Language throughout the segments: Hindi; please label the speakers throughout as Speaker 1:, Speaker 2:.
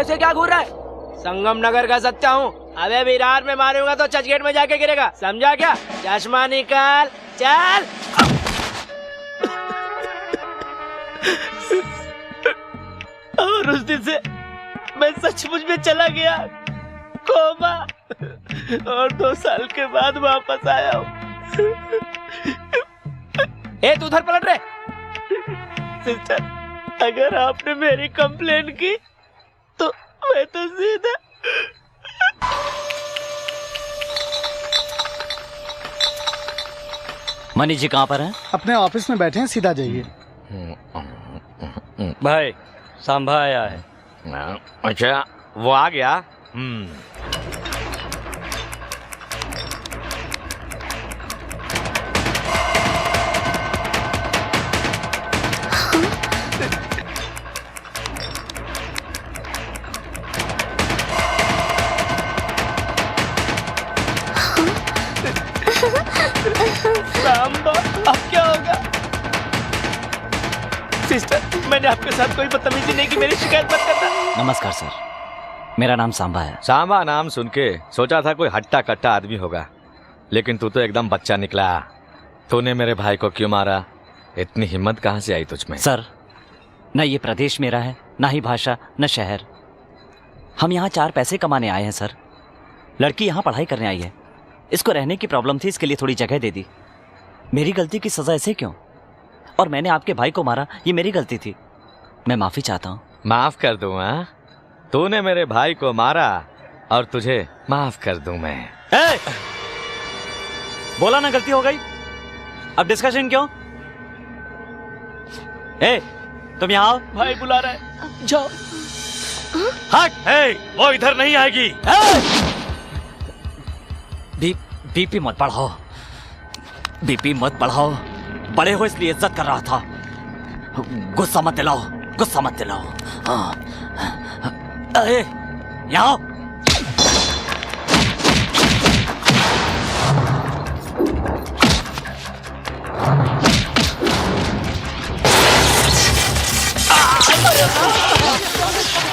Speaker 1: ऐसे क्या घूर रहा है? संगम नगर का सत्या हूँ। अबे विरार में मारूंगा तो चर्चगेट में जाके गिरेगा, समझा क्या? चश्मा निकाल, चल। और उस दिन से मैं सचमुच में चला गया कोमा, और 2 साल के बाद वापस आया हूँ। ए तू उधर पलट रहे। सिस्टर, अगर आपने मेरी कंप्लेन की तो मैं तो सीधा।
Speaker 2: मनीष जी कहाँ पर हैं?
Speaker 3: अपने ऑफिस में बैठे हैं, सीधा जाइए।
Speaker 4: भाई सांभा आया है।
Speaker 5: अच्छा, वो आ गया।
Speaker 1: सांबा, अब क्या होगा? सिस्टर, मैंने आपके साथ कोई बदतमीजी नहीं की, मेरी शिकायत मत करना।
Speaker 2: नमस्कार सर, मेरा नाम सांबा है।
Speaker 5: सांबा नाम सुन के सोचा था कोई हट्टा कट्टा आदमी होगा, लेकिन तू तो एकदम बच्चा निकला। तूने मेरे भाई को क्यों मारा? इतनी हिम्मत कहाँ से आई तुझ में?
Speaker 2: सर, न ये प्रदेश मेरा है, न ही भाषा, न शहर। हम यहाँ 4 पैसे कमाने आए हैं सर। लड़की यहाँ पढ़ाई करने आई है, इसको रहने की प्रॉब्लम थी, इसके लिए थोड़ी जगह दे दी। मेरी गलती की सजा ऐसे क्यों? और मैंने आपके भाई को मारा, ये मेरी गलती थी, मैं माफी चाहता हूँ।
Speaker 5: माफ कर दूं? हाँ, तूने मेरे भाई को मारा और तुझे माफ कर दूं मैं।
Speaker 2: बोला ना गलती हो गई, अब डिस्कशन क्यों? तुम यहाँ आओ।
Speaker 1: भाई बुला रहा है, जाओ।
Speaker 2: हट! वो इधर नहीं आएगी। बीपी मत बढ़ाओ, बीपी मत बढ़ाओ। बड़े हो इसलिए इज्जत कर रहा था। गुस्सा मत दिलाओ, गुस्सा मत दिलाओ। यहाँ आओ।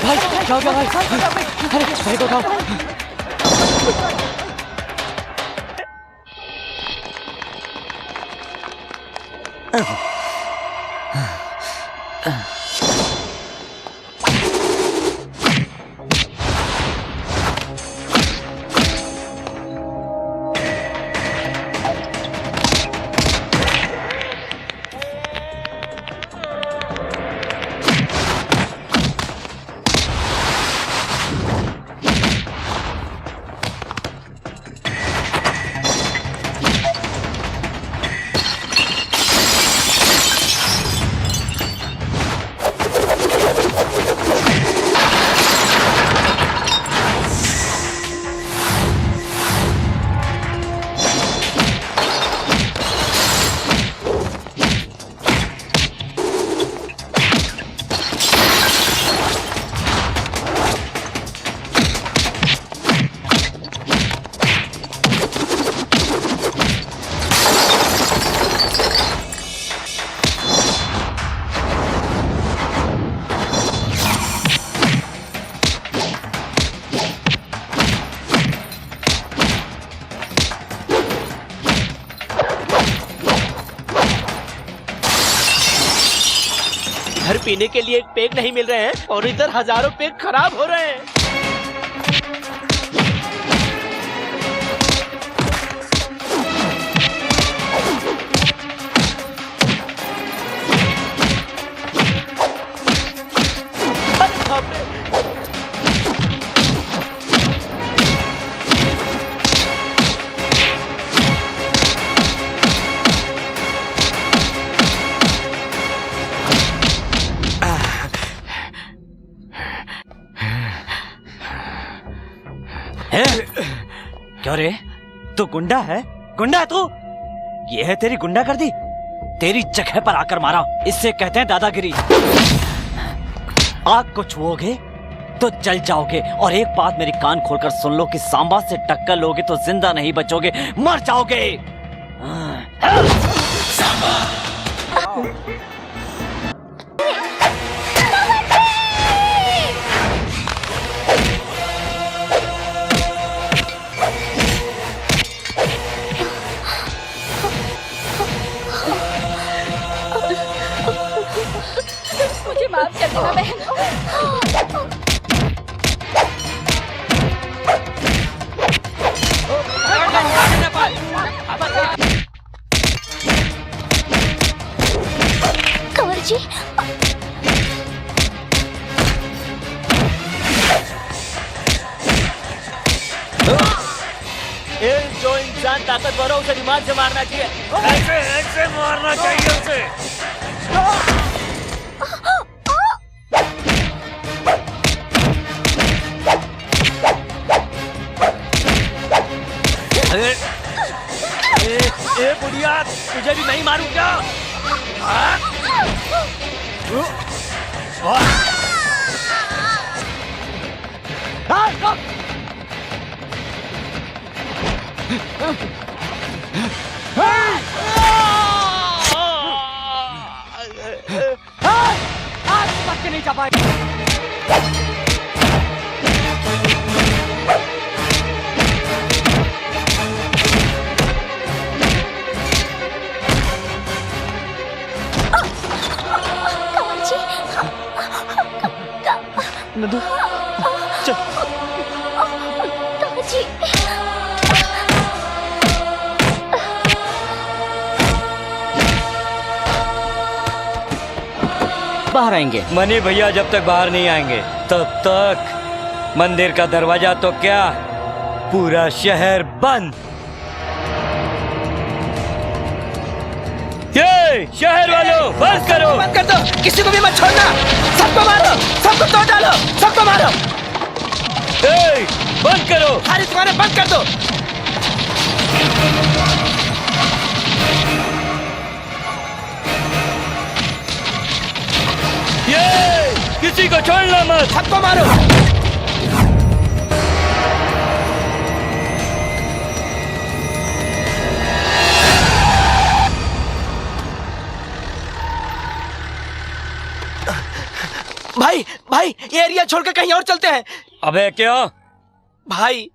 Speaker 2: भाई क्या हो गया भाई? अरे भाई को उठाओ।
Speaker 1: पीने के लिए एक पेग नहीं मिल रहे हैं और इधर हजारों पेग खराब हो रहे हैं।
Speaker 2: क्यों रे, तू गुंडा है? गुंडा है तू? ये है तेरी गुंडागर्दी? तेरी जगह पर आकर मारा, इससे कहते हैं दादागिरी। आग को छुओगे तो जल जाओगे। और एक बात मेरी कान खोलकर सुन लो कि सांबा से टक्कर लोगे तो जिंदा नहीं बचोगे, मर जाओगे। सांबा।
Speaker 1: जो इंसान ताकतवर हो उसे दिमाग से मारना चाहिए। ऐसे ऐसे मारना चाहिए उसे। ए बुढ़िया, तुझे भी नहीं मारूं क्या?
Speaker 2: आज तक नहीं जा पाए।
Speaker 1: नंदू चल।
Speaker 2: बाहर आएंगे।
Speaker 4: मनी भैया जब तक बाहर नहीं आएंगे तब तक मंदिर का दरवाजा तो क्या, पूरा शहर बंद। ये शहर वालों बंद करो,
Speaker 1: बंद कर दो, किसी को भी मत छोड़ना। सबको मारो, सबको तोड़ डालो, सबको मारो।
Speaker 4: ए, बंद करो,
Speaker 1: सारी दुकानें बंद कर दो।
Speaker 4: ये किसी को छोड़ना मत,
Speaker 1: सबको मारो। भाई भाई, ये एरिया छोड़कर कहीं और चलते हैं।
Speaker 4: अबे क्या
Speaker 1: भाई,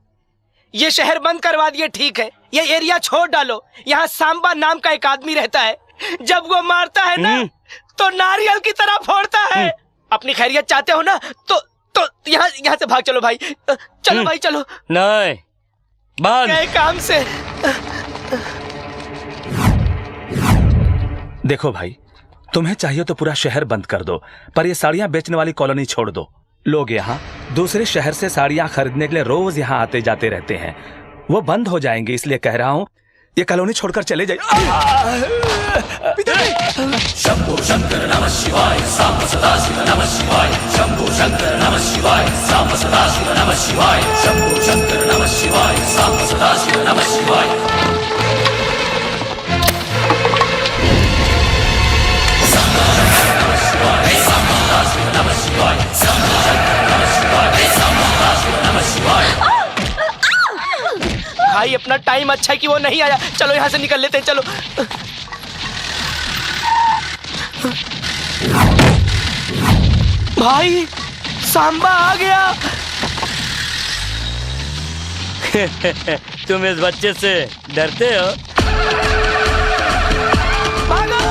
Speaker 1: ये शहर बंद करवा दिए, ठीक है, ये एरिया छोड़ डालो। यहाँ सांबा नाम का एक आदमी रहता है, जब वो मारता है ना तो नारियल की तरह फोड़ता है। अपनी खैरियत चाहते हो ना तो यहाँ से भाग चलो भाई। चलो भाई चलो।
Speaker 4: नहीं, बंद।
Speaker 1: गए काम से।
Speaker 6: देखो भाई, तुम्हें चाहिए तो पूरा शहर बंद कर दो, पर ये साड़ियां बेचने वाली कॉलोनी छोड़ दो। लोग यहाँ दूसरे शहर से साड़ियां खरीदने के लिए रोज यहाँ आते जाते रहते हैं, वो बंद हो जाएंगे, इसलिए कह रहा हूँ ये कॉलोनी छोड़कर चले जाइए।
Speaker 7: शंभो शंकर नमः शिवाय, सांब सदा शिव नमः शिवाय। शंभो शंकर नमः शिवाय, सांब सदा शिव नमः शिवाय। शंभो शंकर नमः शिवाय, सांब सदा शिव नमः शिवाय।
Speaker 1: भाई अपना टाइम अच्छा है कि वो नहीं आया। चलो यहाँ से निकल लेते हैं, चलो। भाई सांबा आ गया।
Speaker 4: तुम इस बच्चे से डरते हो?
Speaker 1: भागो।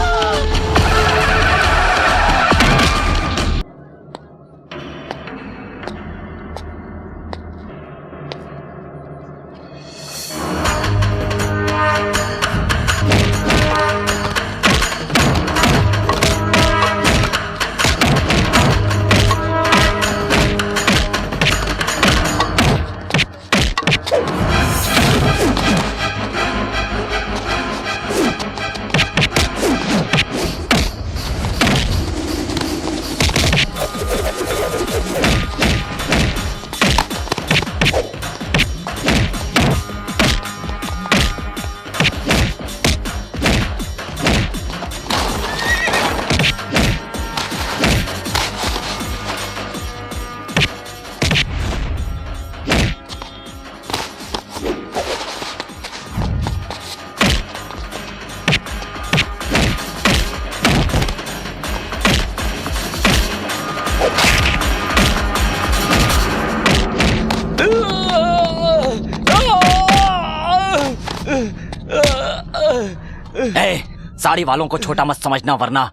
Speaker 2: साड़ी वालों को छोटा मत समझना, वरना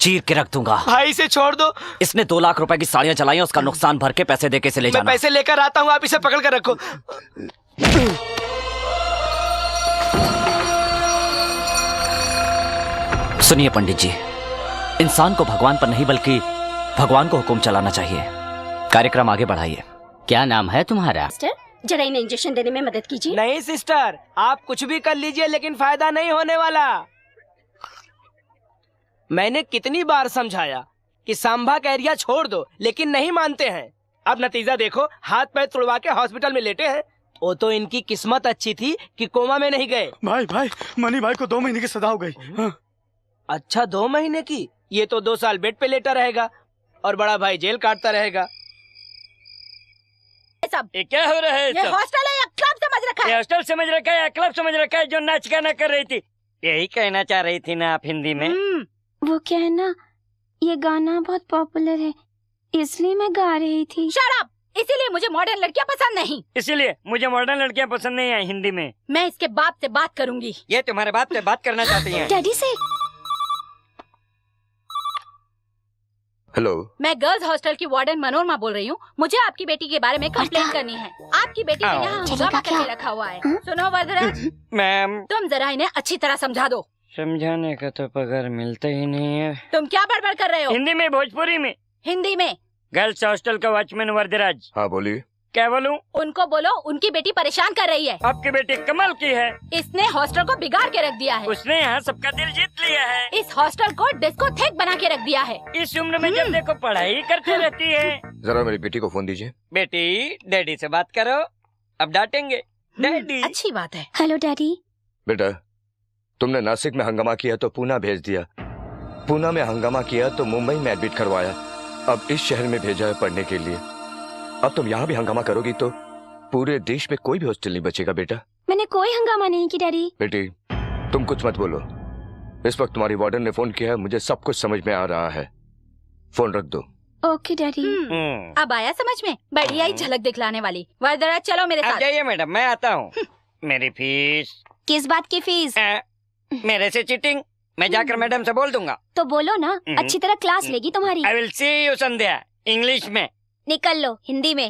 Speaker 2: चीर के रख दूंगा।
Speaker 1: भाई इसे छोड़ दो।
Speaker 2: इसने 2 लाख रुपए की साड़ियां चलाई, उसका नुकसान भर के पैसे दे के इसे ले
Speaker 1: मैं
Speaker 2: जाना।
Speaker 1: पैसे लेकर आता हूँ, आप इसे पकड़ कर रखो।
Speaker 2: सुनिए पंडित जी, इंसान को भगवान पर नहीं बल्कि भगवान को हुक्म चलाना चाहिए। कार्यक्रम आगे बढ़ाइए।
Speaker 8: क्या नाम है तुम्हारा? जरा इन्हें इंजेक्शन देने में मदद कीजिए।
Speaker 1: नहीं सिस्टर, आप कुछ भी कर लीजिए लेकिन फायदा नहीं होने वाला। मैंने कितनी बार समझाया कि सांभा का एरिया छोड़ दो, लेकिन नहीं मानते हैं। अब नतीजा देखो, हाथ पैर तुड़वा के हॉस्पिटल में लेटे हैं। वो तो इनकी किस्मत अच्छी थी कि कोमा में नहीं गए।
Speaker 3: भाई मनी भाई को 2 महीने की सजा हो गई। हाँ।
Speaker 1: अच्छा 2 महीने की? ये तो 2 साल बेड पे लेटा रहेगा और बड़ा भाई जेल काटता रहेगा।
Speaker 8: सब
Speaker 4: ये क्या हो रहा है?
Speaker 8: ये हॉस्टल है या क्लब समझ रखा
Speaker 4: ये
Speaker 8: है?
Speaker 4: हॉस्टल समझ रखा है या क्लब समझ रखा है जो नाच गाना कर रही थी? यही कहना चाह रही थी ना आप हिंदी में?
Speaker 9: वो क्या है ना, ये गाना बहुत पॉपुलर है इसलिए मैं गा रही थी।
Speaker 8: Shut up! इसीलिए मुझे मॉडर्न लड़कियां पसंद नहीं।
Speaker 4: इसीलिए मुझे मॉडर्न लड़कियां पसंद नहीं आई हिंदी में।
Speaker 8: मैं इसके बाप से बात करूंगी।
Speaker 4: ये तुम्हारे बाप से बात करना चाहती हैं?
Speaker 9: डैडी से।
Speaker 10: हेलो,
Speaker 8: मैं गर्ल्स हॉस्टल की वार्डन मनोरमा बोल रही हूँ। मुझे आपकी बेटी के बारे में कंप्लेंट करनी है। आपकी बेटी ने यहाँ हंगामा करके रखा हुआ है। सुनो वरदराज,
Speaker 4: मैम
Speaker 8: तुम जरा इन्हें अच्छी तरह समझा दो।
Speaker 4: समझाने का तो पगार मिलता ही नहीं है।
Speaker 8: तुम क्या बड़बड़ कर रहे हो?
Speaker 4: हिंदी में, भोजपुरी में?
Speaker 8: हिंदी में।
Speaker 4: गर्ल्स हॉस्टल का वॉचमैन वरदराज।
Speaker 10: हाँ बोलिए।
Speaker 4: क्या बोलूं?
Speaker 8: उनको बोलो उनकी बेटी परेशान कर रही है।
Speaker 4: आपकी बेटी कमाल की है।
Speaker 8: इसने हॉस्टल को बिगाड़ के रख दिया है।
Speaker 4: उसने यहाँ सबका दिल जीत लिया है।
Speaker 8: इस हॉस्टल को डिस्को थेक बना के रख दिया है।
Speaker 4: इस उम्र में जब देखो पढ़ाई करते रहती है।
Speaker 10: जरा मेरी बेटी को फोन दीजिए।
Speaker 4: बेटी डैडी से बात करो, अब डांटेंगे डैडी।
Speaker 8: अच्छी बात है।
Speaker 9: Hello daddy.
Speaker 10: बेटा, तुमने नासिक में हंगामा किया तो पूना भेज दिया, पूना में हंगामा किया तो मुंबई में एडमिट करवाया, अब इस शहर में भेजा है पढ़ने के लिए। अब तुम यहाँ भी हंगामा करोगी तो पूरे देश में कोई भी हॉस्टल नहीं बचेगा बेटा।
Speaker 9: मैंने कोई हंगामा नहीं की डैडी।
Speaker 10: बेटी तुम कुछ मत बोलो, इस वक्त तुम्हारी वार्डन ने फोन किया है, मुझे सब कुछ समझ में आ रहा है। फोन रख दो।
Speaker 9: Okay daddy.
Speaker 8: अब आया समझ में? बढ़िया ही झलक दिखलाने वाली। वरदराज चलो मेरे
Speaker 4: आप
Speaker 8: साथ।
Speaker 4: जाइए मैडम, मैं आता हूँ। मेरी फीस?
Speaker 9: किस बात की फीस?
Speaker 4: मेरे से चीटिंग? मैं जाकर मैडम से बोल दूंगा।
Speaker 9: तो बोलो ना, अच्छी तरह क्लास लेगी तुम्हारी।
Speaker 4: I will see you Sandhya, English में।
Speaker 9: निकल लो हिंदी में।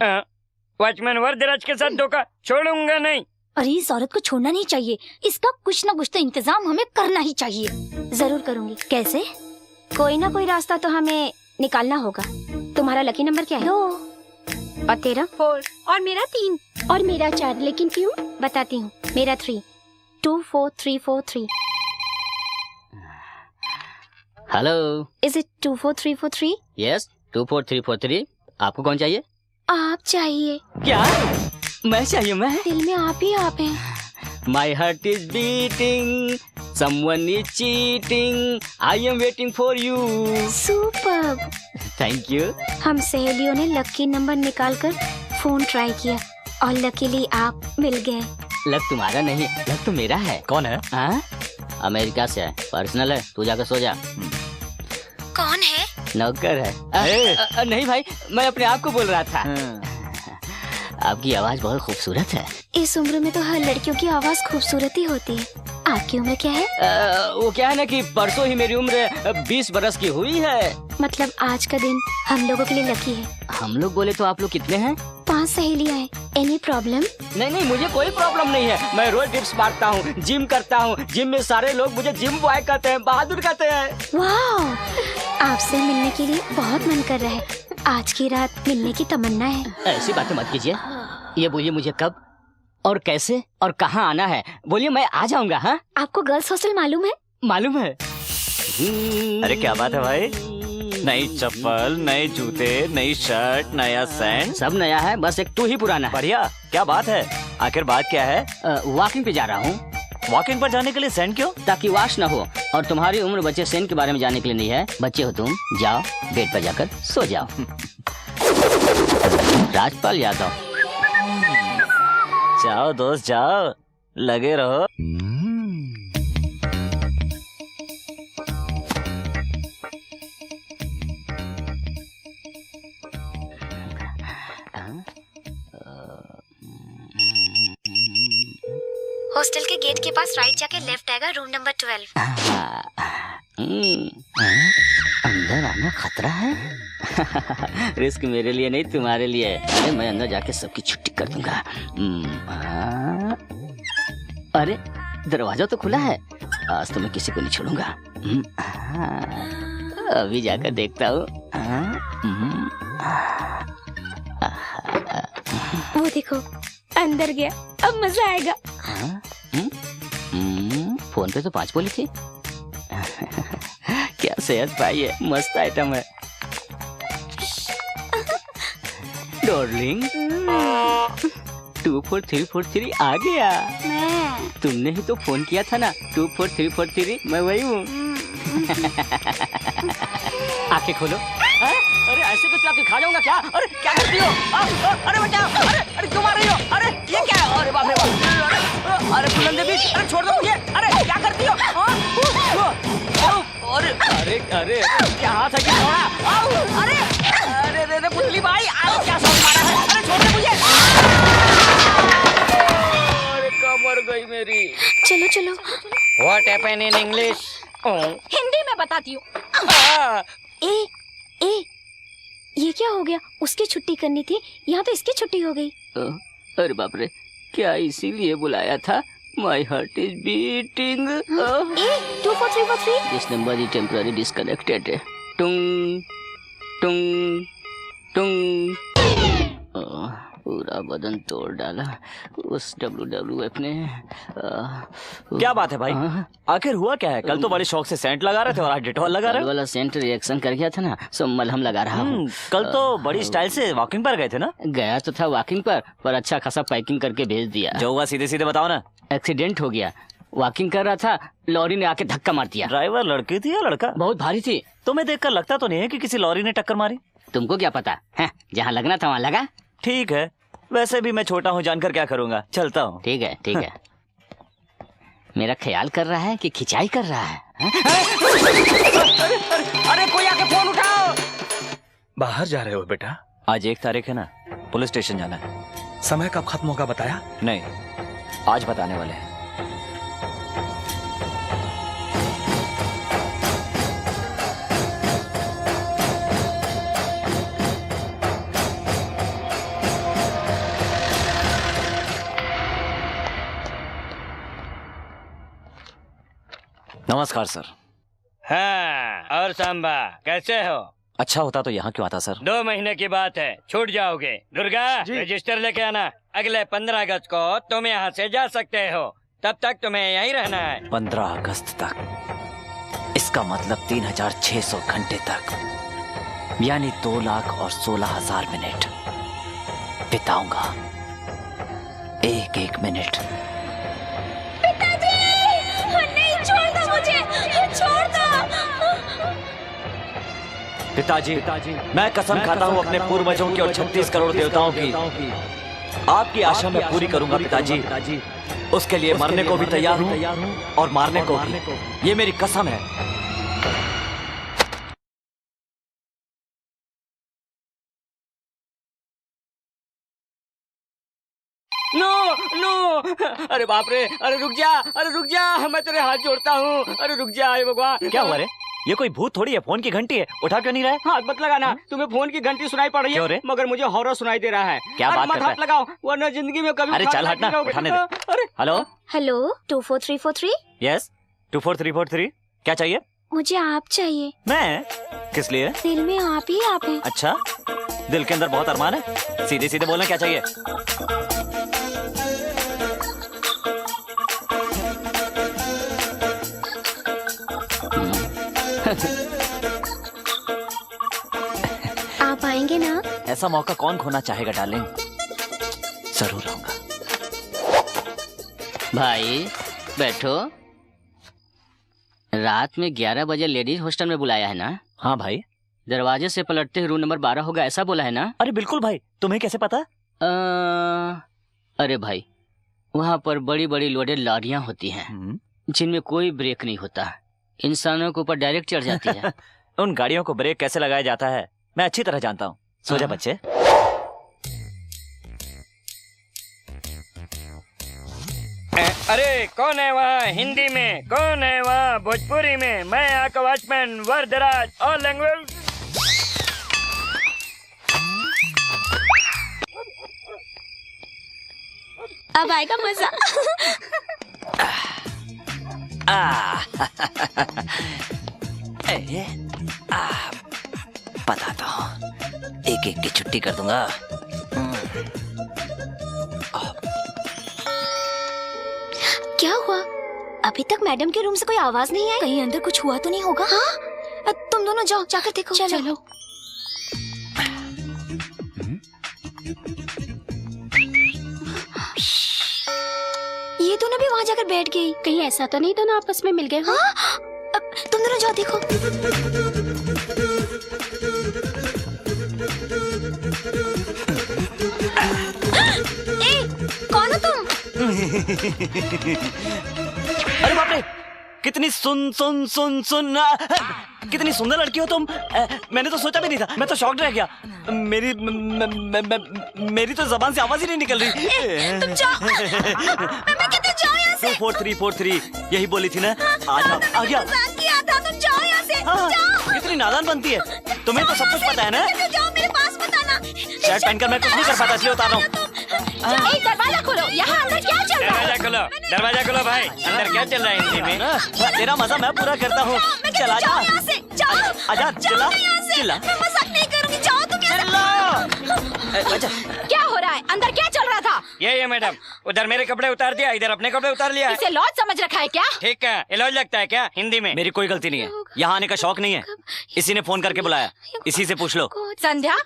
Speaker 4: वॉचमैन वरदराज के साथ धोखा छोड़ूंगा नहीं।
Speaker 9: अरे इस औरत को छोड़ना नहीं चाहिए, इसका कुछ न कुछ तो इंतजाम हमें करना ही चाहिए। जरूर करूंगी। कैसे? कोई ना कोई रास्ता तो हमें निकालना होगा। तुम्हारा लकी नंबर क्या है? 2। और तेरा?
Speaker 8: 4। और मेरा 3।
Speaker 9: और मेरा 4। लेकिन क्यों? बताती हूँ। मेरा 3। 24343।
Speaker 2: Hello,
Speaker 9: is it 24343?
Speaker 2: यस 24343। आपको कौन चाहिए?
Speaker 9: आप चाहिए।
Speaker 2: क्या? मैं चाहिए? मैं?
Speaker 9: दिल में आप ही आप हैं।
Speaker 2: My heart is beating, someone is cheating, I am waiting for you.
Speaker 9: Superb.
Speaker 2: Thank you.
Speaker 9: हम सहेलियों ने लकी नंबर निकालकर फोन ट्राई किया और लकीली आप मिल गए।
Speaker 2: लक तुम्हारा नहीं, लक तो मेरा है। कौन है? अमेरिका से है, पर्सनल है, तू जाकर सो जा।
Speaker 9: कौन है?
Speaker 2: नौकर है। नहीं भाई, मैं अपने आप को बोल रहा था। आपकी आवाज बहुत खूबसूरत है।
Speaker 9: इस उम्र में तो हर लड़कियों की आवाज खूबसूरत ही होती है। आपकी उम्र क्या है?
Speaker 2: वो क्या है ना कि परसों ही मेरी उम्र 20 बरस की हुई है।
Speaker 9: मतलब आज का दिन हम लोगों के लिए लकी है।
Speaker 2: हम लोग बोले तो आप लोग कितने हैं?
Speaker 9: 5 सहेलियां हैं। Any problem?
Speaker 2: नहीं, मुझे कोई प्रॉब्लम नहीं है। मैं रोज डिप्स मारता हूँ, जिम करता हूँ। जिम में सारे लोग मुझे जिम बॉय कहते हैं, बहादुर कहते हैं।
Speaker 9: वाह, आपसे मिलने के लिए बहुत मन कर रहा है। आज की रात मिलने की तमन्ना है।
Speaker 2: ऐसी बातें मत कीजिए। ये बोलिए मुझे कब और कैसे और कहाँ आना है? बोलिए, मैं आ जाऊंगा। हाँ,
Speaker 9: आपको गर्ल्स हॉस्टल मालूम है?
Speaker 2: मालूम है।
Speaker 11: अरे क्या बात है भाई, नई चप्पल, नए जूते, नई शर्ट, नया सैंड,
Speaker 2: सब नया है, बस एक तू ही पुराना है।
Speaker 11: बढ़िया। क्या बात है? आखिर बात क्या है?
Speaker 2: वॉकिंग पे जा रहा हूँ।
Speaker 11: वॉकिंग पर जाने के लिए सैंड क्यों?
Speaker 2: ताकि वॉश न हो। और तुम्हारी उम्र बच्चे सैंड के बारे में जानने के लिए नहीं है। बच्चे हो तुम, जाओ बेड पर जाकर सो जाओ। राजपाल यादव।
Speaker 11: जाओ दोस्त जाओ, लगे रहो।
Speaker 9: हॉस्टल के गेट के पास राइट जाके लेफ्ट आएगा, रूम नंबर 12।
Speaker 2: अंदर आना खतरा है। रिस्क मेरे लिए नहीं, तुम्हारे लिए। अरे मैं अंदर जाके सबकी छुट्टी कर दूंगा। अरे दरवाजा तो खुला है, आज तो मैं किसी को नहीं छोड़ूंगा। अभी जाकर देखता हूँ।
Speaker 9: वो देखो, अंदर गया, अब मजा आएगा।
Speaker 12: फोन पे तो 5 बोली थी। क्या सेहत भाई है, मस्त आइटम है। डार्लिंग 24343 आ गया। तुमने ही तो फोन किया था ना 24343, मैं वही हूँ। आंखें खोलो। अरे ऐसे कुछ आके खा जाऊंगा क्या? अरे क्या करती हो? अरे बचाओ! अरे क्यों मार रही हो? अरे ये क्या है? अरे बाप रे बाप! अरे फुलन देवी, अरे छोड़ दो मुझे! अरे क्या करती हो? अरे अरे अरे क्या हाथ है, क्या छोड़ा? अरे अरे अरे पुतली भाई, अरे क्या शॉट मारा है? अरे छोड़ दे मुझे! अरे कमर गई मेरी।
Speaker 9: चलो चलो।
Speaker 12: What happened in English?
Speaker 8: Hindi में बताती हूँ।
Speaker 9: ए ए ये क्या हो गया? उसकी छुट्टी करनी थी, यहाँ तो इसकी छुट्टी हो गई।
Speaker 12: अरे बाप रे, क्या इसीलिए बुलाया था? My heart is beating.
Speaker 9: 24343।
Speaker 12: This number is temporarily disconnected. टुंग टुंग टुंग। पूरा बदन तोड़ डाला उस WWF ने।
Speaker 2: क्या बात है भाई, आखिर हुआ क्या है? कल तो बड़े शौक से सेंट लगा रहे थे और आज डेटॉल लगा रहे हो।
Speaker 12: वाला सेंट रिएक्शन कर गया था ना, सो मलहम लगा रहा हूँ।
Speaker 2: कल तो बड़ी स्टाइल से वॉकिंग पर गए थे ना?
Speaker 12: गया तो था वॉकिंग पर अच्छा खासा पैकिंग करके भेज दिया।
Speaker 2: जो हुआ सीधे सीधे बताओ ना।
Speaker 12: एक्सीडेंट हो गया, वॉकिंग कर रहा था, लॉरी ने आके धक्का मार दिया।
Speaker 2: ड्राइवर लड़की थी या लड़का?
Speaker 12: बहुत भारी थी।
Speaker 2: तुम्हें देखकर लगता तो नहीं है कि किसी लॉरी ने टक्कर मारी।
Speaker 12: तुमको क्या पता है, जहाँ लगना था वहाँ लगा।
Speaker 2: ठीक है, वैसे भी मैं छोटा हूँ, जानकर क्या करूँगा, चलता हूँ।
Speaker 12: ठीक है ठीक है। मेरा ख्याल कर रहा है कि खिंचाई कर रहा है? अरे कोई आके फोन उठाओ।
Speaker 6: बाहर जा रहे हो बेटा?
Speaker 2: आज 1 तारीख है ना, पुलिस स्टेशन जाना है।
Speaker 6: समय कब खत्म होगा बताया?
Speaker 2: नहीं, आज बताने वाले हैं। नमस्कार सर।
Speaker 4: हाँ, और सांबा कैसे हो?
Speaker 2: अच्छा होता तो यहाँ क्यों आता सर?
Speaker 4: 2 महीने की बात है, छूट जाओगे। दुर्गा, रजिस्टर लेके आना। अगले 15 अगस्त को तुम यहाँ से जा सकते हो, तब तक तुम्हें यहीं रहना है।
Speaker 2: 15 अगस्त तक? इसका मतलब 3600 घंटे तक, यानी 2,16,000 मिनट बिताऊंगा। एक मिनट।
Speaker 9: नहीं, छोड़ दो मुझे, छोड़ दो।
Speaker 2: पिताजी, मैं कसम खाता हूँ अपने पूर्वजों की और 36 करोड़ देवताओं की, आपकी आशा मैं पूरी करूंगा पिताजी। उसके लिए मरने को भी तैयार हूँ और मारने को भी, ये मेरी कसम है।
Speaker 12: नो नो, अरे बाप रे, अरे रुक जा, मैं तेरे हाथ जोड़ता हूँ। अरे रुक जा, हे भगवान।
Speaker 2: क्या हुआ रे? ये कोई भूत थोड़ी है, फोन की घंटी है, उठा क्यों नहीं रहा है?
Speaker 12: हाथ मत लगाना, तुम्हें फोन की घंटी सुनाई पड़ रही
Speaker 2: क्यों रे?
Speaker 12: है, मगर मुझे हॉरर सुनाई दे रहा है।
Speaker 2: क्या बात
Speaker 12: मत
Speaker 2: करता है?
Speaker 12: हाथ लगाओ, वरना जिंदगी में कभी।
Speaker 2: अरे चल हटना, उठाने दे।
Speaker 12: अरे
Speaker 2: हेलो
Speaker 9: हेलो 24343।
Speaker 2: यस 24343, क्या चाहिए?
Speaker 9: मुझे आप चाहिए।
Speaker 2: मैं? किस लिए?
Speaker 9: दिल में आप ही आप हैं।
Speaker 2: अच्छा, दिल के अंदर बहुत अरमान है, सीधे सीधे बोलना, क्या चाहिए?
Speaker 9: आप आएंगे ना?
Speaker 2: ऐसा मौका कौन खोना चाहेगा डार्लिंग, जरूर आऊंगा।
Speaker 12: भाई बैठो। रात में 11 बजे लेडीज हॉस्टल में बुलाया है ना?
Speaker 2: हाँ भाई।
Speaker 12: दरवाजे से पलटते रूम नंबर 12 होगा, ऐसा बोला है ना?
Speaker 2: अरे बिल्कुल भाई, तुम्हें कैसे पता?
Speaker 12: अरे भाई, वहाँ पर बड़ी बड़ी लोडेड लॉरियां होती हैं, जिनमें कोई ब्रेक नहीं होता, इंसानों के ऊपर डायरेक्ट चढ़ जाती है।
Speaker 2: उन गाड़ियों को ब्रेक कैसे लगाया जाता है मैं अच्छी तरह जानता हूँ। सो जा बच्चे।
Speaker 4: अरे कौन है वहाँ? हिंदी में कौन है वहाँ? भोजपुरी में मैं आपका वॉचमैन वरदराज, और लैंग्वेज।
Speaker 9: अब आएगा मजा।
Speaker 2: बताता हूँ, एक एक की छुट्टी कर दूंगा।
Speaker 9: क्या हुआ? अभी तक मैडम के रूम से कोई आवाज नहीं आई। कहीं अंदर कुछ हुआ तो नहीं होगा? हाँ, तुम दोनों जाओ, जाकर देखो। चलो। ये दोनों भी वहाँ जाकर बैठ गई। कहीं ऐसा तो नहीं दोनों आपस में मिल गए? हाँ? तुम दोनों जाओ देखो। कौन हो तुम?
Speaker 2: अरे बाप रे, कितनी कितनी सुंदर लड़की हो तुम। मैंने तो सोचा भी नहीं था, मैं तो शॉक्ड रह गया। मेरी तो जबान से आवाज ही नहीं निकल रही।
Speaker 9: तुम जाओ। मैं कहती जाओ यहाँ से।
Speaker 2: 24343 यही बोली थी ना। आ जाओ, आ गया।
Speaker 9: किया था, तुम जाओ यहाँ से।
Speaker 2: जाओ। कितनी नादान बनती है, तुम्हें तो सब कुछ पता है ना।
Speaker 9: जाओ, मेरे पास मत आना।
Speaker 2: शर्ट पहनकर मैं कुछ नहीं कर पाता, इसलिए उतार रहा हूँ।
Speaker 8: दरवाजा खोलो, यहाँ अंदर क्या चल रहा है?
Speaker 4: दरवाजा खोलो भाई, अंदर क्या चल रहा है हिंदी में?
Speaker 2: तेरा मजा मैं पूरा करता हूँ। चला जा, आजा, चिल्ला चिल्ला।
Speaker 9: मैं मजाक नहीं करूँगी, जाओ तुम यहाँ से।
Speaker 8: क्या हो रहा है? अंदर क्या चल रहा था?
Speaker 4: ये मैडम, उधर मेरे कपड़े उतार दिया, इधर अपने कपड़े उतार लिया।
Speaker 8: इसे लॉज समझ रखा है क्या?
Speaker 4: ठीक है, ये लॉज लगता है क्या हिंदी में?
Speaker 2: मेरी कोई गलती नहीं है, यहाँ आने का शौक नहीं है। इसी ने फोन करके बुलाया, इसी से पूछ लो।
Speaker 8: संध्या,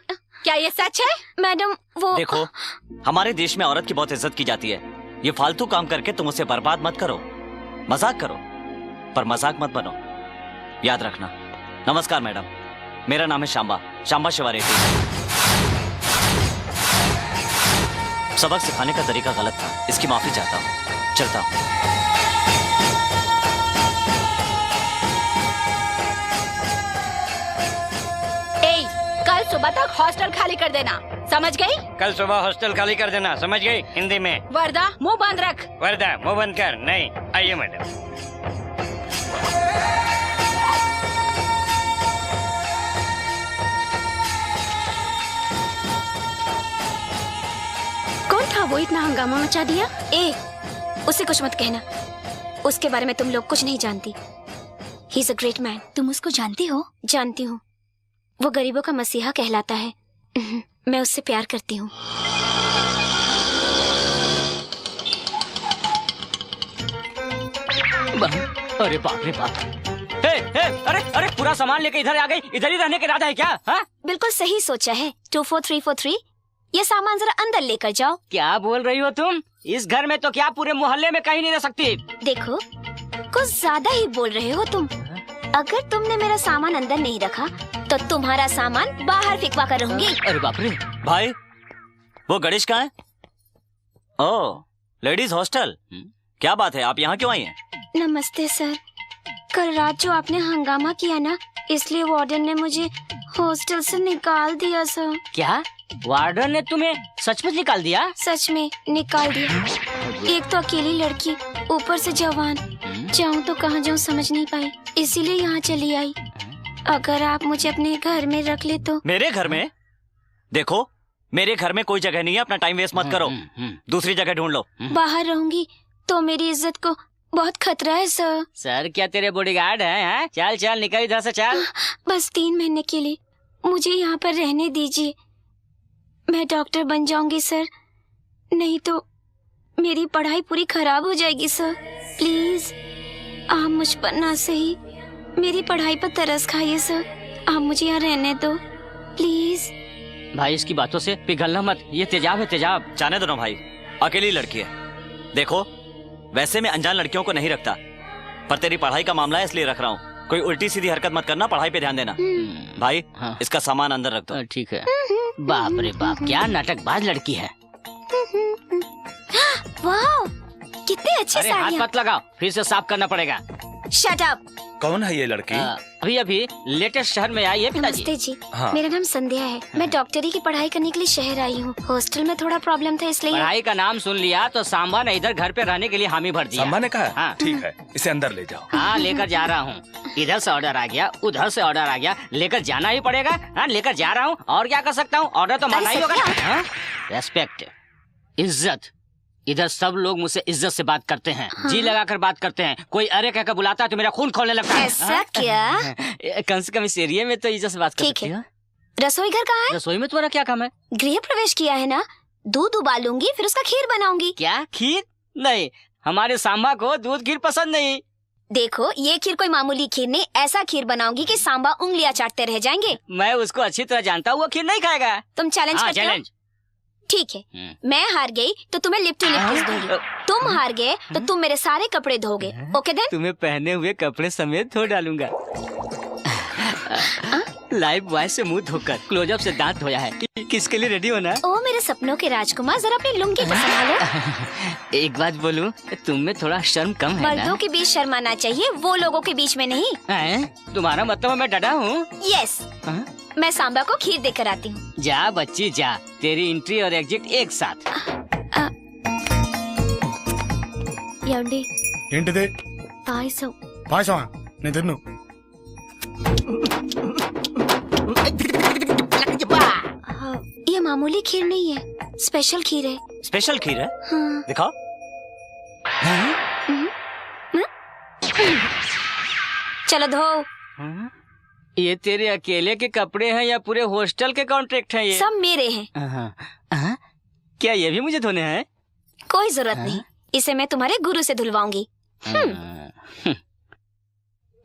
Speaker 8: क्या ये सच है?
Speaker 9: मैडम वो
Speaker 2: देखो, हमारे देश में औरत की बहुत इज्जत की जाती है। ये फालतू काम करके तुम उसे बर्बाद मत करो। मजाक करो पर मजाक मत बनो, याद रखना। नमस्कार मैडम, मेरा नाम है शांबा शिवा रेड्डी। सबक सिखाने का तरीका गलत था, इसकी माफी चाहता हूँ। चलता हूँ।
Speaker 8: कल सुबह तक हॉस्टल खाली कर देना, समझ गई?
Speaker 4: कल सुबह हॉस्टल खाली कर देना, समझ गई हिंदी में?
Speaker 8: वर्दा, मुंह बंद रख।
Speaker 4: वर्दा, मुंह बंद कर। नहीं, आइए मैडम।
Speaker 9: कौन था वो, इतना हंगामा मचा दिया? उसे कुछ मत कहना, उसके बारे में तुम लोग कुछ नहीं जानती। ही इज अ ग्रेट मैन। तुम उसको जानती हो? जानती हूँ, वो गरीबों का मसीहा कहलाता है। मैं उससे प्यार करती हूँ।
Speaker 12: अरे बाप रे बाप। अरे पूरा सामान लेके इधर आ गई। इधर ही रहने के इरादा है क्या? हाँ?
Speaker 9: बिल्कुल सही सोचा है। 24343, ये सामान जरा अंदर लेकर जाओ।
Speaker 12: क्या बोल रही हो तुम? इस घर में तो क्या, पूरे मोहल्ले में कहीं नहीं रह सकती।
Speaker 9: देखो, कुछ ज्यादा ही बोल रहे हो तुम। अगर तुमने मेरा सामान अंदर नहीं रखा तो तुम्हारा सामान बाहर फेंकवा कर रहूंगी।
Speaker 12: अरे बाप रे।
Speaker 2: भाई, वो गणेश कहाँ है? ओह, लेडीज हॉस्टल। क्या बात है, आप यहाँ क्यों आई हैं?
Speaker 9: नमस्ते सर, कल रात जो आपने हंगामा किया ना, इसलिए वार्डन ने मुझे हॉस्टल से निकाल दिया सर।
Speaker 12: क्या? वार्डन ने तुम्हें सचमुच निकाल दिया?
Speaker 9: सच में निकाल दिया। एक तो अकेली लड़की, ऊपर से जवान, जाऊँ तो कहाँ जाऊँ समझ नहीं पाई, इसीलिए यहाँ चली आई। अगर आप मुझे अपने घर में रख ले तो।
Speaker 2: मेरे घर में? देखो, मेरे घर में कोई जगह नहीं है, अपना टाइम वेस्ट मत करो, दूसरी जगह ढूंढ लो।
Speaker 9: बाहर रहूंगी तो मेरी इज्जत को बहुत खतरा है सर।
Speaker 12: सर क्या तेरे बॉडीगार्ड हैं? चल चल निकल इधर से, चल।
Speaker 9: बस 3 महीने के लिए मुझे यहाँ पर रहने दीजिए। मैं डॉक्टर बन जाऊंगी सर, नहीं तो मेरी पढ़ाई पूरी खराब हो जाएगी सर। प्लीज आप मुझ पर ना सही मेरी पढ़ाई पर तरस खाइए सर। आप मुझे यहाँ रहने दो प्लीज।
Speaker 12: भाई इसकी बातों से पिघलना मत, ये तेजाब है, तेजाब।
Speaker 2: जाने दो ना भाई, अकेली लड़की है। देखो, वैसे मैं अनजान लड़कियों को नहीं रखता, पर तेरी पढ़ाई का मामला है इसलिए रख रहा हूँ। कोई उल्टी सीधी हरकत मत करना, पढ़ाई पे ध्यान देना। भाई हाँ। इसका सामान अंदर रख दो।
Speaker 12: ठीक है। बाप रे बाप, क्या नाटकबाज लड़की है।
Speaker 9: वाह, कितने अच्छे
Speaker 12: अरे हाथ मत लगाओ, फिर से साफ करना पड़ेगा।
Speaker 9: Shut up.
Speaker 6: कौन है ये लड़की?
Speaker 12: अभी लेटेस्ट शहर में आई है पिताजी।
Speaker 9: नमस्ते जी।
Speaker 6: हाँ।
Speaker 9: मेरा नाम संध्या है। मैं डॉक्टरी की पढ़ाई करने के लिए शहर आई हूँ। हॉस्टल में थोड़ा प्रॉब्लम था इसलिए।
Speaker 12: पढ़ाई का नाम सुन लिया तो सांबा ने इधर घर पे रहने के लिए हामी भर दिया।
Speaker 6: सांबा ने कहा?
Speaker 12: हाँ।
Speaker 6: ठीक है, इसे अंदर ले जाओ।
Speaker 12: हाँ लेकर जा रहा हूँ। इधर से ऑर्डर आ गया, उधर से ऑर्डर आ गया, लेकर जाना ही पड़ेगा। हाँ लेकर जा रहा हूँ, और क्या कर सकता हूँ, ऑर्डर तो मानना ही होगा। रेस्पेक्ट, इज्जत, इधर सब लोग मुझसे इज्जत से बात करते हैं। हाँ। जी लगाकर बात करते हैं। कोई अरे कहकर बुलाता है तो मेरा खून खोलने लगता है।
Speaker 9: ऐसा क्या?
Speaker 12: कम से कम इस एरिया में तो इज्जत से बात कर सकती है।
Speaker 9: रसोई घर कहाँ है?
Speaker 12: रसोई में तुम्हारा क्या काम है?
Speaker 9: गृह प्रवेश किया है ना, दूध उबालूंगी फिर उसका खीर बनाऊंगी।
Speaker 12: क्या खीर? नहीं, हमारे सांबा को दूध खीर पसंद नहीं।
Speaker 9: देखो ये खीर कोई मामूली खीर नहीं, ऐसा खीर बनाऊंगी कि सांबा उंगलियां चाटते रह जाएंगे।
Speaker 12: मैं उसको अच्छी तरह जानता हूँ, वो खीर नहीं खाएगा।
Speaker 9: तुम चैलेंज
Speaker 12: हाँ,
Speaker 9: करते हो?
Speaker 12: चैलेंज।
Speaker 9: ठीक है, मैं हार गई तो तुम्हें लिप टू लिप किस दूंगी। तुम हार गए तो तुम मेरे सारे कपड़े धोगे। Okay then?
Speaker 12: तुम्हें पहने हुए कपड़े समेत धो डालूंगा। लाइव बॉय से मुंह धोकर क्लोजअप से दांत धोया है। किसके लिए रेडी होना?
Speaker 9: ओ मेरे सपनों के राजकुमार, जरा अपनी लुंगी को संभालो।
Speaker 12: एक बात बोलूं, तुम में थोड़ा शर्म कम है ना?
Speaker 9: मर्दों के बीच शर्माना चाहिए, वो लोगों के बीच में नहीं।
Speaker 12: तुम्हारा मतलब मैं डरा हूँ?
Speaker 9: यस, मैं सांबा को खीर देकर आती हूँ।
Speaker 12: जा बच्ची जा, तेरी एंट्री और एग्जिट एक साथ।
Speaker 9: యాండి
Speaker 3: ఏంటిది?
Speaker 9: పాయసం
Speaker 3: పాయసమా? నేను తిన్ను.
Speaker 9: ये मामूली खीर नहीं है, स्पेशल खीर है।
Speaker 2: स्पेशल खीर है?
Speaker 9: हाँ।
Speaker 2: दिखाओ।
Speaker 9: चलो धो।
Speaker 12: ये तेरे अकेले के कपड़े हैं या पूरे हॉस्टल के कॉन्ट्रैक्ट हैं ये?
Speaker 9: सब मेरे हैं।
Speaker 12: क्या ये भी मुझे धोने हैं?
Speaker 9: कोई जरूरत नहीं, इसे मैं तुम्हारे गुरु से धुलवाऊंगी।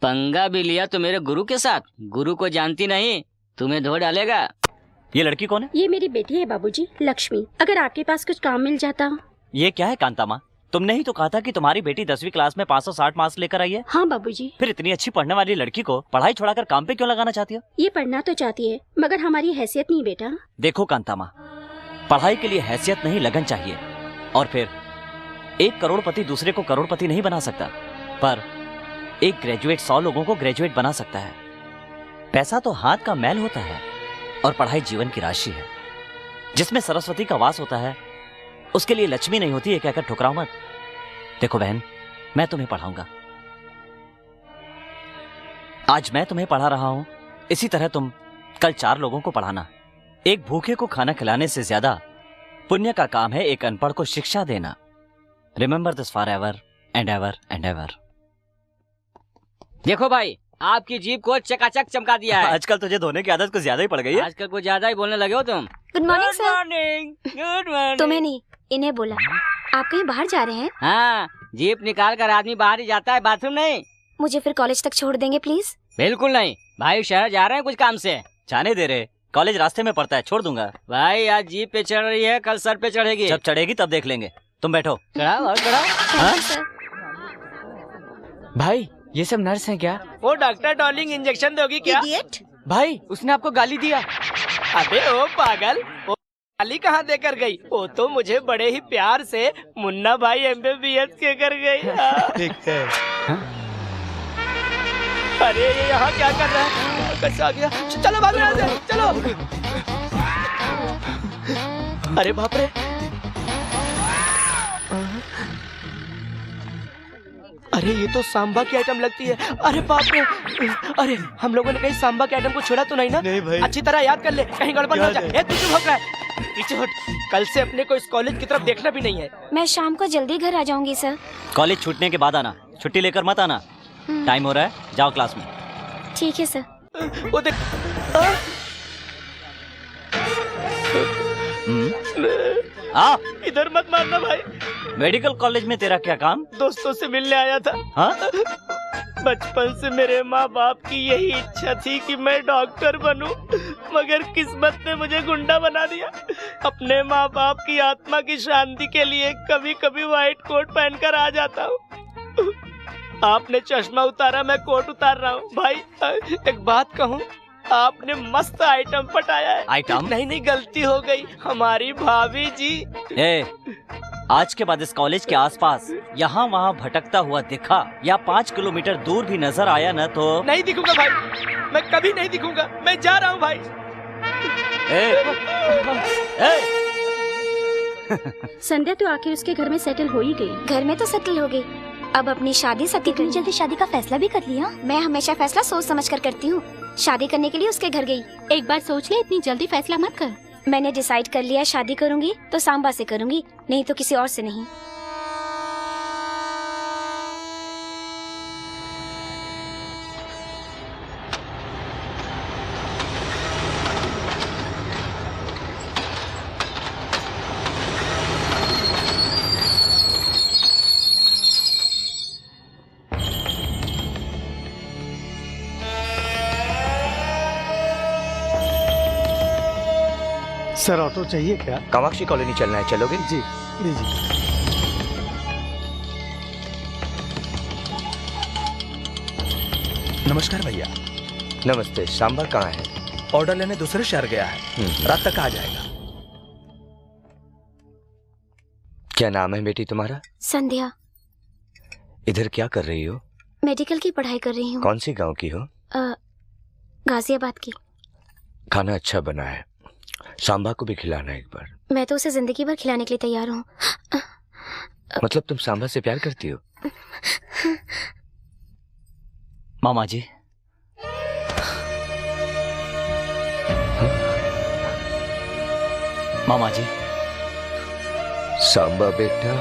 Speaker 12: पंगा भी लिया तो मेरे गुरु के साथ। गुरु को जानती नहीं, तुम्हें धो डालेगा।
Speaker 2: ये लड़की कौन है?
Speaker 8: ये मेरी बेटी है बाबूजी, लक्ष्मी। अगर आपके पास कुछ काम मिल जाता।
Speaker 2: ये क्या है कांता माँ? तुमने ही तो कहा था कि तुम्हारी बेटी 10वीं क्लास में 560 मार्क्स लेकर आई है।
Speaker 8: हाँ बाबूजी।
Speaker 2: फिर इतनी अच्छी पढ़ने वाली लड़की को पढ़ाई छोड़ाकर काम पे क्यों लगाना चाहती हो?
Speaker 8: ये पढ़ना तो चाहती है, मगर हमारी हैसियत नहीं बेटा।
Speaker 2: देखो कांता माँ, पढ़ाई के लिए हैसियत नहीं लगन चाहिए। और फिर एक करोड़पति दूसरे को करोड़पति नहीं बना सकता, पर एक ग्रेजुएट 100 लोगों को ग्रेजुएट बना सकता है। पैसा तो हाथ का मैल होता है और पढ़ाई जीवन की राशि है। जिसमें सरस्वती का वास होता है उसके लिए लक्ष्मी नहीं होती है, कहकर ठुकराओ मत। देखो बहन, मैं तुम्हें पढ़ाऊंगा। आज मैं तुम्हें पढ़ा रहा हूं, इसी तरह तुम कल 4 लोगों को पढ़ाना। एक भूखे को खाना खिलाने से ज्यादा पुण्य का काम है एक अनपढ़ को शिक्षा देना। Remember this for ever and ever and ever.
Speaker 12: देखो भाई, आपकी जीभ को चकाचक चमका दिया है।
Speaker 2: आजकल तुझे धोने की आदत कुछ ज्यादा ही पड़ गई है।
Speaker 12: आजकल कुछ ज्यादा ही बोलने लगे हो तुम।
Speaker 9: Good morning sir.
Speaker 12: Morning. Good morning.
Speaker 9: तुम्हें नहीं, इन्हें बोला। आप कहीं बाहर जा रहे हैं?
Speaker 12: हाँ, जीप निकाल कर आदमी बाहर ही जाता है, बाथरूम नहीं।
Speaker 9: मुझे फिर कॉलेज तक छोड़ देंगे प्लीज?
Speaker 12: बिल्कुल नहीं भाई, शहर जा रहे हैं कुछ काम से।
Speaker 2: जाने दे रहे, कॉलेज रास्ते में पड़ता है, छोड़ दूंगा।
Speaker 12: भाई आज जीप पे चढ़ रही है, कल सर पे चढ़ेगी।
Speaker 2: जब चढ़ेगी तब देख लेंगे। तुम बैठो।
Speaker 12: चढ़ाओ और चढ़ाओ। भाई ये सब नर्स हैं क्या?
Speaker 1: वो डॉक्टर डॉर्लिंग इंजेक्शन दोगी क्या?
Speaker 9: इडियट।
Speaker 12: भाई उसने आपको गाली दिया।
Speaker 1: अबे ओ पागल, वो गाली कहाँ देकर गई? वो तो मुझे बड़े ही प्यार से मुन्ना भाई MBBS के कर गई।
Speaker 3: ठीक है।
Speaker 1: अरे ये यहाँ क्या कर रहा है? कैसे आ गया? चलो भागो यहाँ से, चलो। अरे बाप रे, अरे ये तो सांबा की आइटम लगती है। अरे बाप रे, अरे हम लोगों ने कहीं सांबा के आइटम को छोड़ा तो नहीं ना?
Speaker 3: नहीं भाई।
Speaker 1: अच्छी तरह याद कर ले, कहीं गड़बड़ ना हो जाए। तू चुप हो गया है, पीछे हट। कल से अपने को इस कॉलेज की तरफ देखना भी नहीं है।
Speaker 9: मैं शाम को जल्दी घर आ जाऊंगी सर।
Speaker 2: कॉलेज छूटने के बाद आना, छुट्टी लेकर मत आना। टाइम हो रहा है, जाओ क्लास में।
Speaker 9: ठीक है सर।
Speaker 1: वो देख,
Speaker 2: आ,
Speaker 1: इधर मत मारना भाई।
Speaker 2: मेडिकल कॉलेज में तेरा क्या काम?
Speaker 1: दोस्तों से मिलने आया था।
Speaker 2: हाँ?
Speaker 1: बचपन से मेरे माँ बाप की यही इच्छा थी कि मैं डॉक्टर बनूं, मगर किस्मत ने मुझे गुंडा बना दिया। अपने माँ बाप की आत्मा की शांति के लिए कभी कभी व्हाइट कोट पहनकर आ जाता हूँ। आपने चश्मा उतारा, मैं कोट उतार रहा हूँ। भाई एक बात कहूँ, आपने मस्त आइटम पटाया है।
Speaker 2: आइटम?
Speaker 1: नहीं, गलती हो गई, हमारी भाभी जी।
Speaker 2: ए, आज के बाद इस कॉलेज के आसपास यहाँ वहाँ भटकता हुआ दिखा या 5 किलोमीटर दूर भी नजर आया न तो
Speaker 1: नहीं दिखूंगा भाई, मैं कभी नहीं दिखूंगा। मैं जा रहा हूँ भाई।
Speaker 8: संध्या तो आखिर उसके घर में सेटल हो ही गई।
Speaker 9: घर में तो सेटल हो गई, अब अपनी शादी सती इतनी जल्दी शादी का फैसला भी कर लिया? मैं हमेशा फैसला सोच समझ कर करती हूँ। शादी करने के लिए उसके घर गई।
Speaker 8: एक बार सोच ले, इतनी जल्दी फैसला मत कर।
Speaker 9: मैंने डिसाइड कर लिया, शादी करूंगी तो सांबा से करूंगी, नहीं तो किसी और से नहीं।
Speaker 3: सर ऑटो चाहिए क्या?
Speaker 10: कामाक्षी कॉलोनी चलना है, चलोगे?
Speaker 3: जी लीजिए।
Speaker 6: नमस्कार भैया।
Speaker 10: नमस्ते। सांबा कहाँ है?
Speaker 6: ऑर्डर लेने दूसरे शहर गया है, रात तक आ जाएगा।
Speaker 10: क्या नाम है बेटी तुम्हारा?
Speaker 9: संध्या।
Speaker 10: इधर क्या कर रही हो?
Speaker 9: मेडिकल की पढ़ाई कर रही हूँ।
Speaker 10: कौन सी गांव की हो?
Speaker 9: गाजियाबाद की।
Speaker 10: खाना अच्छा बना है, सांबा को भी खिलाना एक बार।
Speaker 9: मैं तो उसे जिंदगी भर खिलाने के लिए तैयार हूँ।
Speaker 10: मतलब तुम सांबा से प्यार करती हो?
Speaker 2: मामा जी, मामा जी।
Speaker 10: सांबा बेटा,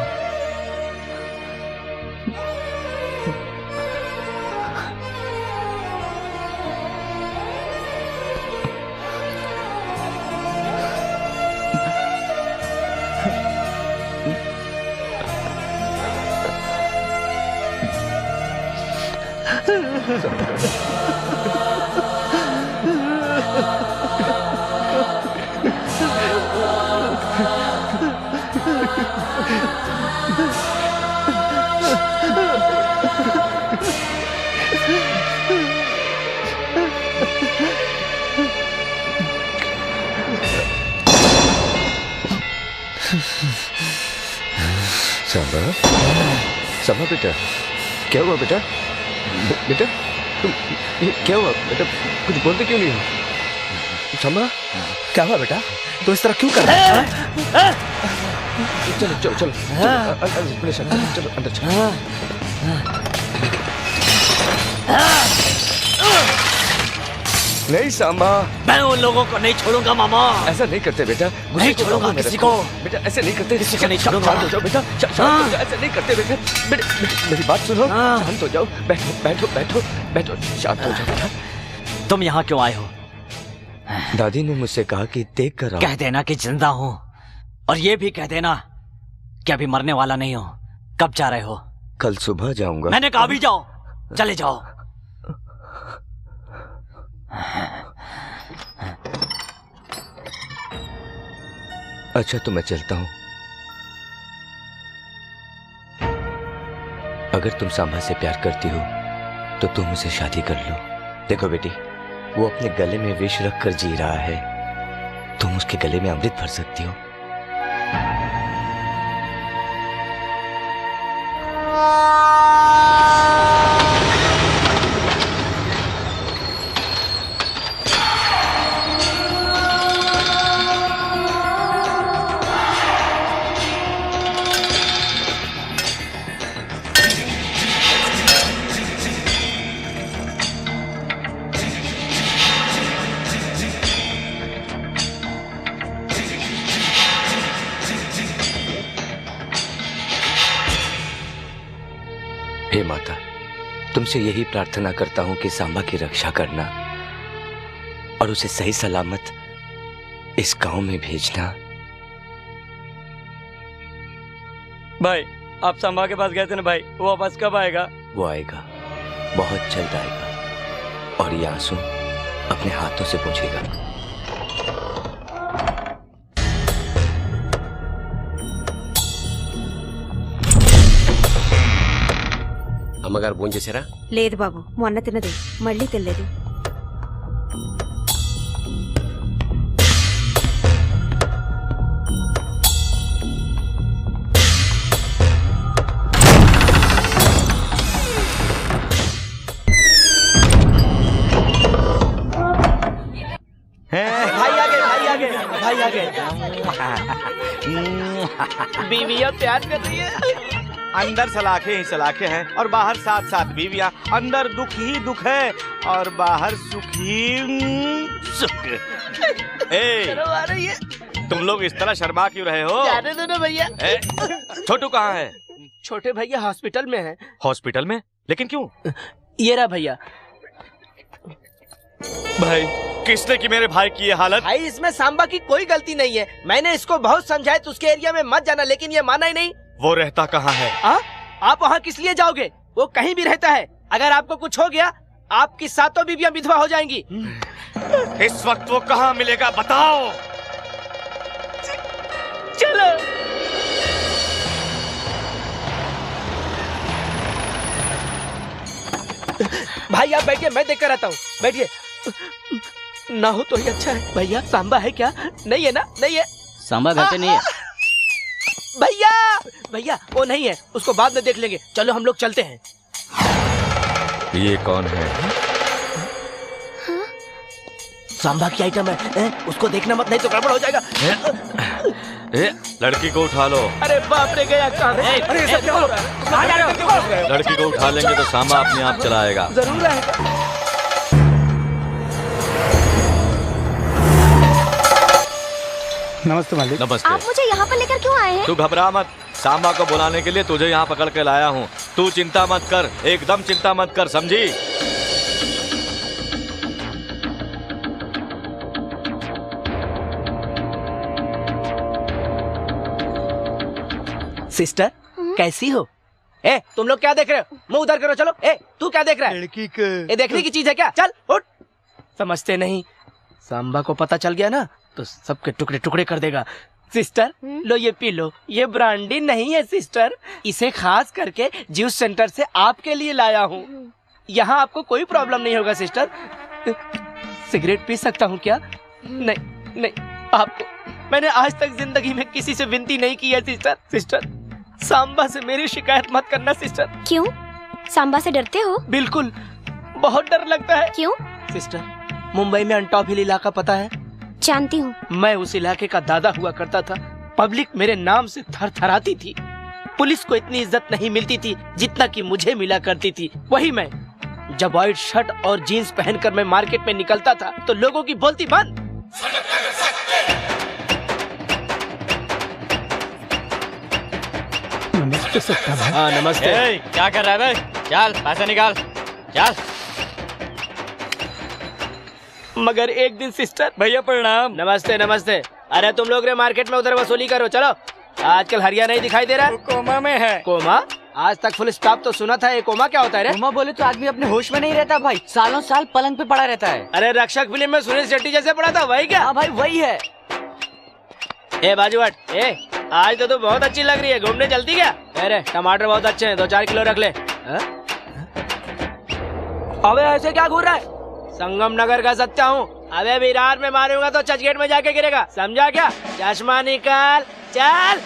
Speaker 10: सांबा, सांबा बेटा, क्या हुआ बेटा? बेटा तुम, ये क्या हुआ बेटा? कुछ बोलते क्यों नहीं हो? सांबा,
Speaker 6: क्या हुआ बेटा? तो इस तरह क्यों कर रहे हैं?
Speaker 10: चलो चलो चलो चलो अंदर चलो। नहीं सांबा,
Speaker 12: मैं उन लोगों को नहीं छोड़ूंगा मामा।
Speaker 10: ऐसा नहीं करते बेटा,
Speaker 12: नहीं छोड़ूंगा किसी को।
Speaker 10: बेटा ऐसे नहीं करते,
Speaker 12: किसी को नहीं छोड़ूंगा।
Speaker 10: शांत हो जाओ बेटा, शांत हो जाओ, ऐसे नहीं करते बेटा। मेरी बात सुनो, शांत हो जाओ, बैठो बैठो बैठो बैठो, शांत हो जाओ बेटा।
Speaker 2: तुम यहाँ क्यों आए हो?
Speaker 10: दादी ने मुझसे कहा कि देख कर आओ।
Speaker 2: कह देना कि जिंदा हूँ, और ये भी कह देना कि अभी मरने वाला नहीं हो। कब जा रहे हो?
Speaker 10: कल सुबह जाऊंगा।
Speaker 2: मैंने कहा भी जाओ, चले जाओ।
Speaker 10: अच्छा तो मैं चलता हूँ। अगर तुम सांबा से प्यार करती हो तो तुम उसे शादी कर लो। देखो बेटी, वो अपने गले में विष रख कर जी रहा है, तुम उसके गले में अमृत भर सकती हो। हे माता, तुमसे यही प्रार्थना करता हूं कि सांबा की रक्षा करना और उसे सही सलामत इस गांव में भेजना।
Speaker 4: भाई आप सांबा के पास गए थे ना भाई, वो वापस कब आएगा?
Speaker 10: वो आएगा, बहुत जल्द आएगा, और ये आंसू अपने हाथों से पोंछेगा।
Speaker 13: అమ్మగారు భోజనం చేశారా?
Speaker 14: లేదు బాబు, మొన్న తిన్నది మళ్ళీ తినలేదు.
Speaker 1: भाई आ गए, भाई आ गए, भाई आ गए। बीवियां प्यार कर रही है।
Speaker 15: अंदर सलाखे ही सलाखे हैं और बाहर साथ साथ बीवियां। अंदर दुख ही दुख है और बाहर सुख ही सुख।
Speaker 1: शर्म आ रही है।
Speaker 15: तुम लोग इस तरह शर्मा क्यों रहे हो?
Speaker 1: जाने दो ना भैया।
Speaker 15: छोटू कहाँ है?
Speaker 1: छोटे भैया हॉस्पिटल में है।
Speaker 15: हॉस्पिटल में? लेकिन क्यों?
Speaker 1: ये रहा भैया।
Speaker 15: भाई किसने की मेरे भाई की ये हालत?
Speaker 1: भाई इसमें सांबा की कोई गलती नहीं है। मैंने इसको बहुत समझाया तो उसके एरिया में मत जाना, लेकिन ये माना ही नहीं।
Speaker 15: वो रहता कहाँ है?
Speaker 1: आप वहाँ किस लिए जाओगे? वो कहीं भी रहता है। अगर आपको कुछ हो गया, आपकी सातों बीवियां विधवा हो जाएंगी।
Speaker 15: इस वक्त वो कहाँ मिलेगा बताओ?
Speaker 1: चलो। भाई आप बैठिए, मैं देख कर आता हूँ, बैठिए। ना हो तो ही अच्छा है। भैया सांबा है क्या? नहीं है ना? नहीं है।
Speaker 12: सांबा घर पे नहीं है।
Speaker 1: भैया भैया वो नहीं है, उसको बाद में देख लेंगे। चलो हम लोग चलते हैं।
Speaker 5: ये कौन है?
Speaker 1: सांबा की आइटम है, उसको देखना मत, नहीं तो गड़बड़ हो जाएगा।
Speaker 5: लड़की को उठा लो।
Speaker 1: अरे बाप रे, गया कहाँ? अरे ये सब क्या हो रहा है? कहाँ जा रहे हो?
Speaker 5: लड़की को उठा लेंगे तो सांबा अपने आप चला आएगा।
Speaker 1: जरूर आएगा।
Speaker 3: नमस्ते मालिक।
Speaker 5: नमस्ते।
Speaker 9: आप मुझे यहाँ पर लेकर क्यों आए हैं?
Speaker 5: तू घबरा मत, सांबा को बुलाने के लिए तुझे यहाँ पकड़ के लाया हूँ। तू चिंता मत कर, एकदम चिंता मत कर, समझी?
Speaker 1: सिस्टर कैसी हो? ए तुम लोग क्या देख रहे हो? मुंह उधर करो। चलो। ए तू क्या देख रहा है?
Speaker 3: लड़की का।
Speaker 1: ये देखने की चीज है क्या? चल उठ। समझते नहीं, सांबा को पता चल गया ना तो सबके टुकड़े टुकड़े कर देगा। सिस्टर लो ये पी लो, ये ब्रांडी नहीं है सिस्टर, इसे खास करके जूस सेंटर से आपके लिए लाया हूँ। यहाँ आपको कोई प्रॉब्लम नहीं होगा सिस्टर। सिगरेट पी सकता हूँ क्या? नहीं नहीं, आपको मैंने आज तक जिंदगी में किसी से विनती नहीं की है सिस्टर। सिस्टर सांबा से मेरी शिकायत मत करना सिस्टर।
Speaker 9: क्यों? सांबा से डरते हो?
Speaker 1: बिल्कुल, बहुत डर लगता है।
Speaker 9: क्यों?
Speaker 1: सिस्टर मुंबई में अंटॉप हिल इलाका पता है?
Speaker 9: जानती हूँ।
Speaker 1: मैं उस इलाके का दादा हुआ करता था। पब्लिक मेरे नाम से थर थराती थी। पुलिस को इतनी इज्जत नहीं मिलती थी जितना कि मुझे मिला करती थी। वही मैं जब व्हाइट शर्ट और जीन्स पहनकर मैं मार्केट में निकलता था तो लोगों की बोलती बंद।
Speaker 3: नमस्ते सत्ता भाई।
Speaker 1: हाँ नमस्ते।
Speaker 4: क्या कर रहा है भाई? चल पैसे निकाल, चल।
Speaker 1: मगर एक दिन सिस्टर।
Speaker 4: भैया प्रणाम।
Speaker 1: नमस्ते नमस्ते। अरे तुम लोग रे मार्केट में उधर वसूली करो। चलो, आजकल हरिया नहीं दिखाई दे रहा।
Speaker 4: वो कोमा में है।
Speaker 1: कोमा? आज तक फुल स्टॉप तो सुना था। ये कोमा क्या होता है रे?
Speaker 12: कोमा बोले तो आदमी अपने होश में नहीं रहता भाई, सालों साल पलंग पे पड़ा रहता है।
Speaker 1: अरे रक्षक फिल्म में सुनील शेट्टी जैसे पड़ा था, वही क्या?
Speaker 12: हाँ भाई वही है।
Speaker 1: ए बाजू हट। ए आज तो तू बहुत अच्छी लग रही है, घूमने चलती क्या? अरे टमाटर बहुत अच्छे हैं, 2-4 किलो रख ले। अबे ऐसे क्या घूर रहा है? संगम नगर का सत्या हूँ। अबे विरार में मारूंगा तो चर्चगेट में जाके गिरेगा, समझा क्या? चश्मा निकाल, चल।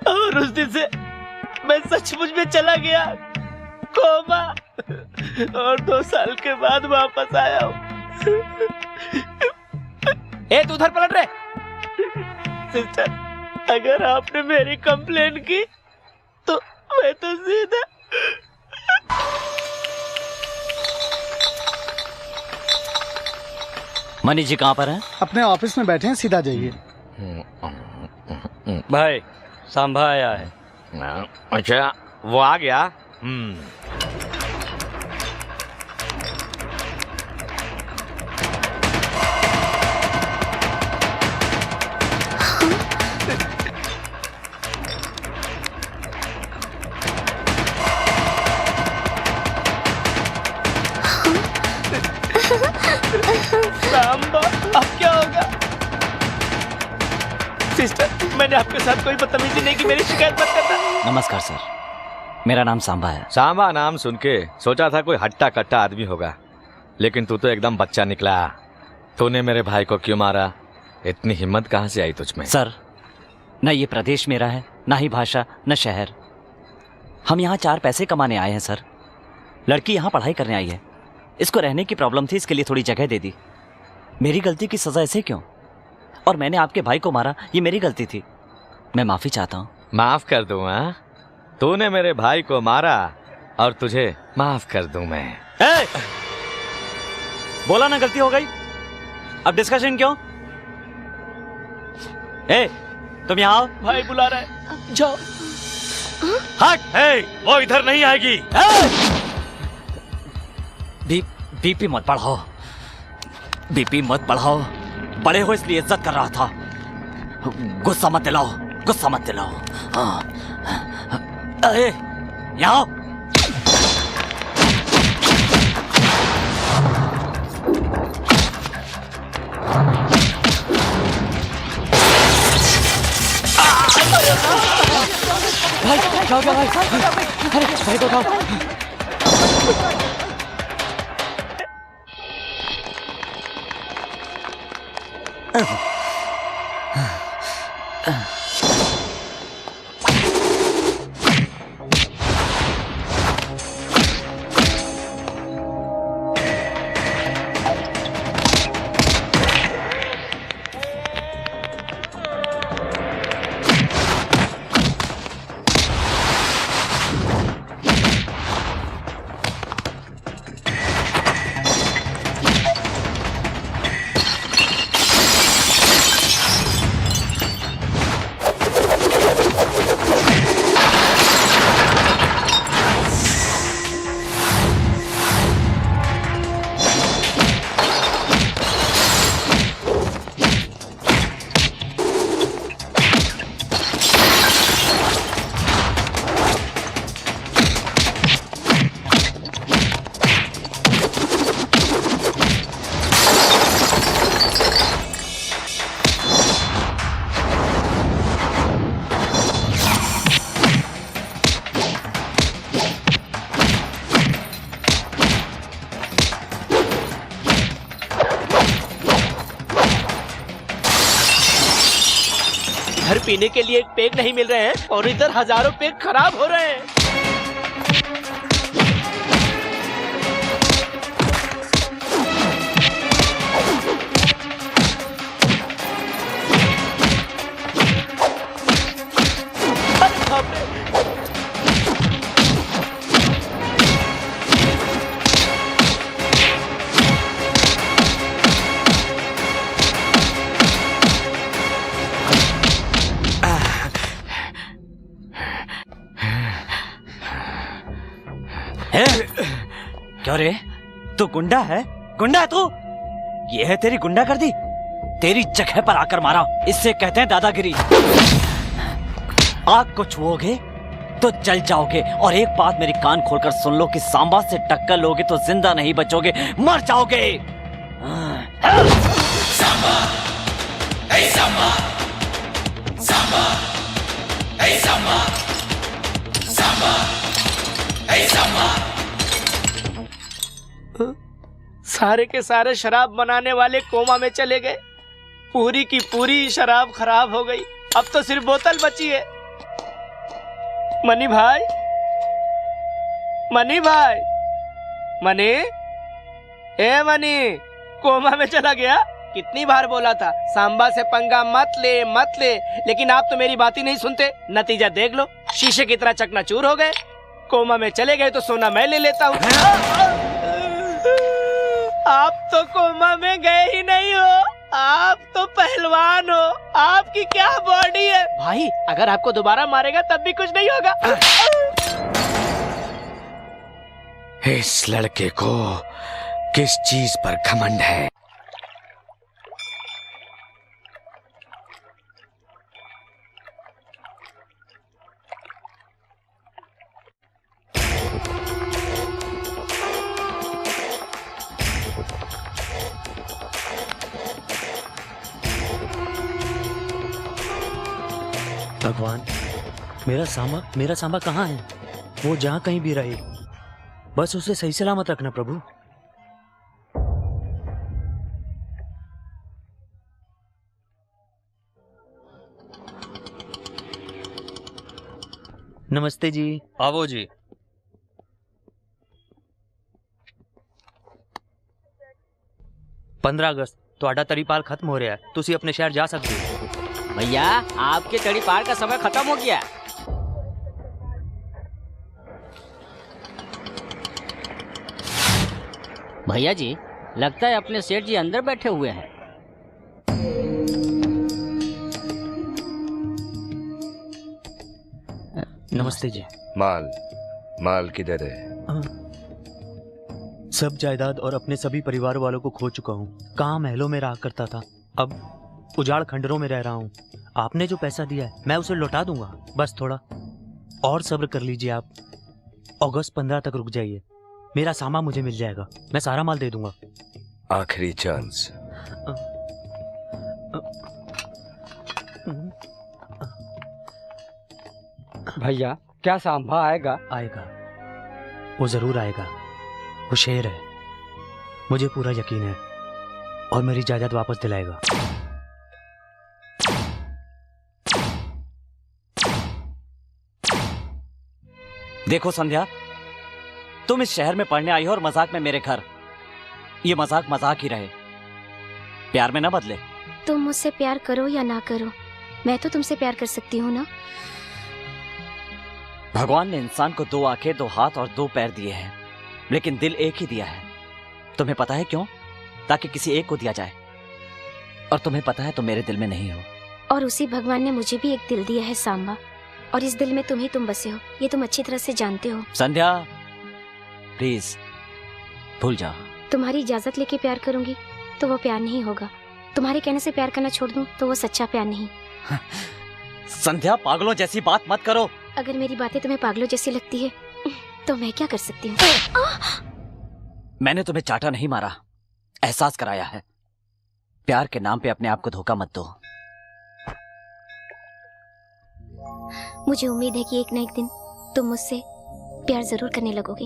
Speaker 1: और उस दिन से मैं सचमुच में चला गया कोमा, और 2 साल के बाद वापस आया हूँ। ए तू उधर पलट रहे। सिस्टर अगर आपने मेरी कंप्लेन की तो मैं तो सीधा।
Speaker 2: मनीष जी कहाँ पर हैं?
Speaker 3: अपने ऑफिस में बैठे हैं, सीधा जाइए।
Speaker 4: भाई सांभा आया है।
Speaker 5: अच्छा वो आ गया।
Speaker 1: सांबा अब क्या होगा? सिस्टर मैंने आपके साथ कोई बदतमीजी नहीं की, मेरी शिकायत मत करना।
Speaker 2: नमस्कार सर, मेरा नाम सांबा है।
Speaker 5: सांबा नाम सुन के सोचा था कोई हट्टा कट्टा आदमी होगा, लेकिन तू तो एकदम बच्चा निकला। तूने मेरे भाई को क्यों मारा? इतनी हिम्मत कहाँ से आई तुझ में?
Speaker 2: सर न ये प्रदेश मेरा है, ना ही भाषा, न शहर। हम यहाँ 4 पैसे कमाने आए हैं सर। लड़की यहाँ पढ़ाई करने आई है, इसको रहने की प्रॉब्लम थी, इसके लिए थोड़ी जगह दे दी। मेरी गलती की सजा ऐसे क्यों? और मैंने आपके भाई को मारा, ये मेरी गलती थी, मैं माफी चाहता हूँ।
Speaker 5: माफ कर दूं? हाँ, तूने मेरे भाई को मारा और तुझे माफ कर दूं मैं?
Speaker 2: बोला ना गलती हो गई, अब डिस्कशन क्यों? तुम यहाँ आओ।
Speaker 1: भाई बुला रहा है, जाओ।
Speaker 2: हट।
Speaker 5: वो इधर नहीं आएगी।
Speaker 2: बीपी मत बढ़ाओ, बीपी मत बढ़ाओ। बड़े हो इसलिए इज्जत कर रहा था। गुस्सा मत दिलाओ, गुस्सा मत दिलाओ। यहाँ आओ।
Speaker 12: भाई क्या हो गया भाई? अरे भाई को उठाओ।
Speaker 1: घर पीने के लिए एक पेग नहीं मिल रहे हैं और इधर हजारों पेग खराब हो रहे हैं। अरे बाप रे!
Speaker 2: क्यों रे, तू गुंडा है? गुंडा है तू? ये है तेरी गुंडागर्दी? तेरी जगह पर आकर मारा, इससे कहते हैं दादागिरी। आग को छुओगे तो जल जाओगे। और एक बात मेरी कान खोलकर सुन लो कि सांबा से टक्कर लोगे तो जिंदा नहीं बचोगे, मर जाओगे।
Speaker 7: सांबा, ए सांबा, सांबा, ए सांबा, सांबा, ए सांबा।
Speaker 1: सारे के सारे शराब बनाने वाले कोमा में चले गए। पूरी की पूरी शराब खराब हो गई। अब तो सिर्फ बोतल बची है। मनी भाई, मनी भाई, मनी, ए मनी, कोमा में चला गया। कितनी बार बोला था सांबा से पंगा मत ले मत ले, लेकिन आप तो मेरी बात ही नहीं सुनते। नतीजा देख लो, शीशे की तरह चकनाचूर हो गए। कोमा में चले गए तो सोना मैं ले लेता हूँ। आप तो कोमा में गए ही नहीं हो, आप तो पहलवान हो। आपकी क्या बॉडी है भाई, अगर आपको दोबारा मारेगा तब भी कुछ नहीं होगा।
Speaker 5: इस लड़के को किस चीज पर घमंड है?
Speaker 16: भगवान, मेरा सांबा कहाँ है? वो जहाँ कहीं भी रहे, बस उसे सही सलामत रखना प्रभु। नमस्ते जी।
Speaker 17: आवो जी।
Speaker 16: अगस्त ਤੁਹਾਡਾ ਤੜੀਪਾਲ खत्म हो रहा है, तुसी अपने शहर जा सकते हो।
Speaker 12: भैया आपके तड़ी पार का समय खत्म हो गया। भैया जी, लगता है अपने सेठ जी अंदर बैठे हुए हैं।
Speaker 16: नमस्ते जी।
Speaker 10: माल किधर है?
Speaker 16: सब जायदाद और अपने सभी परिवार वालों को खो चुका हूँ। कहाँ महलों में रहा करता था, अब उजाड़ खंडरों में रह रहा हूँ। आपने जो पैसा दिया है मैं उसे लौटा दूंगा, बस थोड़ा और सब्र कर लीजिए आप। अगस्त 15 तक रुक जाइए, मेरा सामान मुझे मिल जाएगा, मैं सारा माल दे दूंगा।
Speaker 10: आखिरी चांस।
Speaker 17: भैया क्या सांभा आएगा?
Speaker 16: आएगा, वो जरूर आएगा। वो शेर है, मुझे पूरा यकीन है, और मेरी जायदाद वापस दिलाएगा।
Speaker 2: देखो संध्या, तुम इस शहर में पढ़ने आई हो और मजाक में मेरे घर। ये मजाक मजाक ही रहे, प्यार में ना बदले।
Speaker 9: तुम मुझसे प्यार करो या ना करो, मैं तो तुमसे प्यार कर सकती हूँ ना।
Speaker 2: भगवान ने इंसान को 2 आंखें, 2 हाथ और 2 पैर दिए हैं, लेकिन दिल एक ही दिया है। तुम्हें पता है क्यों? ताकि किसी एक को दिया जाए। और तुम्हें पता है तुम मेरे दिल में नहीं हो।
Speaker 9: और उसी भगवान ने मुझे भी एक दिल दिया है सांबा, और इस दिल में तुम बसे हो, ये तुम अच्छी तरह से जानते हो।
Speaker 2: संध्या प्लीज भूल जाओ।
Speaker 9: तुम्हारी इजाजत लेके प्यार करूंगी तो वो प्यार नहीं होगा, तुम्हारे कहने से प्यार करना छोड़ दूं तो वो सच्चा प्यार नहीं।
Speaker 2: संध्या पागलों जैसी बात मत करो।
Speaker 9: अगर मेरी बातें तुम्हें पागलों जैसी लगती है तो मैं क्या कर सकती हूँ?
Speaker 2: मैंने तुम्हें चाटा नहीं मारा, एहसास कराया है। प्यार के नाम पे अपने आप को धोखा मत दो।
Speaker 9: मुझे उम्मीद है कि एक न एक दिन तुम मुझसे प्यार जरूर करने लगोगे।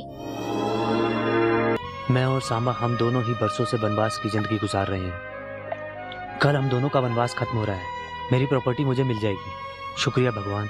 Speaker 16: मैं और सांबा हम दोनों ही बरसों से वनवास की जिंदगी गुजार रहे हैं। कल हम दोनों का वनवास खत्म हो रहा है। मेरी प्रॉपर्टी मुझे मिल जाएगी। शुक्रिया भगवान।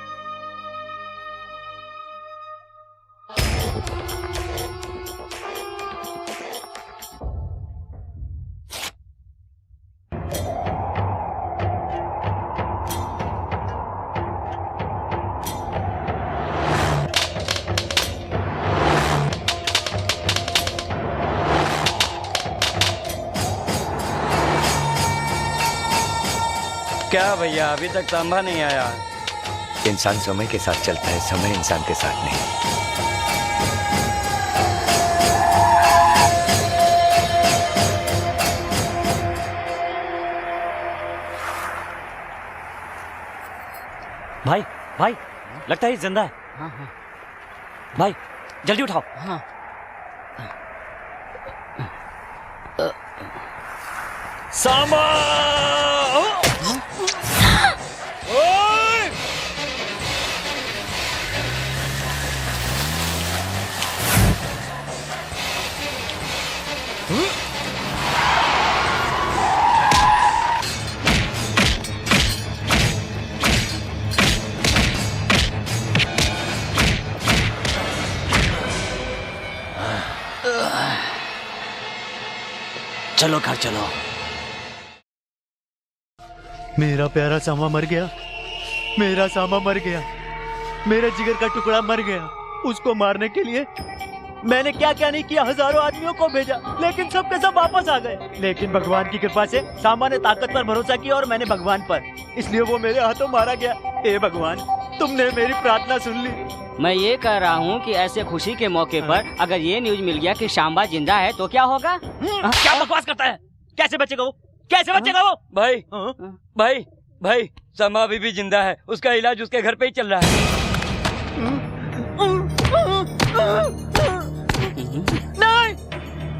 Speaker 4: क्या भैया अभी तक सांभा नहीं आया?
Speaker 10: इंसान समय के साथ चलता है, समय इंसान के साथ नहीं।
Speaker 2: भाई भाई, लगता है ये जिंदा है।
Speaker 12: हाँ हाँ
Speaker 2: भाई जल्दी उठाओ।
Speaker 12: हाँ।
Speaker 4: सांबा!
Speaker 2: चलो घर चलो।
Speaker 16: मेरा प्यारा सांबा मर गया, मेरा सांबा मर गया, मेरे जिगर का टुकड़ा मर गया। उसको मारने के लिए मैंने क्या क्या नहीं किया, हजारों आदमियों को भेजा, लेकिन सब के सब वापस आ गए। लेकिन भगवान की कृपा से सांबा ने ताकत पर भरोसा किया और मैंने भगवान पर, इसलिए वो मेरे हाथों मारा गया। हे भगवान, तुमने मेरी प्रार्थना सुन ली।
Speaker 12: मैं ये कह रहा हूँ कि ऐसे खुशी के मौके पर अगर ये न्यूज मिल गया कि सांबा जिंदा है तो क्या होगा?
Speaker 4: क्या बकवास करता है? कैसे बचेगा वो? कैसे बचेगा वो? भाई भाई भाई, सांबा अभी भी जिंदा है। उसका इलाज उसके घर पे ही चल रहा है।
Speaker 12: नहीं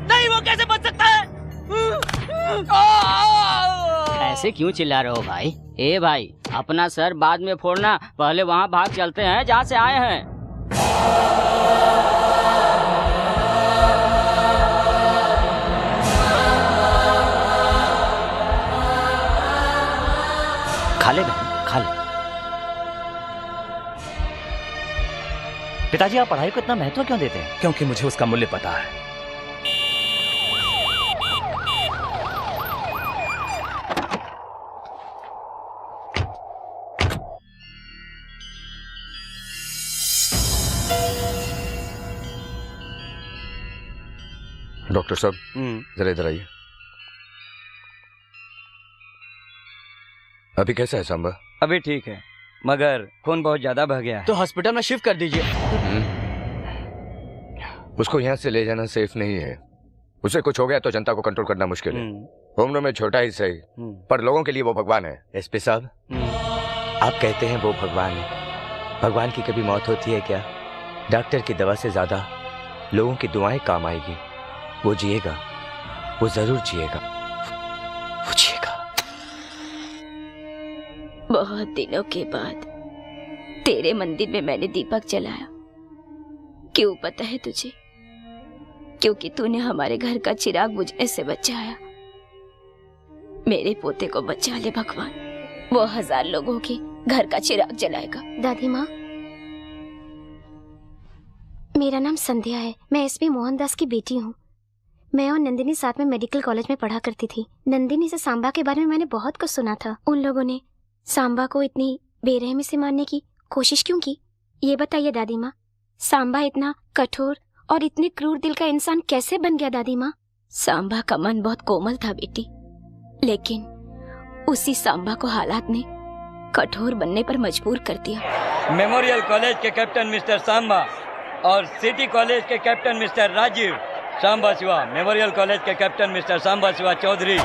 Speaker 12: नहीं, वो कैसे बच सकता है? ऐसे क्यों चिल्ला रहे हो भाई? ए भाई, अपना सर बाद में फोड़ना, पहले वहाँ भाग चलते हैं जहाँ से आए हैं।
Speaker 2: खा ले बहन, खा ले। पिताजी, आप पढ़ाई को इतना महत्व क्यों देते हैं?
Speaker 6: क्योंकि मुझे उसका मूल्य पता है।
Speaker 10: डॉक्टर साहब जरा इधर आइए। अभी कैसा है सांबा?
Speaker 4: अभी ठीक है, मगर खून बहुत ज्यादा बह गया है।
Speaker 12: तो हॉस्पिटल में शिफ्ट कर दीजिए।
Speaker 10: उसको यहाँ से ले जाना सेफ नहीं है। उसे कुछ हो गया तो जनता को कंट्रोल करना मुश्किल है। उम्र में छोटा ही सही, पर लोगों के लिए वो भगवान है। एसपी साहब, आप कहते हैं वो भगवान है। भगवान की कभी मौत होती है क्या? डॉक्टर की दवा से ज्यादा लोगों की दुआएं काम आएगी। वो जिएगा, वो जरूर जिएगा, वो जिएगा।
Speaker 9: बहुत दिनों के बाद तेरे मंदिर में मैंने दीपक जलाया। क्यों पता है तुझे? क्योंकि तूने हमारे घर का चिराग बुझने से बचाया। मेरे पोते को बचा ले भगवान, वो 1000 लोगों के घर का चिराग जलाएगा।
Speaker 18: दादी माँ, मेरा नाम संध्या है। मैं एसपी मोहनदास की बेटी हूँ। मैं और नंदिनी साथ में मेडिकल कॉलेज में पढ़ा करती थी। नंदिनी से सांबा के बारे में मैंने बहुत कुछ सुना था। उन लोगों ने सांबा को इतनी बेरहमी से मारने की कोशिश क्यों की? ये बताइए दादी माँ, सांबा इतना कठोर और इतने क्रूर दिल का इंसान कैसे बन गया दादी माँ?
Speaker 9: सांबा का मन बहुत कोमल था बेटी, लेकिन उसी सांबा को हालात ने कठोर बनने पर मजबूर कर दिया।
Speaker 4: मेमोरियल कॉलेज के कैप्टन मिस्टर सांबा और सिटी कॉलेज के captain mister Rajiv. Samba Shiva. Memorial college के captain mister Samba Shiva Chaudhary.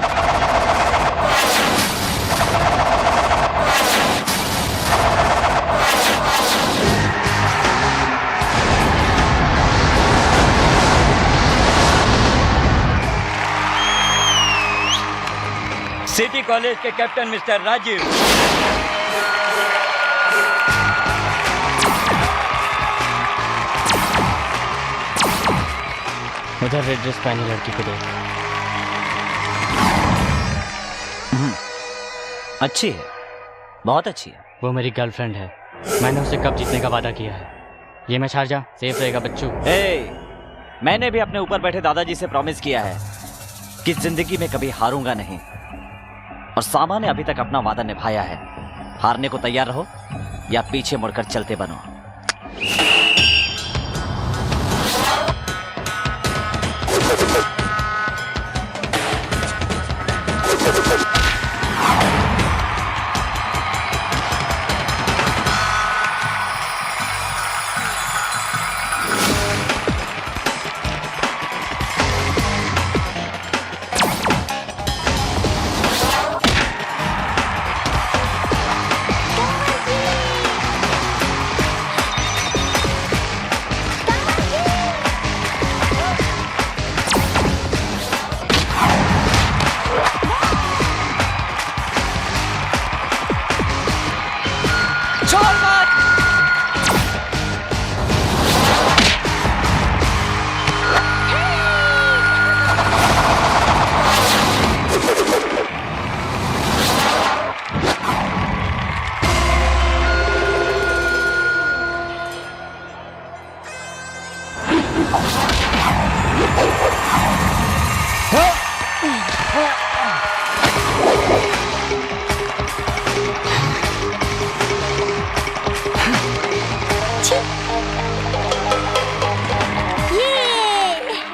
Speaker 4: City college के कैप्टन मिस्टर राजीव।
Speaker 19: उधर रेड ड्रेस पहनी लड़की को देख।
Speaker 2: अच्छी है, बहुत अच्छी है।
Speaker 19: वो मेरी गर्लफ्रेंड है। मैंने उसे कब जीतने का वादा किया है। ये मैं शारजा, सेफ रहेगा बच्चों।
Speaker 2: मैंने भी अपने ऊपर बैठे दादाजी से प्रॉमिस किया है कि जिंदगी में कभी हारूंगा नहीं, और सांबा ने अभी तक अपना वादा निभाया है। हारने को तैयार रहो या पीछे मुड़कर चलते बनो।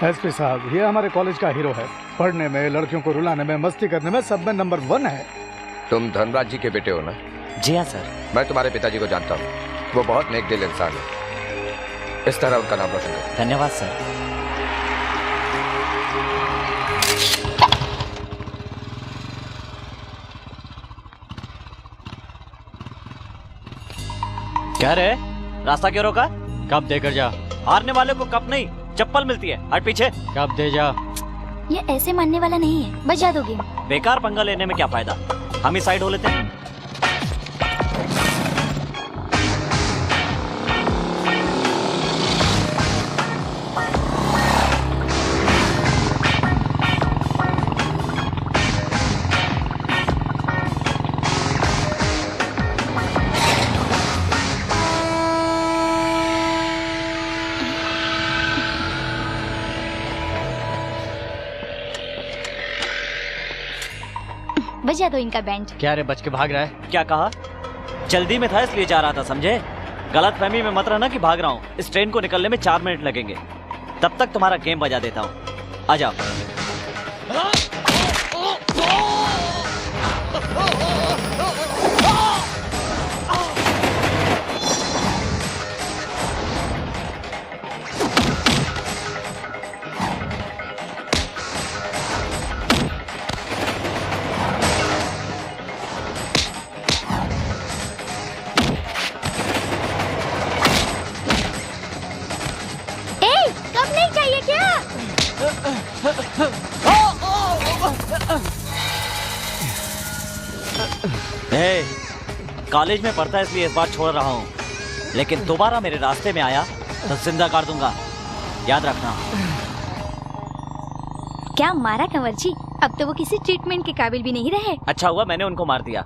Speaker 3: एसपी साहब, ये हमारे कॉलेज का हीरो है। पढ़ने में, लड़कियों को रुलाने में, मस्ती करने में, सब में नंबर 1 है।
Speaker 10: तुम धनराज जी के बेटे हो ना?
Speaker 2: जी हाँ सर।
Speaker 10: मैं तुम्हारे पिताजी को जानता हूँ। वो बहुत नेक दिल इंसान है। इस तरह उनका नाम रोशन करो।
Speaker 2: धन्यवाद सर। क्या रे, रास्ता क्यों रोका?
Speaker 19: कप देकर जा।
Speaker 2: हारने वाले को कप नहीं, चप्पल मिलती है। हट पीछे।
Speaker 19: कप दे जा।
Speaker 18: ये ऐसे मानने वाला नहीं है, बजा दो गेम।
Speaker 2: बेकार पंगा लेने में क्या फायदा, हम ही साइड हो लेते हैं।
Speaker 18: बजा दो इनका बैंड।
Speaker 19: क्या रे, बच के भाग रहा है?
Speaker 2: क्या कहा? जल्दी में था इसलिए जा रहा था, समझे? गलत फहमी में मत रहना कि भाग रहा हूँ। इस ट्रेन को निकलने में 4 मिनट लगेंगे। तब तक तुम्हारा गेम बजा देता हूँ। आ जाओ। कॉलेज में पढ़ता है इसलिए इस बार छोड़ रहा हूँ। लेकिन दोबारा मेरे रास्ते में आया तो जिंदा कर दूंगा, याद रखना।
Speaker 9: क्या मारा कंवर जी? अब तो वो किसी ट्रीटमेंट के काबिल भी नहीं रहे।
Speaker 2: अच्छा हुआ मैंने उनको मार दिया।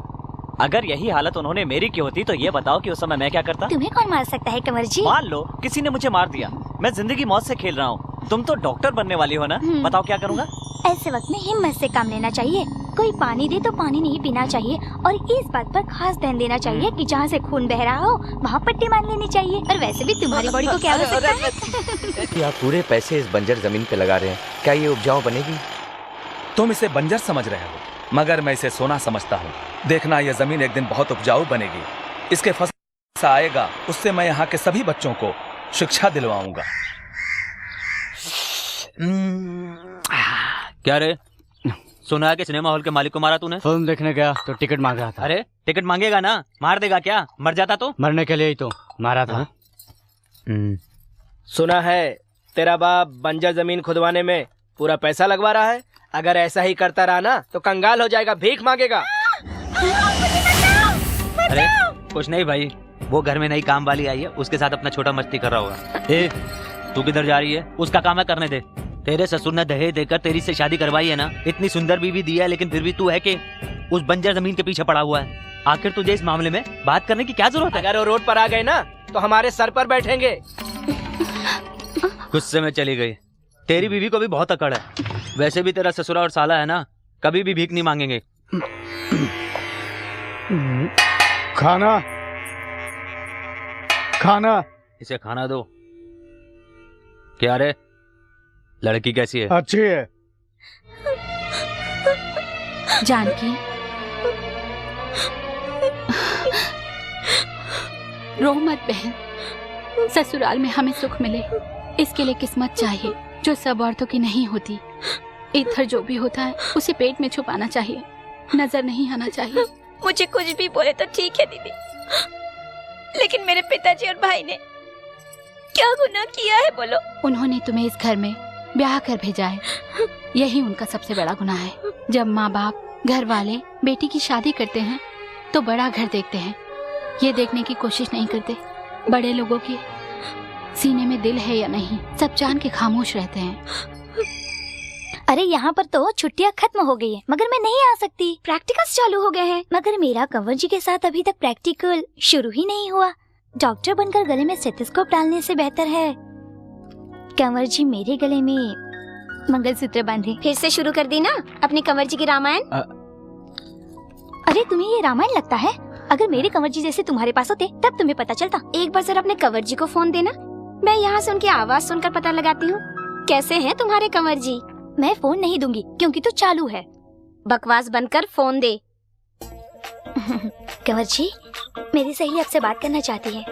Speaker 2: अगर यही हालत उन्होंने मेरी की होती तो ये बताओ कि उस समय मैं क्या करता?
Speaker 9: तुम्हें कौन मार सकता है कंवर जी?
Speaker 2: मान लो किसी ने मुझे मार दिया, मैं जिंदगी मौत से खेल रहा हूँ, तुम तो डॉक्टर बनने वाली हो ना, बताओ क्या करूँगा?
Speaker 9: ऐसे वक्त में हिम्मत से काम लेना चाहिए। कोई पानी दे तो पानी नहीं पीना चाहिए और इस बात पर खास ध्यान देना चाहिए कि जहाँ से खून बह रहा हो वहाँ पट्टी मान लेनी चाहिए। और वैसे भी तुम्हारी बॉडी को क्या हो सकता है?
Speaker 10: आप पूरे पैसे इस बंजर जमीन पे लगा रहे हैं, क्या ये उपजाऊ बनेगी?
Speaker 6: तुम इसे बंजर समझ रहे हो, मगर मैं इसे सोना समझता हूँ। देखना यह जमीन एक दिन बहुत उपजाऊ बनेगी। इसके फसल आएगा, उससे मैं यहाँ के सभी बच्चों को शिक्षा दिलवाऊंगा।
Speaker 16: क्या रे, सुना है कि सिनेमा हॉल के मालिक को मारा तूने?
Speaker 19: फिल्म देखने गया तो टिकट मांग रहा था।
Speaker 16: अरे टिकट मांगेगा ना, मार देगा क्या? मर जाता तो?
Speaker 19: मरने के लिए ही तो मारा था।
Speaker 1: सुना है तेरा बाप बंजर जमीन खुदवाने में पूरा पैसा लगवा रहा है। अगर ऐसा ही करता रहा ना तो कंगाल हो जाएगा, भीख मांगेगा।
Speaker 16: अरे कुछ नहीं भाई, वो घर में नई काम वाली आई है, उसके साथ अपना छोटा मस्ती कर रहा होगा। ए, तू किधर जा रही है? उसका काम है करने दे। तेरे ससुर ने दहेज देकर तेरी से शादी करवाई है ना, इतनी सुंदर बीवी दी है, लेकिन फिर भी तू है कि उस बंजर जमीन के पीछे पड़ा हुआ है। आखिर तुझे इस मामले में बात करने की क्या जरूरत है?
Speaker 1: अगर वो रोड पर आ गए ना तो हमारे सर पर बैठेंगे।
Speaker 16: गुस्से में चली गई। तेरी बीवी को भी बहुत अकड़ है। वैसे भी तेरा ससुरा और साला है ना, कभी भी भीख नहीं मांगेंगे।
Speaker 3: खाना खाना
Speaker 16: इसे खाना दो। क्या रे, लड़की कैसी है?
Speaker 3: अच्छी है।
Speaker 8: जानकी, रो मत बहन, ससुराल में हमें सुख मिले इसके लिए किस्मत चाहिए जो सब औरतों की नहीं होती। इधर जो भी होता है उसे पेट में छुपाना चाहिए, नजर नहीं आना चाहिए।
Speaker 18: मुझे कुछ भी बोले तो ठीक है दीदी, लेकिन मेरे पिताजी और भाई ने क्या गुनाह किया है बोलो?
Speaker 8: उन्होंने तुम्हें इस घर में ब्याह कर भेजा है, यही उनका सबसे बड़ा गुनाह है। जब माँ बाप घर वाले बेटी की शादी करते हैं तो बड़ा घर देखते हैं, ये देखने की कोशिश नहीं करते बड़े लोगों के सीने में दिल है या नहीं। सब जान के खामोश रहते हैं।
Speaker 9: अरे यहाँ पर तो छुट्टियाँ खत्म हो गई है, मगर मैं नहीं आ सकती। प्रैक्टिकल्स चालू हो गए हैं, मगर मेरा कंवर जी के साथ अभी तक प्रैक्टिकल शुरू ही नहीं हुआ। डॉक्टर बनकर गले में स्टेथोस्कोप डालने से बेहतर है कंवर जी मेरे गले में मंगलसूत्र बांधे।
Speaker 18: फिर से शुरू कर दी ना अपनी कंवर जी की रामायण।
Speaker 9: अरे तुम्हें ये रामायण लगता है? अगर मेरे कंवर जी जैसे तुम्हारे पास होते तब तुम्हें पता चलता।
Speaker 18: एक बार जरा अपने कंवर जी को फोन देना, मैं यहाँ से उनकी आवाज सुनकर पता लगाती हूँ कैसे हैं तुम्हारे कंवर जी।
Speaker 9: मैं फोन नहीं दूंगी क्योंकि तो चालू है।
Speaker 18: बकवास बनकर फोन दे।
Speaker 9: कंवर जी, मेरी सहेली आपसे बात करना चाहती है।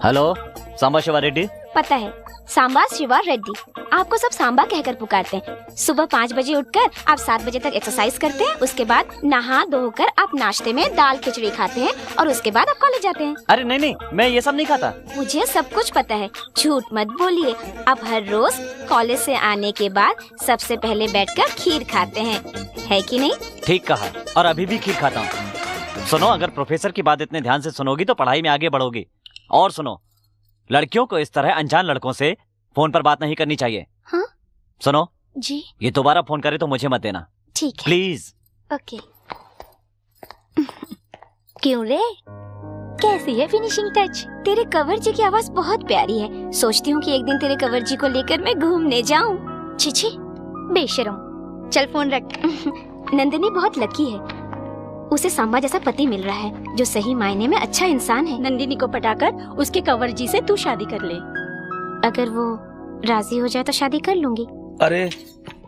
Speaker 2: हेलो, सांबा शिवा रेड्डी।
Speaker 18: पता है, सांबा शिवा रेड्डी। आपको सब सांबा कहकर पुकारते हैं। सुबह 5 बजे उठकर आप 7 बजे तक एक्सरसाइज करते हैं, उसके बाद नहा धोकर आप नाश्ते में दाल खिचड़ी खाते हैं और उसके बाद आप कॉलेज जाते हैं।
Speaker 2: अरे नहीं नहीं, मैं ये सब नहीं खाता।
Speaker 18: मुझे सब कुछ पता है, झूठ मत बोलिए। आप हर रोज कॉलेज से आने के बाद सबसे पहले बैठकर खीर खाते हैं, है कि नहीं?
Speaker 2: ठीक कहा, और अभी भी खीर खाता हूँ। सुनो, अगर प्रोफेसर की बात इतने ध्यान से सुनोगी तो पढ़ाई में आगे बढ़ोगी। और सुनो, लड़कियों को इस तरह अनजान लड़कों से फोन पर बात नहीं करनी चाहिए।
Speaker 18: हाँ?
Speaker 2: सुनो
Speaker 18: जी,
Speaker 2: ये दोबारा फोन करे तो मुझे मत देना,
Speaker 18: ठीक है?
Speaker 2: प्लीज।
Speaker 18: ओके।
Speaker 9: क्यों रे, कैसी है फिनिशिंग टच?
Speaker 18: तेरे कंवर जी की आवाज बहुत प्यारी है। सोचती हूँ कि एक दिन तेरे कंवर जी को लेकर मैं घूमने जाऊँ।
Speaker 9: छिछी बेशरम, चल फोन रख।
Speaker 18: नंदिनी बहुत लकी है, उसे सांबा जैसा पति मिल रहा है जो सही मायने में अच्छा इंसान है।
Speaker 8: नंदिनी को पटाकर उसके कंवर जी से तू शादी कर ले।
Speaker 18: अगर वो राजी हो जाए तो शादी कर लूंगी।
Speaker 6: अरे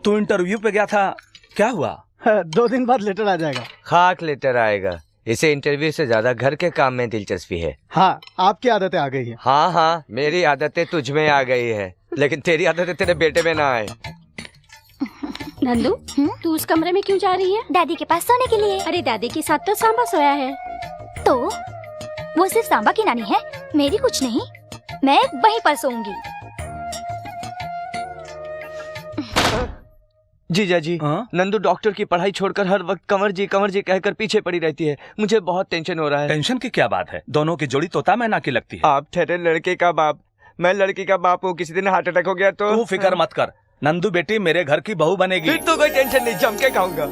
Speaker 6: तू इंटरव्यू पे गया था, क्या हुआ?
Speaker 3: 2 दिन बाद लेटर आ जाएगा।
Speaker 10: खाक लेटर आएगा। इसे इंटरव्यू से ज्यादा घर के काम में दिलचस्पी है।
Speaker 3: हाँ, आपकी आदतें आ गई है।
Speaker 10: हाँ हाँ, मेरी आदतें तुझ में आ गई है, लेकिन तेरी आदतें तेरे बेटे में ना आए।
Speaker 8: नंदू, तू उस कमरे में क्यों जा रही है?
Speaker 9: दादी के पास सोने के लिए।
Speaker 8: अरे दादी के साथ तो सांबा सोया है।
Speaker 9: तो वो सिर्फ सांबा की नानी है, मेरी कुछ नहीं। मैं वहीं पर सोऊंगी।
Speaker 10: जीजा जी, नंदू डॉक्टर की पढ़ाई छोड़कर हर वक्त कंवर जी कहकर पीछे पड़ी रहती है। मुझे बहुत टेंशन हो रहा है।
Speaker 6: टेंशन की क्या बात है? दोनों की जोड़ी तोता मैना की लगती है।
Speaker 10: आप ठहरे लड़के का बाप, मैं लड़की का बाप हूँ। किसी दिन हार्ट अटैक हो गया तो
Speaker 6: तू फिक्र मत कर, नंदू बेटी मेरे घर की बहू बनेगी।
Speaker 10: फिर तो कोई टेंशन नहीं, जम के खाऊंगा।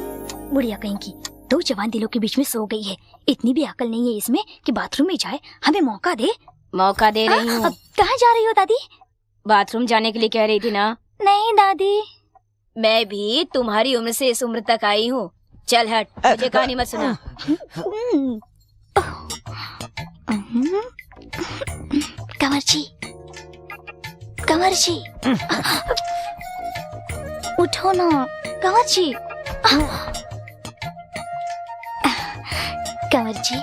Speaker 9: बुढ़िया कहीं की 2 जवान दिलों के बीच में सो गई है। इतनी भी अकल नहीं है इसमें कि बाथरूम में जाए। हमें मौका दे।
Speaker 18: मौका दे रही हूँ।
Speaker 9: कहाँ जा रही हो दादी?
Speaker 18: बाथरूम जाने के लिए कह रही थी ना।
Speaker 9: नहीं दादी,
Speaker 18: मैं भी तुम्हारी उम्र से इस उम्र तक आई हूँ। चल हट, मुझे कहानी मत सुना।
Speaker 9: कंवर जी उठो ना कंवर जी। कंवर जी,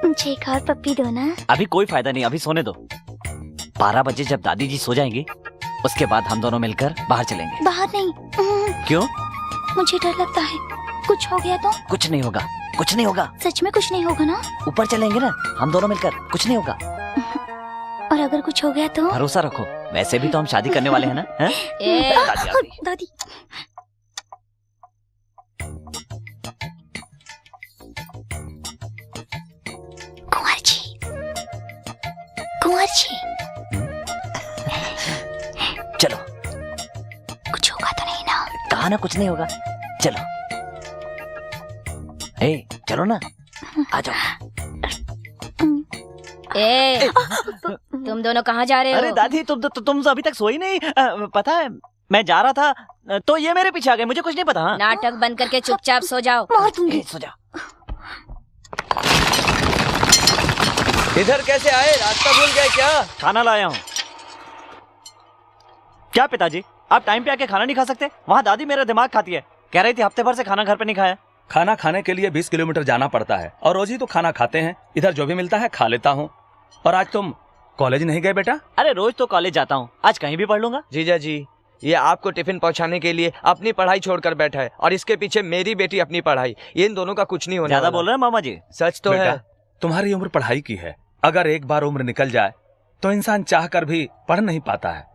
Speaker 9: मुझे एक और पप्पी दो ना।
Speaker 2: अभी कोई फायदा नहीं, अभी सोने दो। 12 बजे जब दादी जी सो जाएंगी उसके बाद हम दोनों मिलकर बाहर चलेंगे।
Speaker 9: बाहर नहीं।
Speaker 2: क्यों?
Speaker 9: मुझे डर लगता है, कुछ हो गया तो?
Speaker 2: कुछ नहीं होगा, कुछ नहीं होगा।
Speaker 9: सच में कुछ नहीं होगा ना?
Speaker 2: ऊपर चलेंगे ना हम दोनों मिलकर, कुछ नहीं होगा।
Speaker 9: और अगर कुछ हो गया तो?
Speaker 2: भरोसा रखो, वैसे भी तो हम शादी करने वाले हैं ना। हैं? दादी आ गई।
Speaker 9: दादी कुंवर जी
Speaker 2: चलो।
Speaker 9: कुछ होगा तो नहीं ना?
Speaker 2: कहा ना कुछ नहीं होगा, चलो। ए, चलो ना, आ जाओ।
Speaker 18: ए, तुम दोनों कहाँ जा रहे हो?
Speaker 2: अरे दादी तुम तो अभी तक सोई नहीं। पता है मैं जा रहा था तो ये मेरे पीछे आ गए, मुझे कुछ नहीं पता।
Speaker 18: नाटक बंद करके चुपचाप सो जाओ।
Speaker 9: मार दूंगी।
Speaker 2: सो जाओ।
Speaker 10: इधर कैसे आए? रास्ता भूल गए क्या?
Speaker 2: खाना लाया हूँ। क्या पिताजी, आप टाइम पे आके खाना नहीं खा सकते? वहाँ दादी मेरा दिमाग खाती है, कह रही थी हफ्ते भर से खाना घर पे नहीं खाया।
Speaker 6: खाना खाने के लिए 20 किलोमीटर जाना पड़ता है और रोज ही तो खाना खाते हैं। इधर जो भी मिलता है खा लेता हूँ। और आज तुम कॉलेज नहीं गए बेटा?
Speaker 2: अरे रोज तो कॉलेज जाता हूँ, आज कहीं भी पढ़ लूंगा।
Speaker 10: जीजा जी, ये आपको टिफिन पहुंचाने के लिए अपनी पढ़ाई छोड़कर बैठा है और इसके पीछे मेरी बेटी अपनी पढ़ाई। ये इन दोनों का कुछ नहीं होने
Speaker 2: ज्यादा
Speaker 10: वाला।
Speaker 2: बोल रहे हैं मामा जी।
Speaker 10: सच तो
Speaker 6: बेटा,
Speaker 10: है।
Speaker 6: तुम्हारी उम्र पढ़ाई की है। अगर एक बार उम्र निकल जाए तो इंसान चाह कर भी पढ़ नहीं पाता है,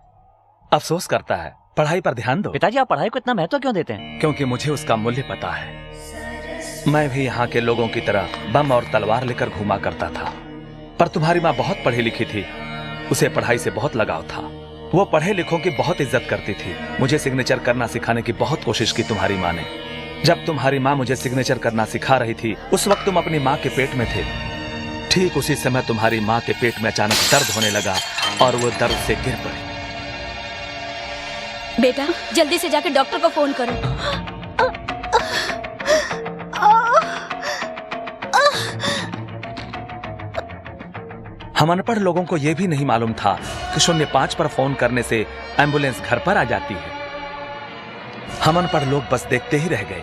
Speaker 6: अफसोस करता है। पढ़ाई पर ध्यान दो।
Speaker 2: पिताजी आप पढ़ाई को इतना महत्व क्यों देते हैं?
Speaker 6: क्योंकि मुझे उसका मूल्य पता है। मैं भी यहाँ के लोगों की तरह बम और तलवार लेकर घूमा करता था, पर तुम्हारी माँ बहुत पढ़ी लिखी थी, उसे पढ़ाई से बहुत लगाव था। वो पढ़े लिखों की बहुत इज्जत करती थी। मुझे सिग्नेचर करना सिखाने की बहुत कोशिश की तुम्हारी माँ ने। जब तुम्हारी माँ मुझे सिग्नेचर करना सिखा रही थी उस वक्त तुम अपनी माँ के पेट में थे। ठीक उसी समय तुम्हारी माँ के पेट में अचानक दर्द होने लगा और वो दर्द से गिर पड़ी।
Speaker 18: बेटा जल्दी से जाकर डॉक्टर को फोन करो।
Speaker 6: हम अनपढ़ लोगों को यह भी नहीं मालूम था कि 05 पर फोन करने से एम्बुलेंस घर पर आ जाती है। हम अनपढ़ लोग बस देखते ही रह गए।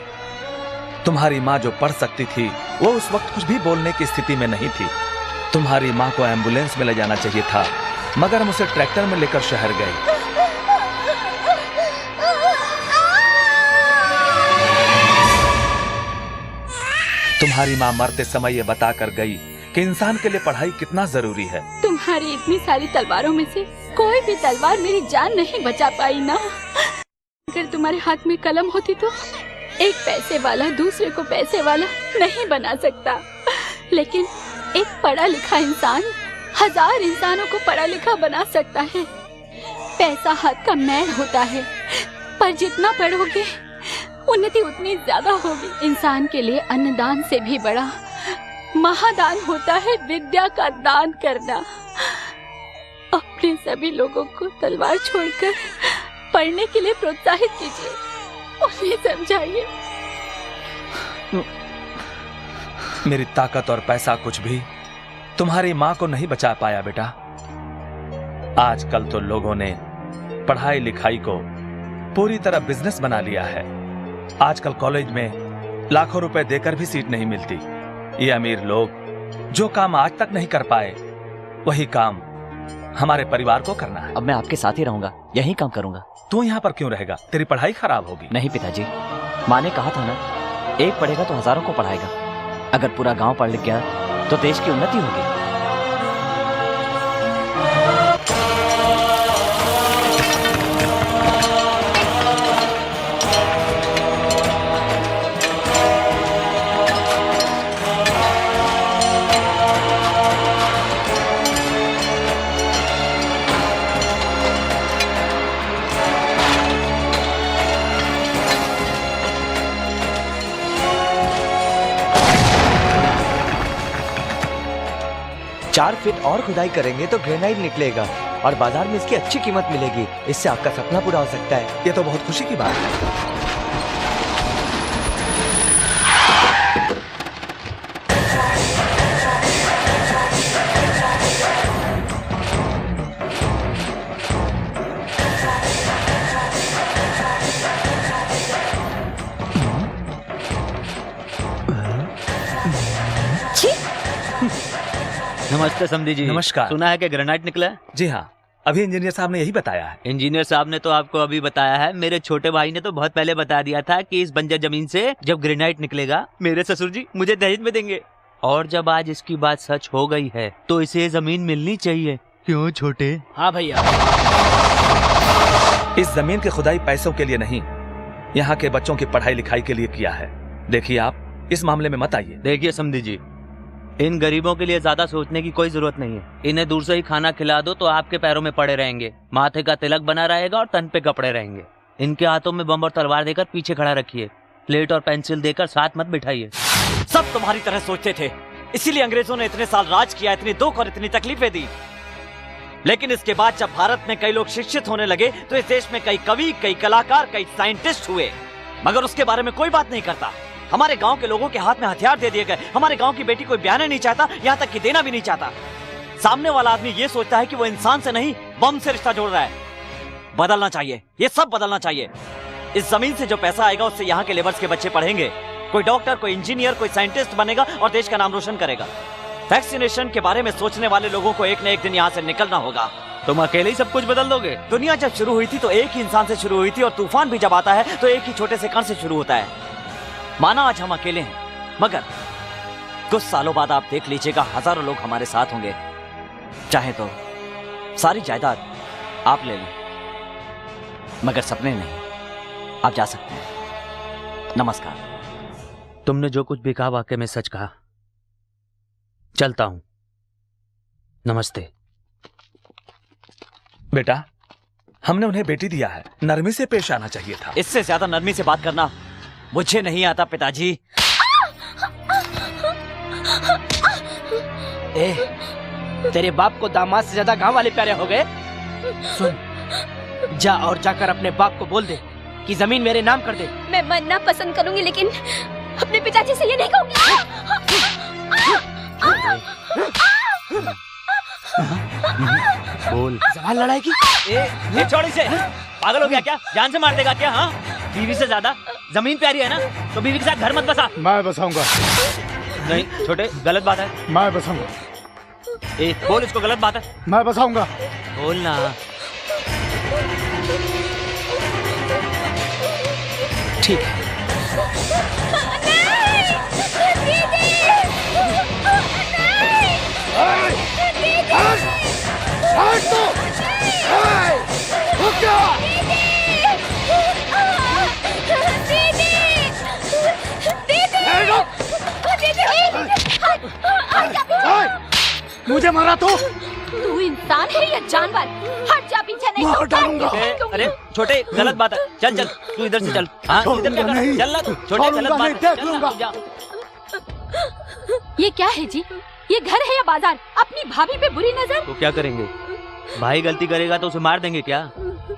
Speaker 6: तुम्हारी माँ जो पढ़ सकती थी वो उस वक्त कुछ भी बोलने की स्थिति में नहीं थी। तुम्हारी माँ को एम्बुलेंस में ले जाना चाहिए था, मगर हम उसे ट्रैक्टर में लेकर शहर गए। तुम्हारी माँ मरते समय ये बताकर गई कि इंसान के लिए पढ़ाई कितना जरूरी है।
Speaker 8: तुम्हारी इतनी सारी तलवारों में से कोई भी तलवार मेरी जान नहीं बचा पाई ना। अगर तुम्हारे हाथ में कलम होती तो एक पैसे वाला दूसरे को पैसे वाला नहीं बना सकता, लेकिन एक पढ़ा लिखा इंसान 1000 इंसानों को पढ़ा लिखा बना सकता है। पैसा हाथ का मैल होता है, पर जितना पढ़ोगे उन्नति उतनी ज्यादा होगी। इंसान के लिए अन्नदान से भी बड़ा महादान होता है विद्या का दान करना। अपने सभी लोगों को तलवार छोड़कर पढ़ने के लिए प्रोत्साहित कीजिए, उन्हें समझाइए।
Speaker 6: मेरी ताकत और पैसा कुछ भी तुम्हारी माँ को नहीं बचा पाया बेटा। आजकल तो लोगों ने पढ़ाई लिखाई को पूरी तरह बिजनेस बना लिया है। आजकल कॉलेज में लाखों रुपए देकर भी सीट नहीं मिलती। ये अमीर लोग जो काम आज तक नहीं कर पाए वही काम हमारे परिवार को करना है।
Speaker 2: अब मैं आपके साथ ही रहूंगा, यही काम करूंगा।
Speaker 6: तू यहाँ पर क्यों रहेगा? तेरी पढ़ाई खराब होगी।
Speaker 2: नहीं पिताजी, माँ ने कहा था ना, एक पढ़ेगा तो हजारों को पढ़ाएगा। अगर पूरा गांव पढ़ लिख गया तो देश की उन्नति होगी।
Speaker 20: 4 फीट और खुदाई करेंगे तो ग्रेनाइट निकलेगा और बाजार में इसकी अच्छी कीमत मिलेगी। इससे आपका सपना पूरा हो सकता है।
Speaker 6: ये तो बहुत खुशी की बात है।
Speaker 16: नमस्ते समधी जी।
Speaker 6: नमस्कार।
Speaker 16: सुना है कि ग्रेनाइट निकला है?
Speaker 6: जी हाँ, अभी इंजीनियर साहब ने यही बताया है।
Speaker 16: इंजीनियर साहब ने तो आपको अभी बताया है, मेरे छोटे भाई ने तो बहुत पहले बता दिया था कि इस बंजर जमीन से जब ग्रेनाइट निकलेगा मेरे ससुर जी मुझे दहेज में देंगे। और जब आज इसकी बात सच हो गई है तो इसे जमीन मिलनी चाहिए। क्यों छोटे?
Speaker 1: हाँ भैया।
Speaker 6: इस जमीन की खुदाई पैसों के लिए नहीं, यहाँ के बच्चों की पढ़ाई लिखाई के लिए किया है। देखिए आप इस मामले में मत आइए।
Speaker 16: देखिए समधी जी, इन गरीबों के लिए ज्यादा सोचने की कोई जरूरत नहीं है। इन्हें दूर से ही खाना खिला दो तो आपके पैरों में पड़े रहेंगे, माथे का तिलक बना रहेगा और तन पे कपड़े रहेंगे। इनके हाथों में बम और तलवार देकर पीछे खड़ा रखिए, प्लेट और पेंसिल देकर साथ मत बिठाइए।
Speaker 2: सब तुम्हारी तरह सोचते थे, इसीलिए अंग्रेजों ने इतने साल राज किया, इतनी दुख और इतनी तकलीफें दी। लेकिन इसके बाद जब भारत में कई लोग शिक्षित होने लगे तो इस देश में कई कवि, कई कलाकार, कई साइंटिस्ट हुए, मगर उसके बारे में कोई बात नहीं करता। हमारे गांव के लोगों के हाथ में हथियार दे दिए गए। हमारे गांव की बेटी कोई ब्याह नहीं चाहता, यहाँ तक कि देना भी नहीं चाहता। सामने वाला आदमी ये सोचता है कि वो इंसान से नहीं बम से रिश्ता जोड़ रहा है। बदलना चाहिए, ये सब बदलना चाहिए। इस जमीन से जो पैसा आएगा उससे यहाँ के लेबर्स के बच्चे पढ़ेंगे, कोई डॉक्टर, कोई इंजीनियर, कोई साइंटिस्ट बनेगा और देश का नाम रोशन करेगा। वैक्सीनेशन के बारे में सोचने वाले लोगों को एक न एक दिन यहाँ से निकलना होगा।
Speaker 16: तुम अकेले ही सब कुछ बदल दोगे?
Speaker 2: दुनिया जब शुरू हुई थी तो एक ही इंसान से शुरू हुई थी और तूफान भी जब आता है तो एक ही छोटे से कण से शुरू होता है। माना आज हम अकेले हैं, मगर कुछ सालों बाद आप देख लीजिएगा हजारों लोग हमारे साथ होंगे। चाहे तो सारी जायदाद आप ले लें, मगर सपने नहीं। आप जा सकते हैं। नमस्कार।
Speaker 16: तुमने जो कुछ भी कहा वाकई में सच कहा। चलता हूं। नमस्ते।
Speaker 6: बेटा, हमने उन्हें बेटी दिया है, नरमी से पेश आना चाहिए था।
Speaker 2: इससे ज्यादा नरमी से बात करना मुझे नहीं आता पिताजी।
Speaker 1: तेरे बाप को दामाद से ज्यादा गांव वाले प्यारे हो गए। सुन, जा और जाकर अपने बाप को बोल दे कि जमीन मेरे नाम कर दे।
Speaker 9: मैं मरना पसंद करूंगी लेकिन अपने पिताजी से ये नहीं कहूंगी।
Speaker 16: बोल।
Speaker 1: सवाल लड़ाई की।
Speaker 16: ये छोड़ इसे। पागल हो गया क्या? जान से मार देगा क्या? हाँ, बीवी से ज्यादा जमीन प्यारी है ना, तो बीवी के साथ घर मत बसा।
Speaker 3: मैं बसाऊंगा।
Speaker 16: नहीं छोटे, गलत बात है।
Speaker 3: मैं बसाऊंगा।
Speaker 16: बोल इसको, गलत बात है।
Speaker 3: मैं बसाऊंगा।
Speaker 16: बोल ना।
Speaker 1: ठीक है।
Speaker 3: मुझे मारा तो?
Speaker 9: तू इंसान है या जानवर? हट जा, पीछे नहीं।
Speaker 3: मार डालूंगा।
Speaker 16: अरे छोटे, गलत बात है। चल चल, तू इधर से चल। हाँ, इधर से चल ना। छोटे, गलत बात है।
Speaker 3: देख लूंगा।
Speaker 8: ये क्या है जी? ये घर है या बाजार? अपनी भाभी पे बुरी नजर।
Speaker 16: तो क्या करेंगे? भाई गलती करेगा तो उसे मार देंगे क्या?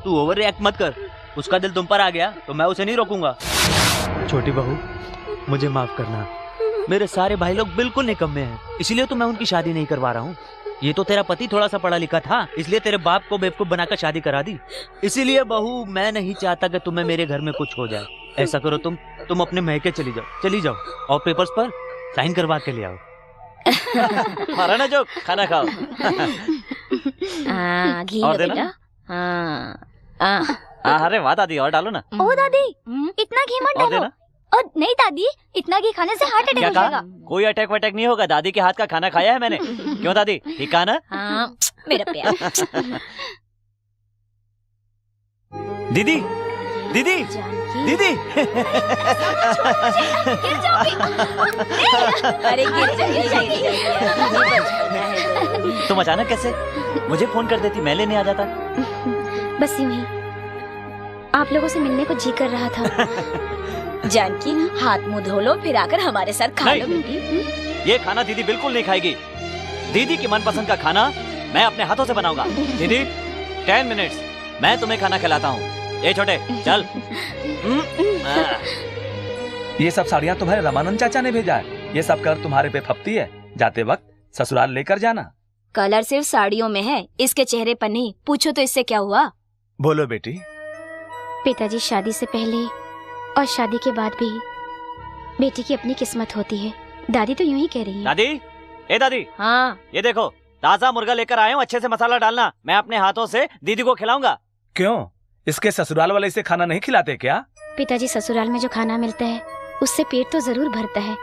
Speaker 16: तू ओवर रिएक्ट मत कर। उसका दिल तुम पर आ गया तो मैं उसे नहीं रोकूंगा। छोटी बहू, मुझे माफ करना। मेरे सारे भाई लोग बिल्कुल निकम्मे हैं, इसलिए तो मैं उनकी शादी नहीं करवा रहा हूँ। ये तो तेरा पति थोड़ा सा पढ़ा लिखा था, इसलिए तेरे बाप को बेवकूफ बनाकर शादी करा दी। इसीलिए बहू, मैं नहीं चाहता कि तुम्हें मेरे घर में कुछ हो जाए। ऐसा करो, तुम अपने महके चली जाओ और पेपर्स पर साइन करवा के ले आओ।
Speaker 2: मारा ना जो, खाना खाओ।
Speaker 9: घी
Speaker 2: और
Speaker 9: लो
Speaker 2: देना?
Speaker 9: बेटा।
Speaker 2: अरे वाह दादी, और डालो ना।
Speaker 9: ओ दादी, इतना घी मत
Speaker 2: और
Speaker 9: डालो।
Speaker 2: देना?
Speaker 9: और नहीं दादी, इतना घी खाने से हार्ट अटैक
Speaker 2: क्या
Speaker 9: हो
Speaker 2: कहा?
Speaker 9: जाएगा।
Speaker 2: कोई अटैक वटैक नहीं होगा, दादी के हाथ का खाना खाया है मैंने। क्यों दादी, ठीक कहा ना?
Speaker 9: हाँ, मेरा प्यार।
Speaker 2: दीदी, दीदी, दीदी।
Speaker 9: अरे गिर जाएगी।
Speaker 2: तुम अचानक कैसे? मुझे फोन कर देती, मैं लेने आ जाता।
Speaker 9: बस यूं ही आप लोगों से मिलने को जी कर रहा था। जानकी, हाथ मुंह धो लो, फिर आकर हमारे साथ खा लो बेटी।
Speaker 2: ये खाना दीदी बिल्कुल नहीं खाएगी। दीदी की मनपसंद का खाना मैं अपने हाथों से बनाऊंगा। दीदी 10 मिनट्स, मैं तुम्हें खाना खिलाता हूँ। ए छोटे चल।
Speaker 6: ये सब साड़ियाँ तुम्हारे रामानंद चाचा ने भेजा है। ये सब कर तुम्हारे पे फपती है। जाते वक्त ससुराल लेकर जाना।
Speaker 9: कलर सिर्फ साड़ियों में है, इसके चेहरे पर नहीं। पूछो तो इससे क्या हुआ?
Speaker 6: बोलो बेटी।
Speaker 18: पिताजी, शादी से पहले और शादी के बाद भी बेटी की अपनी किस्मत होती है। दादी तो यूं ही कह रही है।
Speaker 2: दादी, ए दादी।
Speaker 9: हाँ।
Speaker 2: ये देखो ताजा मुर्गा लेकर आया हूँ, अच्छे से मसाला डालना। मैं अपने हाथों से दीदी को खिलाऊंगा।
Speaker 6: क्यों, इसके ससुराल वाले इसे खाना नहीं खिलाते क्या?
Speaker 18: पिताजी, ससुराल में जो खाना मिलता है उससे पेट तो जरूर भरता है,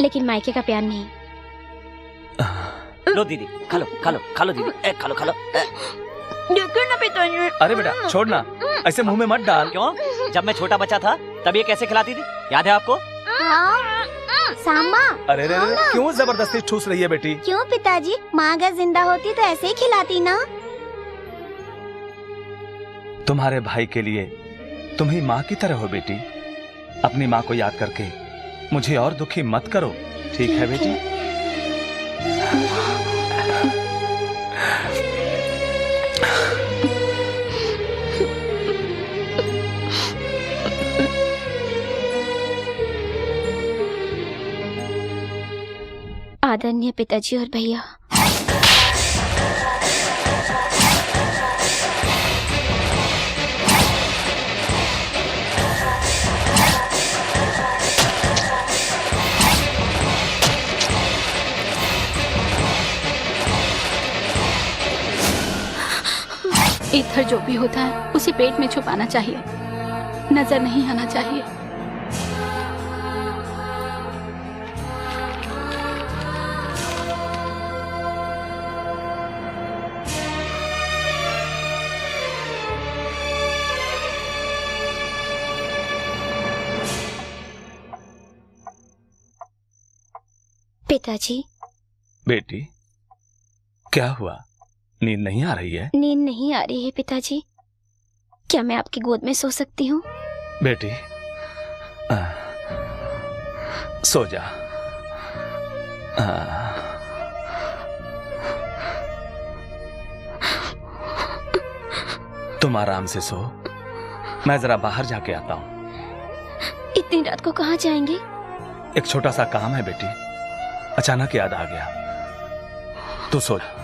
Speaker 18: लेकिन मायके का प्यार नहीं।
Speaker 2: लो दीदी, खा लो खा लो खा लो दीदी, खा लो खा लो।
Speaker 9: देखो ना पिताजी।
Speaker 6: अरे बेटा छोड़ना, ऐसे मुंह में मत डाल।
Speaker 2: क्यों, जब मैं छोटा बच्चा था तब ये कैसे खिलाती थी, याद है आपको?
Speaker 18: सांबा।
Speaker 6: अरे रे, क्यों जबरदस्ती ठूस रही है बेटी?
Speaker 18: क्यों पिताजी, माँ अगर जिंदा होती तो ऐसे ही खिलाती ना।
Speaker 6: तुम्हारे भाई के लिए तुम ही माँ की तरह हो बेटी। अपनी माँ को याद करके मुझे और दुखी मत करो, ठीक है बेटी?
Speaker 18: आदरणीय पिताजी और भैया, इधर जो भी होता है उसे पेट में छुपाना चाहिए, नजर नहीं आना चाहिए। पिताजी।
Speaker 6: बेटी, क्या हुआ? नींद नहीं आ रही है?
Speaker 18: नींद नहीं आ रही है पिताजी। क्या मैं आपकी गोद में सो सकती हूँ?
Speaker 6: बेटी सो जा। तुम आराम से सो, मैं जरा बाहर जाके आता हूँ।
Speaker 18: इतनी रात को कहाँ जाएंगे?
Speaker 6: एक छोटा सा काम है बेटी, अचानक याद आ गया। तू सो जा।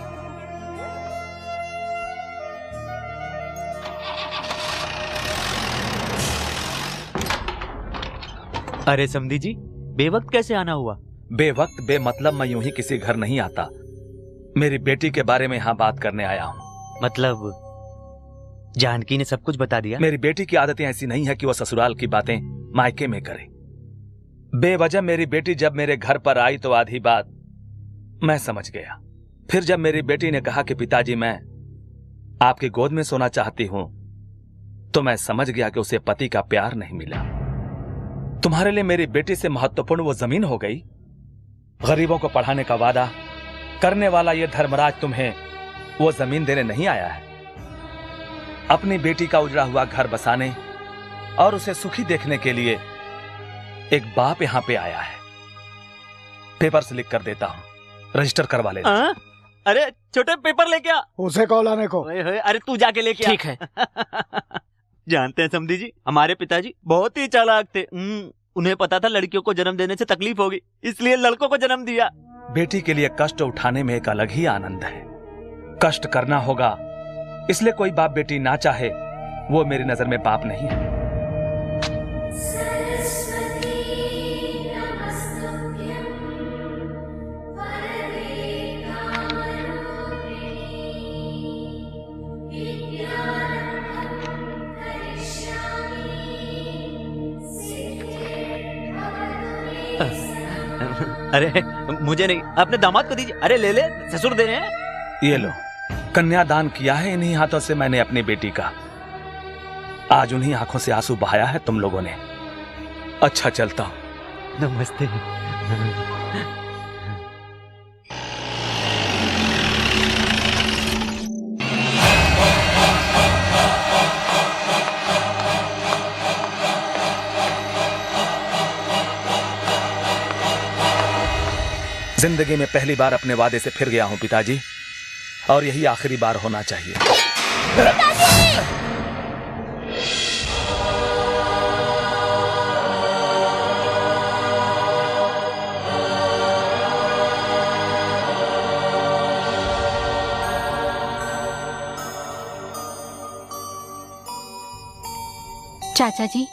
Speaker 16: अरे समधी जी, बेवक्त कैसे आना हुआ?
Speaker 6: बेवक्त बेमतलब मैं यूं ही किसी घर नहीं आता। मेरी बेटी के बारे में यहाँ बात करने आया हूँ।
Speaker 16: मतलब जानकी ने सब कुछ बता दिया?
Speaker 6: मेरी बेटी की आदतें ऐसी नहीं है कि वो ससुराल की बातें मायके में करे। बेवजह मेरी बेटी जब मेरे घर पर आई तो आधी बात मैं समझ गया। फिर जब मेरी बेटी ने कहा कि पिताजी मैं आपकी गोद में सोना चाहती हूं, तो मैं समझ गया कि उसे पति का प्यार नहीं मिला। तुम्हारे लिए मेरी बेटी से महत्वपूर्ण वो जमीन हो गई। गरीबों को पढ़ाने का वादा करने वाला ये धर्मराज तुम्हें वो जमीन देने नहीं आया है। अपनी बेटी का उजड़ा हुआ घर बसाने और उसे सुखी देखने के लिए एक बाप यहां पे आया है। पेपर्स लिख कर देता हूं, रजिस्टर करवा ले।
Speaker 16: अरे छोटे पेपर लेके आ।
Speaker 3: उसे कॉल लाने को।
Speaker 16: अरे तू जाके लेके आ।
Speaker 2: ठीक है।
Speaker 16: जानते हैं समधी जी, हमारे पिताजी बहुत ही चालाक थे। उन्हें पता था लड़कियों को जन्म देने से तकलीफ होगी, इसलिए लड़कों को जन्म दिया।
Speaker 6: बेटी के लिए कष्ट उठाने में एक अलग ही आनंद है। कष्ट करना होगा, इसलिए कोई बाप बेटी ना चाहे वो मेरी नजर में पाप नहीं है।
Speaker 16: अरे मुझे नहीं, अपने दामाद को दीजिए। अरे ले ले, ससुर दे रहे हैं।
Speaker 6: ये लो, कन्यादान किया है इन्हीं हाथों से मैंने अपनी बेटी का। आज उन्हीं आंखों से आंसू बहाया है तुम लोगों ने। अच्छा चलता हूं।
Speaker 16: नमस्ते।
Speaker 6: जिंदगी में पहली बार अपने वादे से फिर गया हूं पिताजी, और यही आखिरी बार होना चाहिए।
Speaker 8: चाचा जी,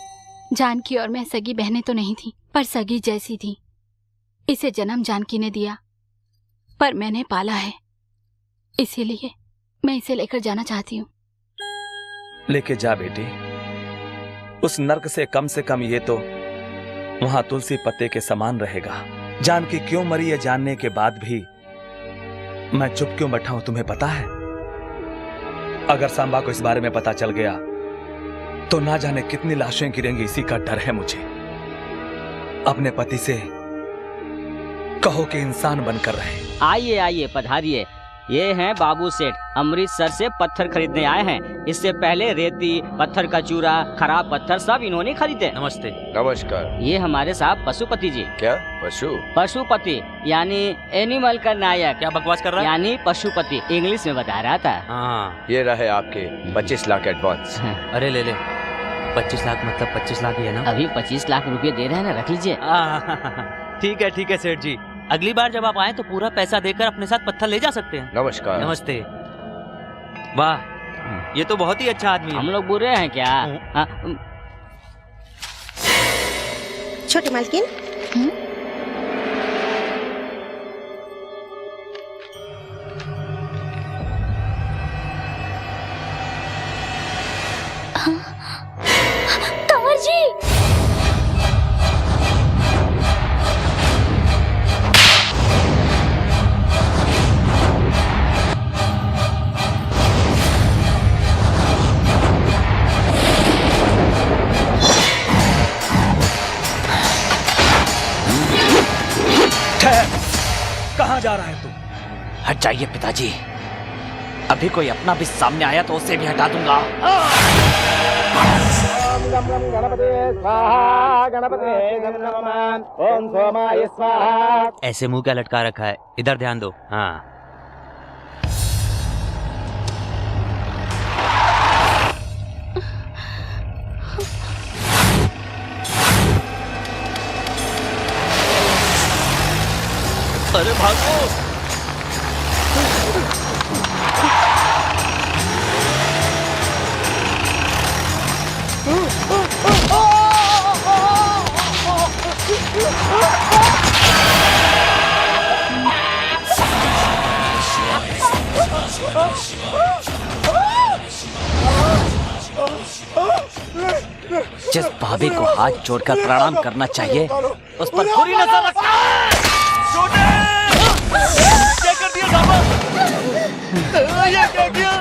Speaker 8: जानकी और मैं सगी बहनें तो नहीं थी, पर सगी जैसी थी। इसे जन्म जानकी ने दिया, पर मैंने पाला है, इसीलिए मैं इसे लेकर जाना चाहती हूँ।
Speaker 6: लेके जा बेटी, उस नर्क से कम ये तो वहां तुलसी पत्ते के समान रहेगा। जानकी क्यों मरी ये जानने के बाद भी मैं चुप क्यों बैठा हूं तुम्हें पता है? अगर सांबा को इस बारे में पता चल गया तो ना जाने कितनी लाशें गिरेंगी, इसी का डर है मुझे। अपने पति से कहो कि इंसान बनकर रहे।
Speaker 12: आइए आइए, पधारिए। ये हैं बाबू सेठ, अमृतसर से पत्थर खरीदने आए हैं। इससे पहले रेती, पत्थर का चूरा, खराब पत्थर सब इन्होंने खरीदे।
Speaker 16: नमस्ते।
Speaker 10: नमस्कार।
Speaker 12: ये हमारे साहब पशुपति जी।
Speaker 10: क्या पशु?
Speaker 12: पशुपति यानी एनिमल का नायक।
Speaker 16: क्या बकवास कर रहा है?
Speaker 12: यानी पशुपति, इंग्लिश में बता रहा था।
Speaker 16: हाँ,
Speaker 10: ये रहे आपके 25 लाख एडवांस।
Speaker 16: अरे ले ले। 25 लाख मतलब 25 लाख ही है ना?
Speaker 12: अभी 25 लाख रुपए दे रहे हैं ना, रख लीजिए।
Speaker 16: ठीक है सेठ जी, अगली बार जब आप आए तो पूरा पैसा देकर अपने साथ पत्थर ले जा सकते हैं।
Speaker 10: नमस्कार।
Speaker 16: नमस्ते। वाह, ये तो बहुत ही अच्छा आदमी है।
Speaker 12: हम लोग बुरे हैं क्या?
Speaker 14: छोटी मालकिन,
Speaker 9: कंवर जी,
Speaker 6: कहां जा रहा है तू?
Speaker 2: हट जाइए पिताजी, अभी कोई अपना भी सामने आया तो उसे भी हटा दूंगा।
Speaker 16: ऐसे मुंह क्या लटका रखा है? इधर ध्यान दो। हाँ,
Speaker 2: अरे भागो! जिस भाभी को हाथ जोड़कर प्रणाम करना चाहिए उस पर पूरी नजर रखना।
Speaker 7: क्या कर दिया साहब? ये क्या किया?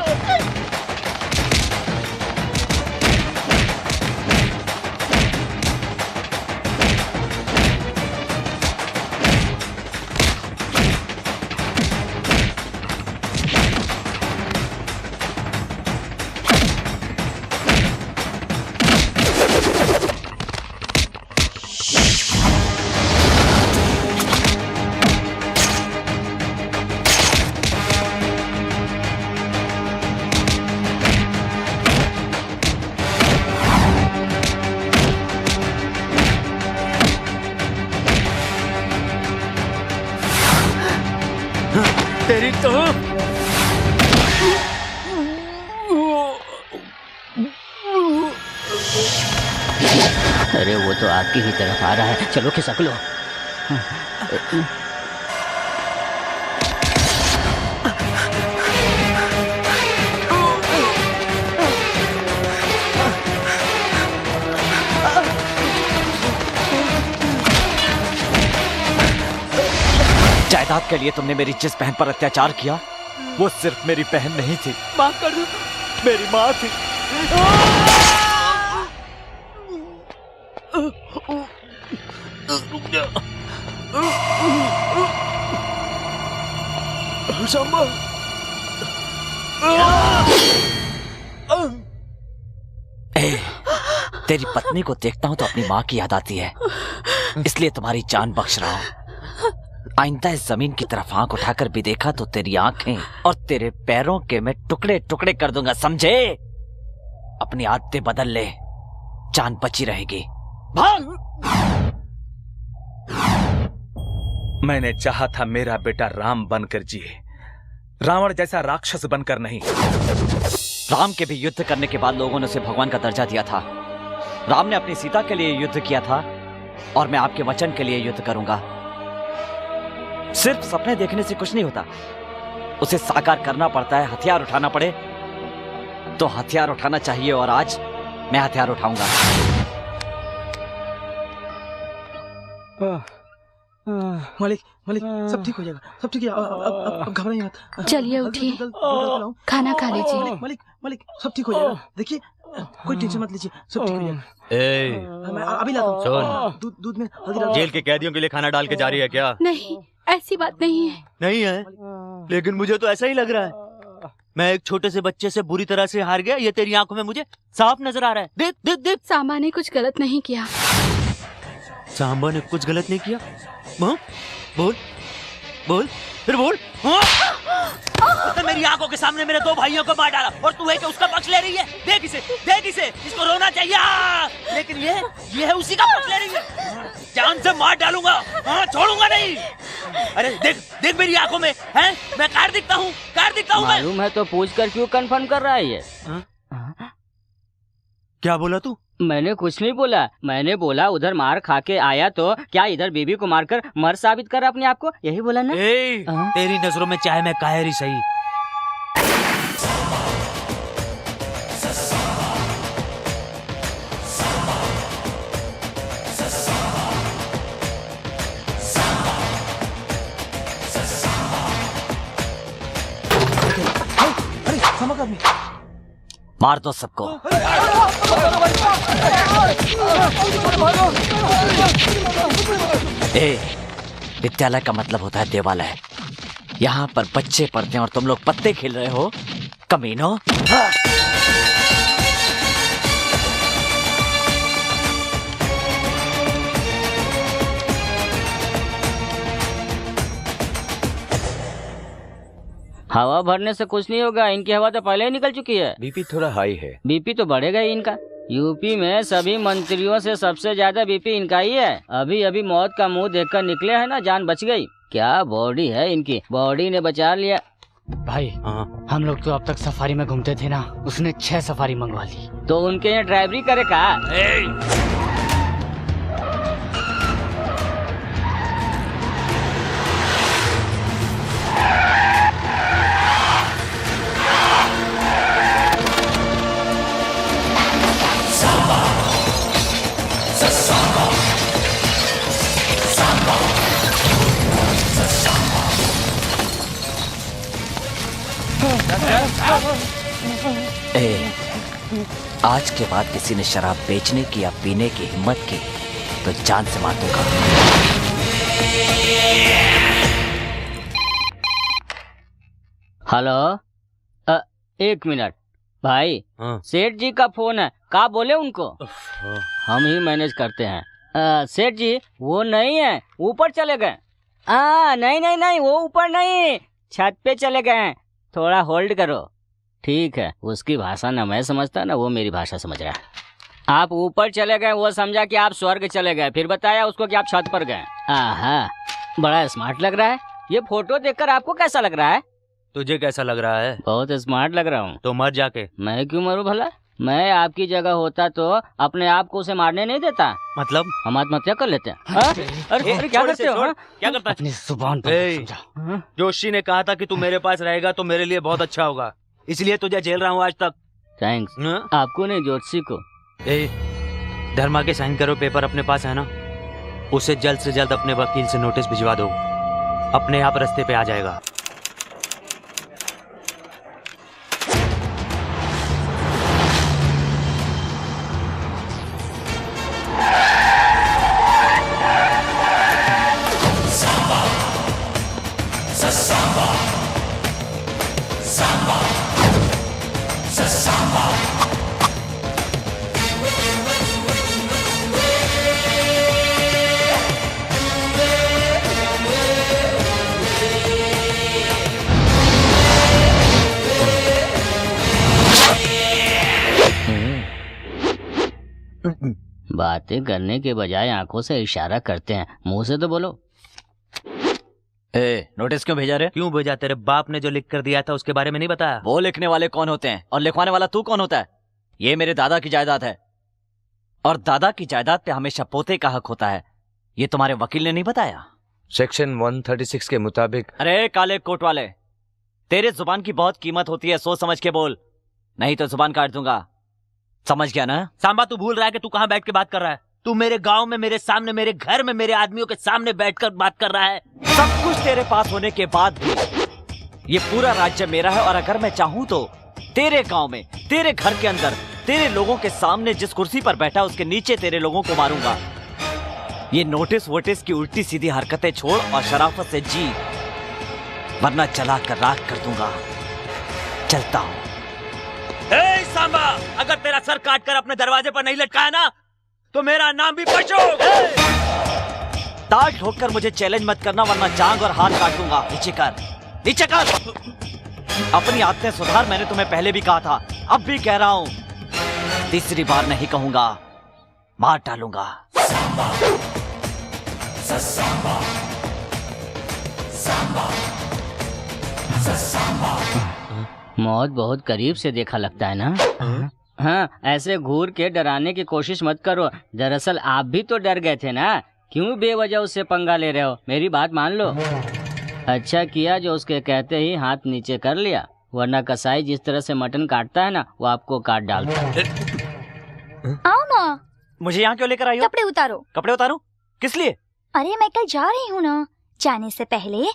Speaker 16: तेरी तो
Speaker 12: अरे वो तो आपकी ही तरफ आ रहा है, चलो खिसक लो।
Speaker 2: जायदाद के लिए तुमने मेरी जिस बहन पर अत्याचार किया वो सिर्फ मेरी बहन नहीं थी,
Speaker 7: माफ कर दो,
Speaker 2: मेरी माँ थी। तेरी पत्नी को देखता हूँ तो अपनी माँ की याद आती है, इसलिए तुम्हारी जान बख्श रहा हूँ। आइंदा इस जमीन की तरफ आंख उठाकर भी देखा तो तेरी आंखें और तेरे पैरों के मैं टुकड़े टुकड़े कर दूंगा, समझे? अपनी आदतें बदल ले, जान बची रहेगी। भाग!
Speaker 6: मैंने चाहा था मेरा बेटा राम बनकर जिए, रावण जैसा राक्षस बनकर नहीं।
Speaker 2: राम के भी युद्ध करने के बाद लोगों ने उसे भगवान का दर्जा दिया था। राम ने अपनी सीता के लिए युद्ध किया था और मैं आपके वचन के लिए युद्ध करूंगा। सिर्फ सपने देखने से कुछ नहीं होता, उसे साकार करना पड़ता है। हथियार उठाना पड़े तो हथियार उठाना चाहिए और आज मैं हथियार उठाऊंगा।
Speaker 12: मालिक मालिक सब ठीक हो जाएगा, सब ठीक है। अब घबराइए मत।
Speaker 8: चलिए उठिए, खाना खा लीजिए।
Speaker 12: मालिक मालिक सब ठीक हो जाएगा, देखिए कोई टेंशन मत लीजिए, सब ठीक हो जाएगा। मैं अभी लाता हूँ।
Speaker 16: सुन,
Speaker 12: दूध में हल्दी डाल।
Speaker 16: जेल के कैदियों के लिए खाना डाल के जा रही है क्या?
Speaker 8: नहीं, ऐसी बात नहीं है।
Speaker 16: नहीं है, लेकिन मुझे तो ऐसा ही लग रहा है। मैं एक छोटे से बच्चे से बुरी तरह से हार गया, ये तेरी आंखों में मुझे साफ नजर आ रहा है। देख देख देख,
Speaker 8: सांबा ने कुछ गलत नहीं किया।
Speaker 16: सांबा ने कुछ गलत नहीं किया? बोल बोल, फिर बोल। उसने मेरी आंखों के सामने मेरे दो भाइयों को मार डाला और तू है कि उसका पक्ष ले रही है। देख इसे, देख इसे, इसको रोना चाहिए, लेकिन ये है उसी का पक्ष ले रही है। जान से मार डालूंगा, छोड़ूंगा नहीं। अरे देख देख मेरी आंखों में है, मैं कार दिखता हूँ मैं।
Speaker 19: मालूम है तो पूछ कर क्यों कंफर्म कर रहा है ये?
Speaker 16: क्या बोला तू?
Speaker 19: मैंने कुछ नहीं बोला, मैंने बोला उधर मार खा के आया तो क्या इधर बीबी को मारकर मर साबित कर अपने आप को, यही बोला ना?
Speaker 16: तेरी नजरों में चाहे मैं कायर ही सही।
Speaker 12: अरे सांबा का आदमी।
Speaker 2: मार दो सबको। विद्यालय का मतलब होता है देवालय। यहाँ पर बच्चे पढ़ते हैं और तुम लोग पत्ते खेल रहे हो, कमीनों।
Speaker 19: हवा भरने से कुछ नहीं होगा, इनकी हवा तो पहले ही निकल चुकी है।
Speaker 10: बीपी थोड़ा हाई है।
Speaker 19: बीपी तो बढ़ेगा ही इनका। यूपी में सभी मंत्रियों से सबसे ज्यादा बीपी इनका ही है। अभी अभी मौत का मुंह देखकर निकले हैं ना, जान बच गई। क्या बॉडी है इनकी, बॉडी ने बचा लिया।
Speaker 21: भाई हम लोग तो अब तक सफारी में घूमते थे ना, उसने 6 सफारी मंगवा ली।
Speaker 19: तो उनके यहाँ ड्राइवरी करे का?
Speaker 2: आज के बाद किसी ने शराब बेचने की या पीने की हिम्मत की तो जान से मार दूंगा।
Speaker 19: हेलो, 1 मिनट भाई, सेठ जी का फोन है, का बोले उनको? हम ही मैनेज करते हैं। सेठ जी वो नहीं है, ऊपर चले गए। नहीं नहीं नहीं, वो ऊपर नहीं, छत पे चले गए हैं, थोड़ा होल्ड करो। ठीक है, उसकी भाषा ना मैं समझता ना वो मेरी भाषा समझ रहा है। आप ऊपर चले गए, वो समझा कि आप स्वर्ग चले गए, फिर बताया उसको कि आप छत पर गए। आहा, बड़ा स्मार्ट लग रहा है। ये फोटो देखकर आपको कैसा लग रहा है?
Speaker 16: तुझे कैसा लग रहा है?
Speaker 19: बहुत स्मार्ट लग रहा हूँ।
Speaker 16: तो मर जाके।
Speaker 19: मैं क्यों मरूं भला? मैं आपकी जगह होता तो अपने आप को उसे मारने नहीं देता।
Speaker 16: मतलब
Speaker 19: हम आत्महत्या कर लेते हैं। अरे क्या करते हो?
Speaker 16: क्या करता है?
Speaker 21: अपनी जुबान पर समझा।
Speaker 16: जोशी ने कहा था कि तू मेरे पास रहेगा तो मेरे लिए बहुत अच्छा होगा, इसलिए तुझे झेल रहा हूँ आज तक।
Speaker 19: थैंक्स। आपको नहीं, जोशी को।
Speaker 16: धर्मा के साइन करो पेपर अपने पास है ना, उसे जल्द से जल्द अपने वकील से नोटिस भिजवा दो, अपने आप रास्ते पे आ जाएगा।
Speaker 19: बातें करने के बजाय आंखों से इशारा करते हैं, मुंह से तो बोलो।
Speaker 2: नोटिस क्यों भेजा रे?
Speaker 16: क्यों भेजा? तेरे बाप ने जो लिख कर दिया था उसके बारे में नहीं बताया?
Speaker 2: वो लिखने वाले कौन होते हैं और लिखवाने वाला तू कौन होता है? ये मेरे दादा की जायदाद है और दादा की जायदाद पे हमेशा पोते का हक होता है। ये तुम्हारे वकील ने नहीं बताया?
Speaker 10: सेक्शन 136 के मुताबिक।
Speaker 2: अरे काले कोट वाले, तेरे जुबान की बहुत कीमत होती है, सोच समझ के बोल, नहीं तो जुबान काट दूंगा। समझ गया ना?
Speaker 16: सांबा, तू भूल रहा है कि तू कहाँ बैठ के बात कर रहा है? तू मेरे गांव में, मेरे सामने, मेरे घर में, मेरे आदमियों के सामने बैठकर बात कर रहा है।
Speaker 2: सब कुछ तेरे पास होने के बाद भी ये पूरा राज्य मेरा है और अगर मैं चाहूं तो तेरे गांव में, तेरे घर के अंदर, तेरे लोगों के सामने जिस कुर्सी पर बैठा उसके नीचे तेरे लोगों को मारूंगा। ये नोटिस वोटिस की उल्टी सीधी हरकतें छोड़ और शराफत से जी, वरना जला कर राख कर दूंगा। चलता हूं।
Speaker 16: सांबा, अगर तेरा सर काट कर अपने दरवाजे पर नहीं लटकाया ना तो मेरा नाम भी पशु।
Speaker 2: ताल ठोक कर मुझे चैलेंज मत करना वरना जांग और हाथ काट दूंगा। नीचे कर, नीचे कर। अपनी आदतें सुधार, मैंने तुम्हें पहले भी कहा था, अब भी कह रहा हूं, तीसरी बार नहीं कहूंगा, मार डालूंगा।
Speaker 7: सांबा, सांबा, सांबा, सांबा।
Speaker 19: मौत बहुत करीब से देखा लगता है ना? हाँ, ऐसे घूर के डराने की कोशिश मत करो। दरअसल आप भी तो डर गए थे ना, क्यों बेवजह उससे पंगा ले रहे हो? मेरी बात मान लो। अच्छा किया जो उसके कहते ही हाथ नीचे कर लिया, वरना कसाई जिस तरह से मटन काटता है ना, वो आपको काट डालता है।
Speaker 18: आओ ना।
Speaker 2: मुझे यहाँ क्यों लेकर आई हो?
Speaker 18: कपड़े उतारो।
Speaker 2: कपड़े उतारूं? किस लिए?
Speaker 18: अरे मैं कल जा रही हूँ ना, जाने से पहले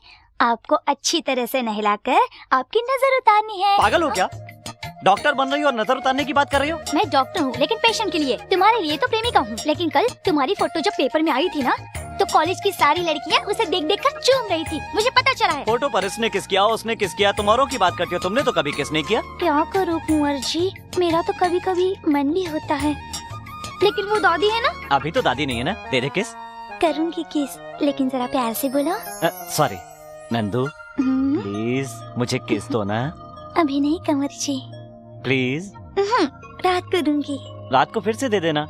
Speaker 18: आपको अच्छी तरह से नहलाकर आपकी नजर उतारनी है।
Speaker 2: पागल हो क्या? डॉक्टर बन रही हो और नजर उतारने की बात कर रही हो?
Speaker 18: मैं डॉक्टर हूँ लेकिन पेशेंट के लिए, तुम्हारे लिए तो प्रेमिका हूँ। लेकिन कल तुम्हारी फोटो जब पेपर में आई थी ना, तो कॉलेज की सारी लड़कियाँ उसे देख देख कर चूम रही थी, मुझे पता चला है।
Speaker 2: फोटो पर इसने किस किया, उसने किस किया, तुम औरों की बात करती हो, तुमने तो कभी किस नहीं किया।
Speaker 18: क्या करूँ कुंवर जी, मेरा तो कभी कभी मन भी होता है, लेकिन वो दादी है ना।
Speaker 2: अभी तो दादी नहीं है ना, दे दे किस।
Speaker 18: करूँगी किस, लेकिन जरा प्यार से बोलो।
Speaker 2: सॉरी नंदू, प्लीज मुझे किस दो ना।
Speaker 18: अभी नहीं कंवर जी,
Speaker 2: प्लीज।
Speaker 18: रात को दूंगी।
Speaker 2: रात को फिर से दे देना,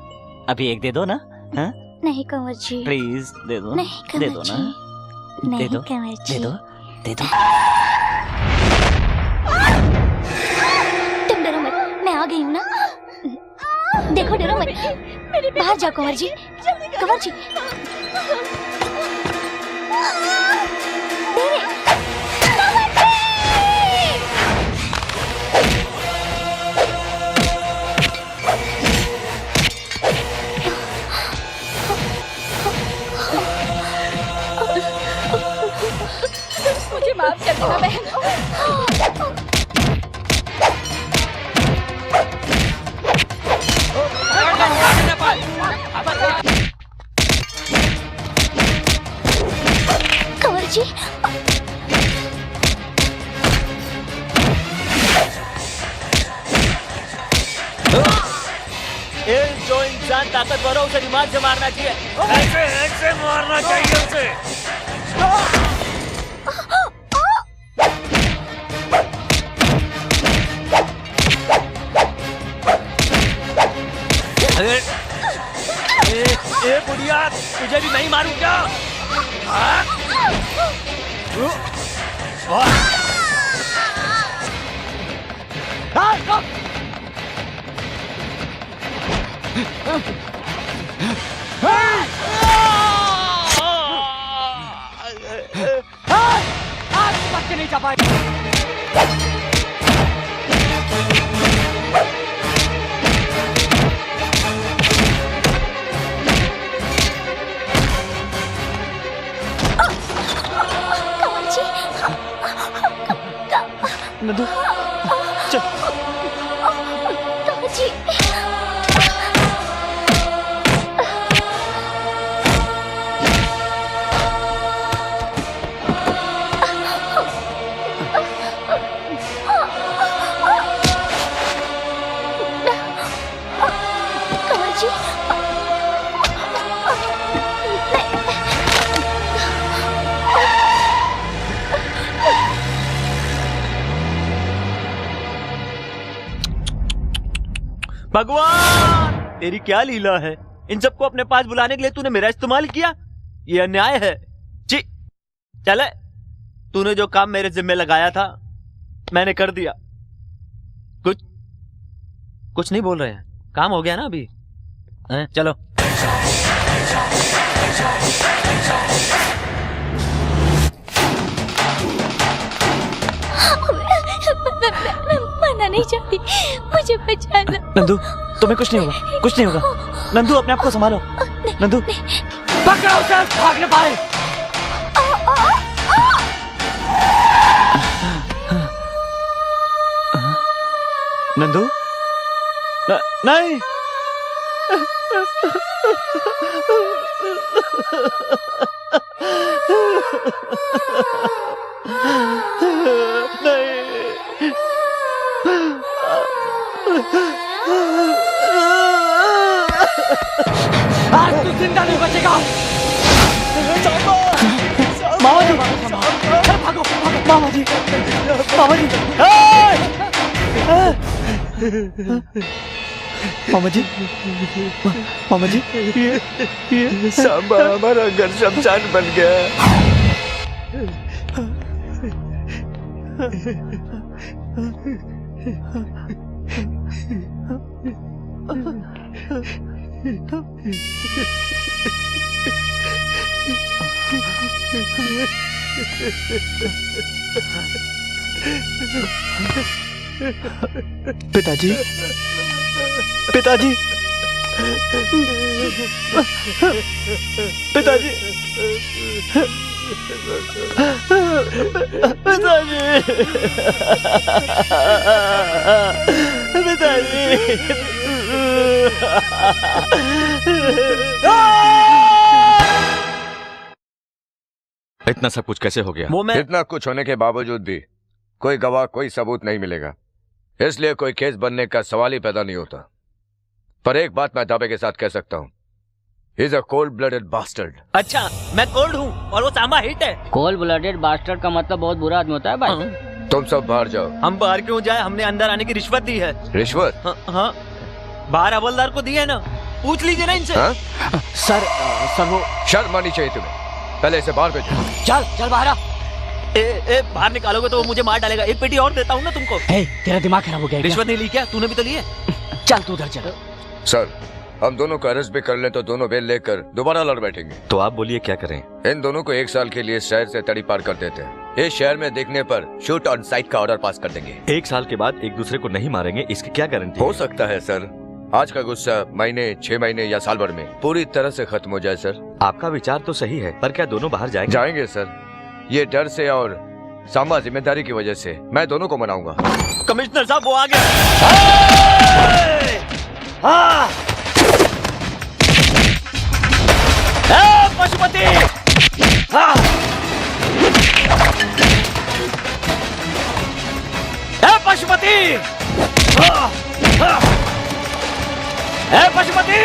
Speaker 2: अभी एक दे दो ना। हाँ?
Speaker 18: नहीं कंवर जी,
Speaker 2: प्लीज दे दो।
Speaker 18: नहीं कंवर
Speaker 2: दे दो ना,
Speaker 18: नहीं
Speaker 2: दे दो,
Speaker 18: कंवर जी,
Speaker 2: दे दो, दे दो।
Speaker 18: तुम डरो मत, मैं आ गई हूँ ना। देखो डरो मत, बाहर जाओ कंवर जी, कंवर जी।
Speaker 11: मुझे माफ कर देना बहन।
Speaker 18: कंवर जी,
Speaker 16: जो इंसान ताकतवर हो उसे दिमाग से मारना चाहिए, ऐसे मारना चाहिए उसे। ए बुढ़िया, तुझे भी नहीं मारूं क्या?
Speaker 12: आज नहीं जा पाएगा।
Speaker 2: नंदू चल।
Speaker 18: कंवर जी, कंवर जी,
Speaker 16: भगवान तेरी क्या लीला है,
Speaker 13: इन सबको अपने पास बुलाने के लिए तूने मेरा इस्तेमाल किया? ये अन्याय है। जी चले, तूने जो काम मेरे जिम्मे लगाया था मैंने कर दिया। कुछ नहीं बोल रहे हैं, काम हो गया ना अभी। चलो।
Speaker 11: मरना नहीं चाहती, मुझे बचा लो।
Speaker 2: नंदू तुम्हें कुछ नहीं होगा, कुछ नहीं होगा। नंदू अपने आप को संभालो। नंदू
Speaker 12: पकड़ो उसे, भाग न पाए।
Speaker 2: नंदू नहीं।
Speaker 12: आज तू जिंदा नहीं बचेगा।
Speaker 2: मामा जी, भागो, मामा जी, मामा जी, मामा जी, मामा जी,
Speaker 10: ये सांबा हमारा घर शमशान बन गया।
Speaker 2: पिताजी, पिताजी, पिताजी,
Speaker 5: इतना सब कुछ कैसे हो गया?
Speaker 10: इतना कुछ होने के बावजूद भी कोई गवाह, कोई सबूत नहीं मिलेगा, इसलिए कोई केस बनने का सवाल ही पैदा नहीं होता। पर एक बात मैं दावे के साथ कह सकता हूँ, he is a cold blooded bastard.
Speaker 13: अच्छा, मैं कोल्ड हूँ और वो सांबा हिट है।
Speaker 19: कोल्ड ब्लडेड बास्टर्ड का मतलब बहुत बुरा आदमी होता है भाई।
Speaker 10: तुम सब बाहर जाओ।
Speaker 13: हम बाहर क्यों जाए? हमने अंदर आने की रिश्वत दी है।
Speaker 10: रिश्वत?
Speaker 13: हाँ, बाहर हवलदार को दी है ना, पूछ लीजिए ना इनसे।
Speaker 10: सर वो शर्म आनी चाहिए तुम्हें, पहले इसे बाहर भेजो।
Speaker 12: चल बाहर आ।
Speaker 13: बाहर निकालोगे तो वो मुझे मार डालेगा। एक पेटी और देता हूँ ना तुमको।
Speaker 12: तेरा दिमाग खराब हो गया।
Speaker 13: रिश्वत नहीं ली क्या? तूने भी तो ली है।
Speaker 12: चल तू उधर चल।
Speaker 10: सर, हम दोनों को अरेस्ट भी कर लें तो दोनों बेल लेकर दोबारा लड़ बैठेंगे।
Speaker 5: तो आप बोलिए क्या करें?
Speaker 10: इन दोनों को 1 साल के लिए शहर से तड़ी पार कर देते हैं। इस शहर में देखने पर शूट ऑन साइट का ऑर्डर पास कर देंगे।
Speaker 5: 1 साल के बाद एक दूसरे को नहीं मारेंगे, इसकी क्या गारंटी?
Speaker 10: हो सकता है सर, आज का गुस्सा महीने, 6 महीने या साल भर में पूरी तरह से खत्म हो जाए। सर,
Speaker 5: आपका विचार तो सही है, पर क्या दोनों बाहर जाएंगे?
Speaker 10: जाएंगे सर, ये डर से और सांबा जिम्मेदारी की वजह से। मैं दोनों को मनाऊंगा।
Speaker 13: कमिश्नर साहब वो आ गया। पशुपति, पशुपति, पशुपति,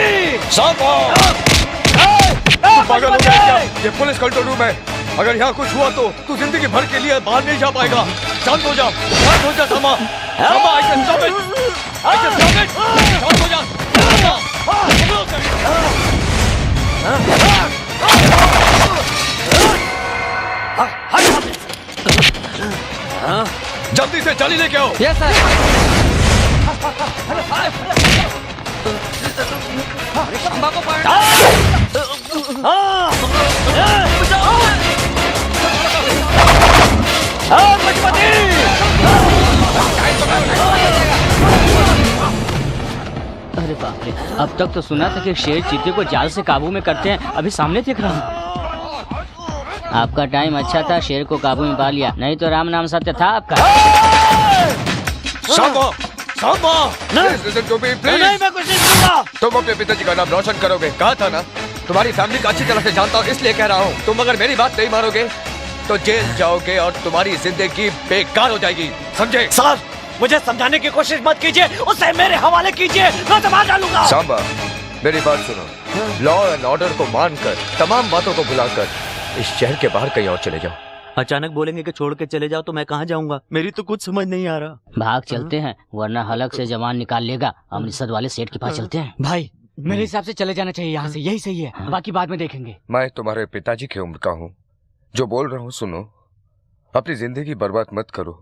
Speaker 10: पागल हो गया क्या? ये पुलिस कंट्रोल रूम है, अगर यहाँ कुछ हुआ तो तू जिंदगी भर के लिए बाहर नहीं जा पाएगा। शांत हो जा, शांत हो जा सामा। सामा, I can stop it, I can stop it। शांत हो जा। जल्दी से जाली लेके आओ।
Speaker 12: Yes sir.
Speaker 13: शंभा को
Speaker 19: अरे बाप रे, अब तक तो सुना था कि शेर चीते को जाल से काबू में करते हैं, अभी सामने देख रहा हूँ। आपका टाइम अच्छा था, शेर को काबू में पा लिया, नहीं तो राम नाम सत्य था आपका।
Speaker 13: नहीं, मैं कुछ नहीं सुनूंगा।
Speaker 10: तुम अपने पिताजी का नाम रोशन करोगे, कहा था ना। तुम्हारी फैमिली को अच्छी तरह से जानता हूँ, इसलिए कह रहा हूँ। तुम अगर मेरी बात नहीं मानोगे तो जेल जाओगे और तुम्हारी जिंदगी बेकार हो जाएगी, समझे?
Speaker 13: सर, मुझे समझाने की कोशिश मत कीजिए, उसे मेरे हवाले कीजिए, मैं उसे मार डालूंगा।
Speaker 10: सांबा, मेरी बात सुनो। लॉ एंड ऑर्डर को मानकर, तमाम बातों को भुलाकर इस शहर के बाहर कहीं और चले जाओ।
Speaker 13: अचानक बोलेंगे कि छोड़ के चले जाओ तो मैं कहाँ जाऊंगा? मेरी तो कुछ समझ नहीं आ रहा।
Speaker 19: भाग चलते हैं, वरना हलक से जवान निकाल लेगा। अमृतसर वाले सेठ के पास चलते हैं।
Speaker 21: भाई, मेरे हिसाब से चले जाना चाहिए यहाँ से, यही सही है, बाकी बाद में देखेंगे।
Speaker 10: मैं तुम्हारे पिताजी की उम्र का हूँ, जो बोल रहा हूँ सुनो। अपनी जिंदगी बर्बाद मत करो,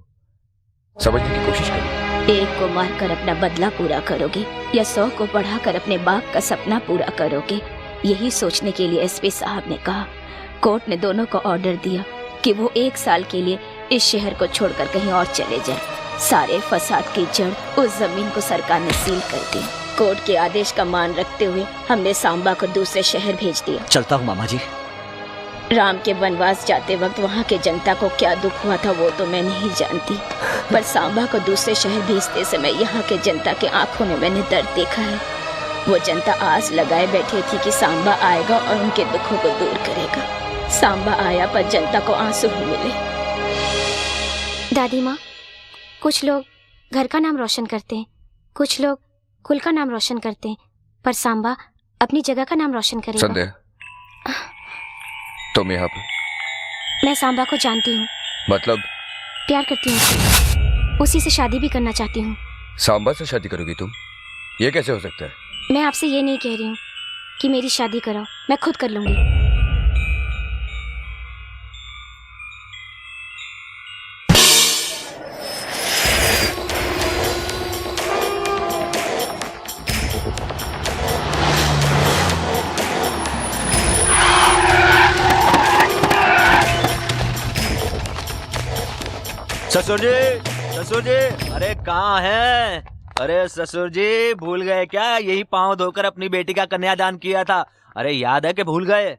Speaker 10: समझने की कोशिश करो।
Speaker 9: एक को मारकर अपना बदला पूरा करोगे या 100 को बढ़ाकर अपने बाप का सपना पूरा करोगे, यही सोचने के लिए एसपी साहब ने कहा। कोर्ट ने दोनों को ऑर्डर दिया कि वो 1 साल के लिए इस शहर को छोड़कर कहीं और चले जाएं। सारे फसाद की जड़ उस जमीन को सरकार ने सील कर दी। कोर्ट के आदेश का मान रखते हुए हमने सांबा को दूसरे शहर भेज दिया।
Speaker 2: चलता हूँ मामा जी।
Speaker 9: राम के वनवास जाते वक्त वहाँ के जनता को क्या दुख हुआ था वो तो मैं नहीं जानती, पर सांबा को दूसरे शहर भेजते समय यहाँ के जनता के आंखों में मैंने दर्द देखा है। वो जनता आस लगाए बैठी थी कि सांबा आएगा और उनके दुखों को दूर करेगा। सांबा आया पर जनता को आंसू ही मिले।
Speaker 18: दादी माँ, कुछ लोग घर का नाम रोशन करते हैं, कुछ लोग कुल का नाम रोशन करते हैं, पर सांबा अपनी जगह का नाम रोशन करेगा।
Speaker 10: संध्या, तुम यहाँ पर?
Speaker 18: मैं सांबा को जानती हूँ।
Speaker 10: मतलब?
Speaker 18: प्यार करती हूँ, उसी से शादी भी करना चाहती हूँ।
Speaker 10: सांबा से शादी करोगी तुम? ये कैसे हो सकता है?
Speaker 18: मैं आपसे ये नहीं कह रही हूँ कि मेरी शादी कराओ, मैं खुद कर लूंगी।
Speaker 13: ससुर जी, अरे कहाँ हैं? अरे ससुर जी, भूल गए क्या? यही पांव धोकर अपनी बेटी का कन्यादान किया था। अरे याद है कि भूल गए?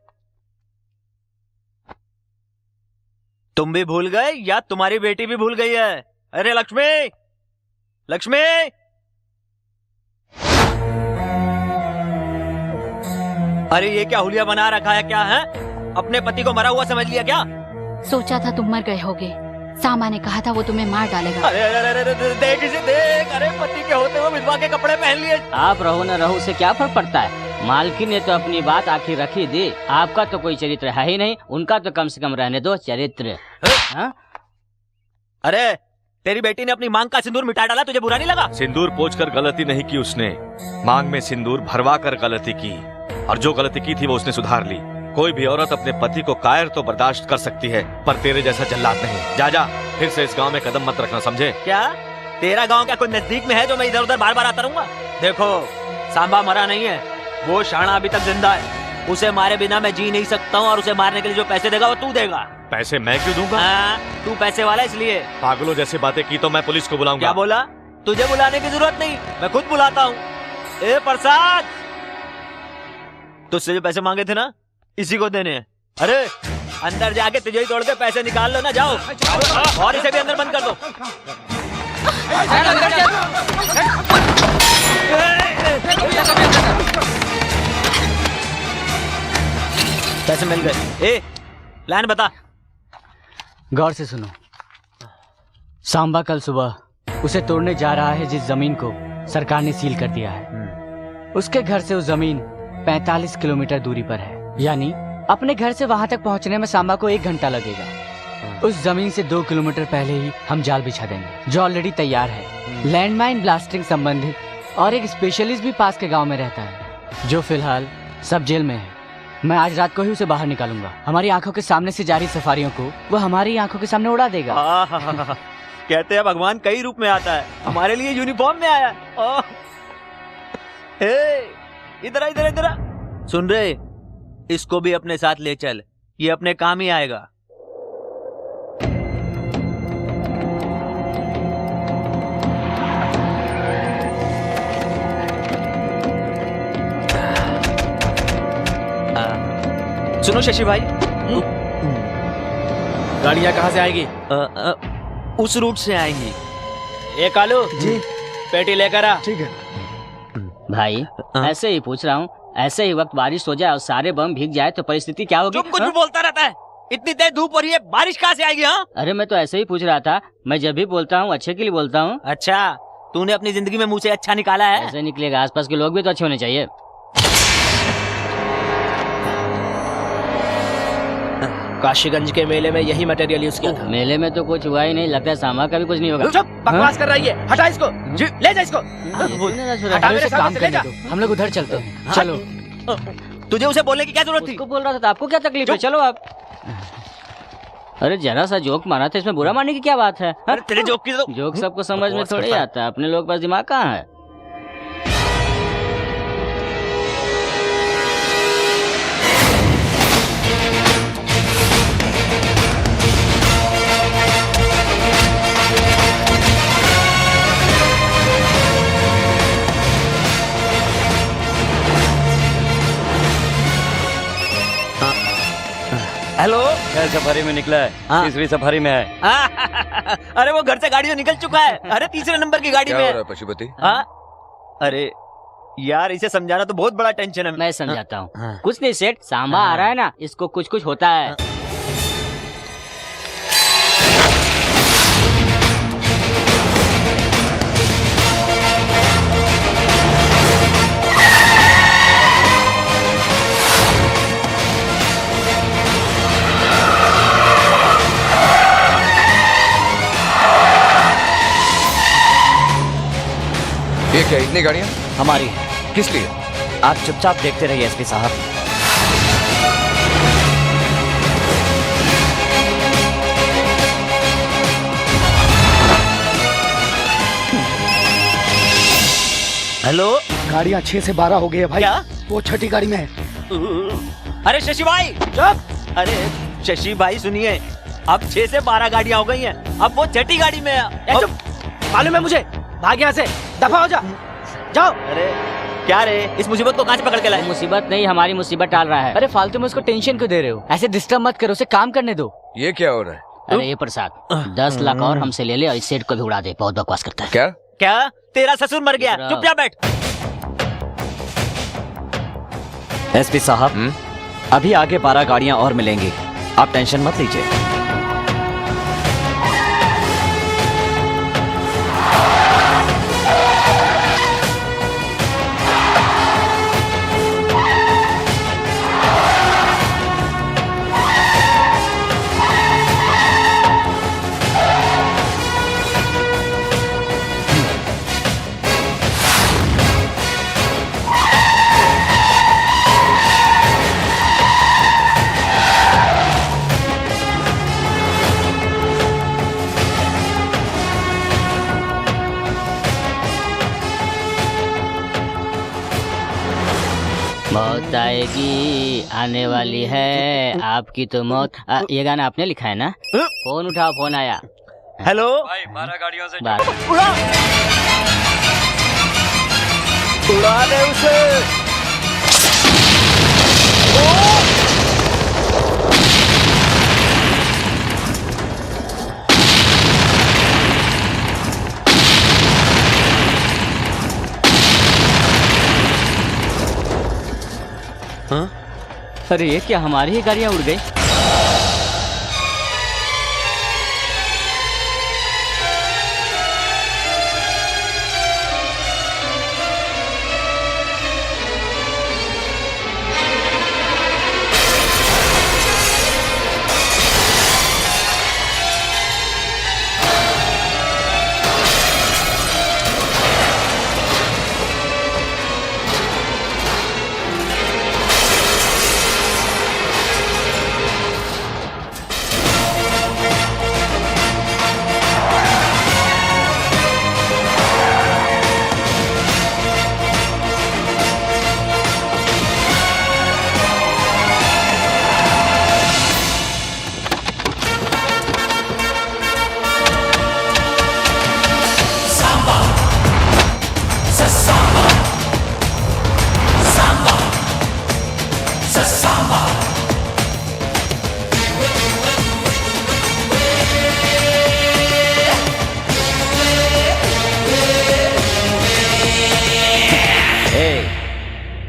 Speaker 13: तुम भी भूल गए या तुम्हारी बेटी भी भूल गई है? अरे लक्ष्मी, लक्ष्मी! अरे ये क्या हुलिया बना रखा है? क्या है? अपने पति को मरा हुआ समझ लिया क्या?
Speaker 8: सोचा था तुम मर गए होगे, सामा ने कहा था वो तुम्हें मार डालेगा।
Speaker 13: अरे अरे अरे अरे, देख इसे देख! अरे पति के होते हुए विधवा के कपड़े पहन लिए।
Speaker 19: आप रहो न रहो से क्या फर्क पड़ता है? मालकिन ने तो अपनी बात आखिर रखी दी। आपका तो कोई चरित्र है ही नहीं, उनका तो कम से कम रहने दो चरित्र।
Speaker 13: अरे तेरी बेटी ने अपनी मांग का सिंदूर मिटा डाला, तुझे बुरा नहीं लगा?
Speaker 5: सिंदूर पोंछकर गलती नहीं की उसने, मांग में सिंदूर भरवा कर गलती की, और जो गलती की थी वो उसने सुधार ली। कोई भी औरत अपने पति को कायर तो बर्दाश्त कर सकती है, पर तेरे जैसा जल्लाद नहीं। जा जा, फिर से इस गांव में कदम मत रखना, समझे?
Speaker 13: क्या तेरा गांव क्या कोई नजदीक में है जो मैं इधर उधर बार बार आता रहूंगा? देखो, सांबा मरा नहीं है, वो शाना अभी तक जिंदा है। उसे मारे बिना मैं जी नहीं सकता हूँ, और उसे मारने के लिए जो पैसे देगा वो तू देगा।
Speaker 5: पैसे मैं क्यों दूंगा?
Speaker 13: तू पैसे वाला इसलिए।
Speaker 5: पागलों जैसी बातें की तो मैं पुलिस को बुलाऊंगा।
Speaker 13: क्या बोला? तुझे बुलाने की जरूरत नहीं, मैं खुद बुलाता हूँ। ए प्रसाद, तुझसे जो पैसे मांगे थे ना, इसी को देने हैं। अरे अंदर जाके तुझे ही तोड़ के पैसे निकाल लो ना, जाओ। और इसे भी अंदर बंद कर दो। पैसे मिल गए। ए प्लान बता।
Speaker 21: गौर से सुनो, सांबा कल सुबह उसे तोड़ने जा रहा है जिस जमीन को सरकार ने सील कर दिया है। उसके घर से उस जमीन 45 किलोमीटर दूरी पर है, यानी अपने घर से वहां तक पहुंचने में सांबा को 1 घंटा लगेगा। उस जमीन से 2 किलोमीटर पहले ही हम जाल बिछा देंगे, जो ऑलरेडी तैयार है। लैंडमाइन ब्लास्टिंग संबंधित और एक स्पेशलिस्ट भी पास के गांव में रहता है, जो फिलहाल सब जेल में है। मैं आज रात को ही उसे बाहर निकालूंगा। हमारी आंखों के सामने से जारी सफारियों को वो हमारी आंखों के सामने उड़ा देगा।
Speaker 13: कहते हैं भगवान कई रूप में आता है, हमारे लिए यूनिफॉर्म में आया। इधर इधर इधर सुन रहे, इसको भी अपने साथ ले चल, ये अपने काम ही आएगा। सुनो शशि भाई,
Speaker 1: गाड़ियाँ कहाँ से आएगी?
Speaker 13: उस रूट से आएंगी।
Speaker 1: ए कालू जी, पेटी लेकर आ।
Speaker 3: ठीक है
Speaker 19: भाई, ऐसे ही पूछ रहा हूँ, ऐसे ही वक्त बारिश हो जाए और सारे बम भीग जाए तो परिस्थिति क्या होगी?
Speaker 13: तुम कुछ भी बोलता रहता है, इतनी तेज धूप हो रही है, बारिश कहाँ से आएगी? हाँ,
Speaker 19: अरे मैं तो ऐसे ही पूछ रहा था, मैं जब भी बोलता हूँ अच्छे के लिए बोलता हूँ।
Speaker 13: अच्छा, तूने अपनी जिंदगी में मुँह से अच्छा निकाला है?
Speaker 19: ऐसे निकलेगा, आसपास के लोग भी तो अच्छे होने चाहिए।
Speaker 1: काशीगंज के मेले में यही मटेरियल यूज किया था।
Speaker 19: मेले में तो कुछ हुआ ही नहीं, लगता है सांबा का भी कुछ नहीं होगा।
Speaker 1: चुप, बकवास कर रही है, हटा इसको, ले जा इसको। हटा मेरे सामने से, ले जा।
Speaker 21: हम लोग उधर चलते हैं, चलो।
Speaker 13: तुझे उसे बोलने की क्या जरूरत थी?
Speaker 19: उसको बोल रहा था, आपको क्या तकलीफ है? चलो आप। अरे जरा सा जोक मारा था, इसमें बुरा मानने की क्या बात है?
Speaker 13: अरे तेरे जोक की तो
Speaker 19: जोक सबको समझ में थोड़ी आता है, अपने लोग पास दिमाग कहाँ है?
Speaker 13: हेलो,
Speaker 12: सफारी में निकला है, तीसरी सफारी में है।
Speaker 13: अरे वो घर से गाड़ी से निकल चुका है। अरे तीसरे नंबर की गाड़ी
Speaker 10: क्या
Speaker 13: में
Speaker 10: हो
Speaker 13: है।
Speaker 10: रहा है पशुपति?
Speaker 13: अरे यार, इसे समझाना तो बहुत बड़ा टेंशन है।
Speaker 19: मैं समझाता हूँ। कुछ नहीं सेठ, सांबा आ रहा है ना, इसको कुछ कुछ होता है।
Speaker 10: ये क्या, इतनी गाड़ियाँ?
Speaker 2: हमारी।
Speaker 10: किस लिए?
Speaker 2: आप चुपचाप देखते रहिए एसपी साहब।
Speaker 13: हेलो,
Speaker 3: गाड़ियाँ 6 से 12 हो गई है भाई।
Speaker 13: क्या?
Speaker 3: वो छठी गाड़ी में है।
Speaker 13: अरे शशि भाई, चुप। अरे शशि भाई सुनिए, अब 6 से 12 गाड़ियाँ हो गई हैं, अब वो छठी गाड़ी में है।
Speaker 1: चुप, मालूम है मुझे, भाग यहाँ से, दफा हो जा, जाओ।
Speaker 13: अरे क्या रे, इस मुसीबत को कहाँ से पकड़ के लाए?
Speaker 19: मुसीबत नहीं, हमारी मुसीबत टाल रहा है।
Speaker 21: अरे फालतू में उसको टेंशन क्यों दे रहे हो? ऐसे डिस्टर्ब मत करो, उसे काम करने दो।
Speaker 10: ये क्या हो रहा है?
Speaker 19: अरे ये प्रसाद 10 लाख और हमसे ले ले और इस सेठ को भी उड़ा दे, बहुत बकवास करता है।
Speaker 10: क्या
Speaker 13: क्या? तेरा ससुर मर गया, चुपचाप बैठ।
Speaker 2: एसपी साहब, अभी आगे 12 गाड़ियां और मिलेंगी, आप टेंशन मत लीजिए।
Speaker 19: मौत आएगी, आने वाली है आपकी तो मौत। ये गाना आपने लिखा है ना? फोन उठाओ, फोन आया।
Speaker 13: हेलो
Speaker 12: भाई, 12 गाड़ियों से
Speaker 13: उड़ा दे उसे।
Speaker 19: अरे ये क्या, हमारी ही गाड़ियाँ उड़ गई?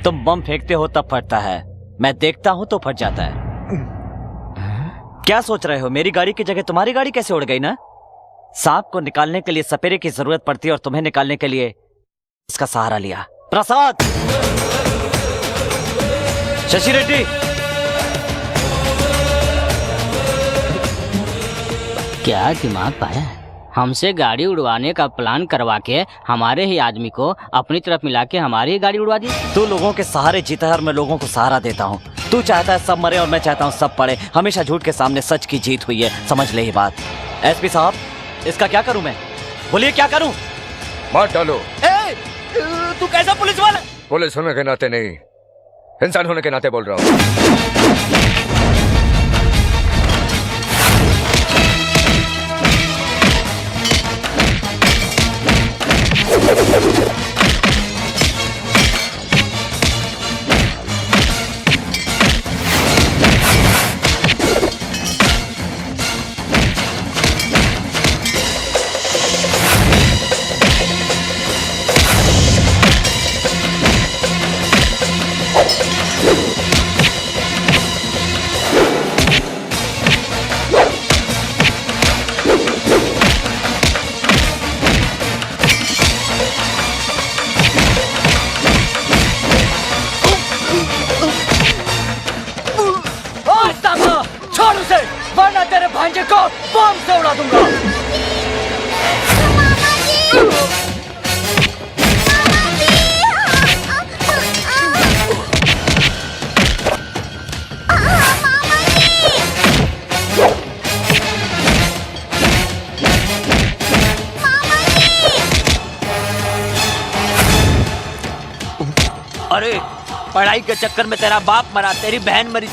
Speaker 2: तुम बम फेंकते हो तब फटता है, मैं देखता हूं तो फट जाता है। क्या सोच रहे हो, मेरी गाड़ी की जगह तुम्हारी गाड़ी कैसे उड़ गई ना? सांप को निकालने के लिए सपेरे की जरूरत पड़ती है और तुम्हें निकालने के लिए इसका सहारा लिया। प्रसाद, शशि रेड्डी,
Speaker 19: क्या दिमाग पाया है? हमसे गाड़ी उड़वाने का प्लान करवा के हमारे ही आदमी को अपनी तरफ मिला के हमारी ही गाड़ी उड़वा दी।
Speaker 2: तू लोगों के सहारे जीता है और मैं लोगों को सहारा देता हूँ। तू चाहता है सब मरे और मैं चाहता हूँ सब पड़े। हमेशा झूठ के सामने सच की जीत हुई है, समझ ले ये बात। एसपी साहब, इसका क्या करूँ मैं? बोलिए क्या करूँ?
Speaker 10: मार डालो।
Speaker 2: तू कैसा पुलिस वाला?
Speaker 10: पुलिस होने के नाते नहीं, इंसान होने के नाते बोल रहा हूँ।
Speaker 12: छोड़ उसे, वरना तेरे भांजे को बम से उड़ा दूंगा।
Speaker 13: अरे पढ़ाई के चक्कर में तेरा बाप मरा, तेरी बहन मरी,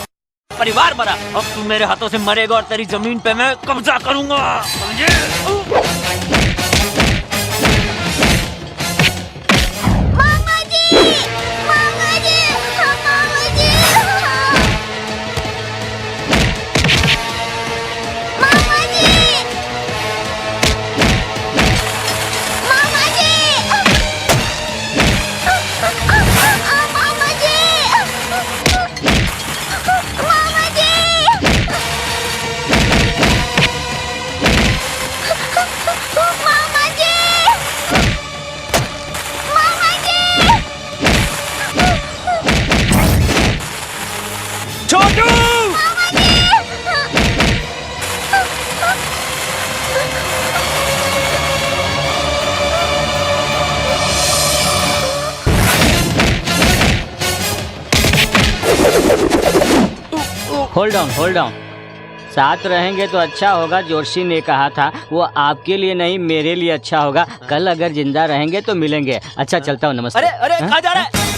Speaker 13: परिवार मरा। अब तू मेरे हाथों से मरेगा और तेरी जमीन पे मैं कब्जा करूंगा, समझे?
Speaker 19: Hold down. साथ रहेंगे तो अच्छा होगा। जोशी ने कहा था वो आपके लिए नहीं मेरे लिए अच्छा होगा। कल अगर जिंदा रहेंगे तो मिलेंगे। अच्छा चलता हूँ, नमस्ते।
Speaker 13: अरे कहाँ जा रहा है?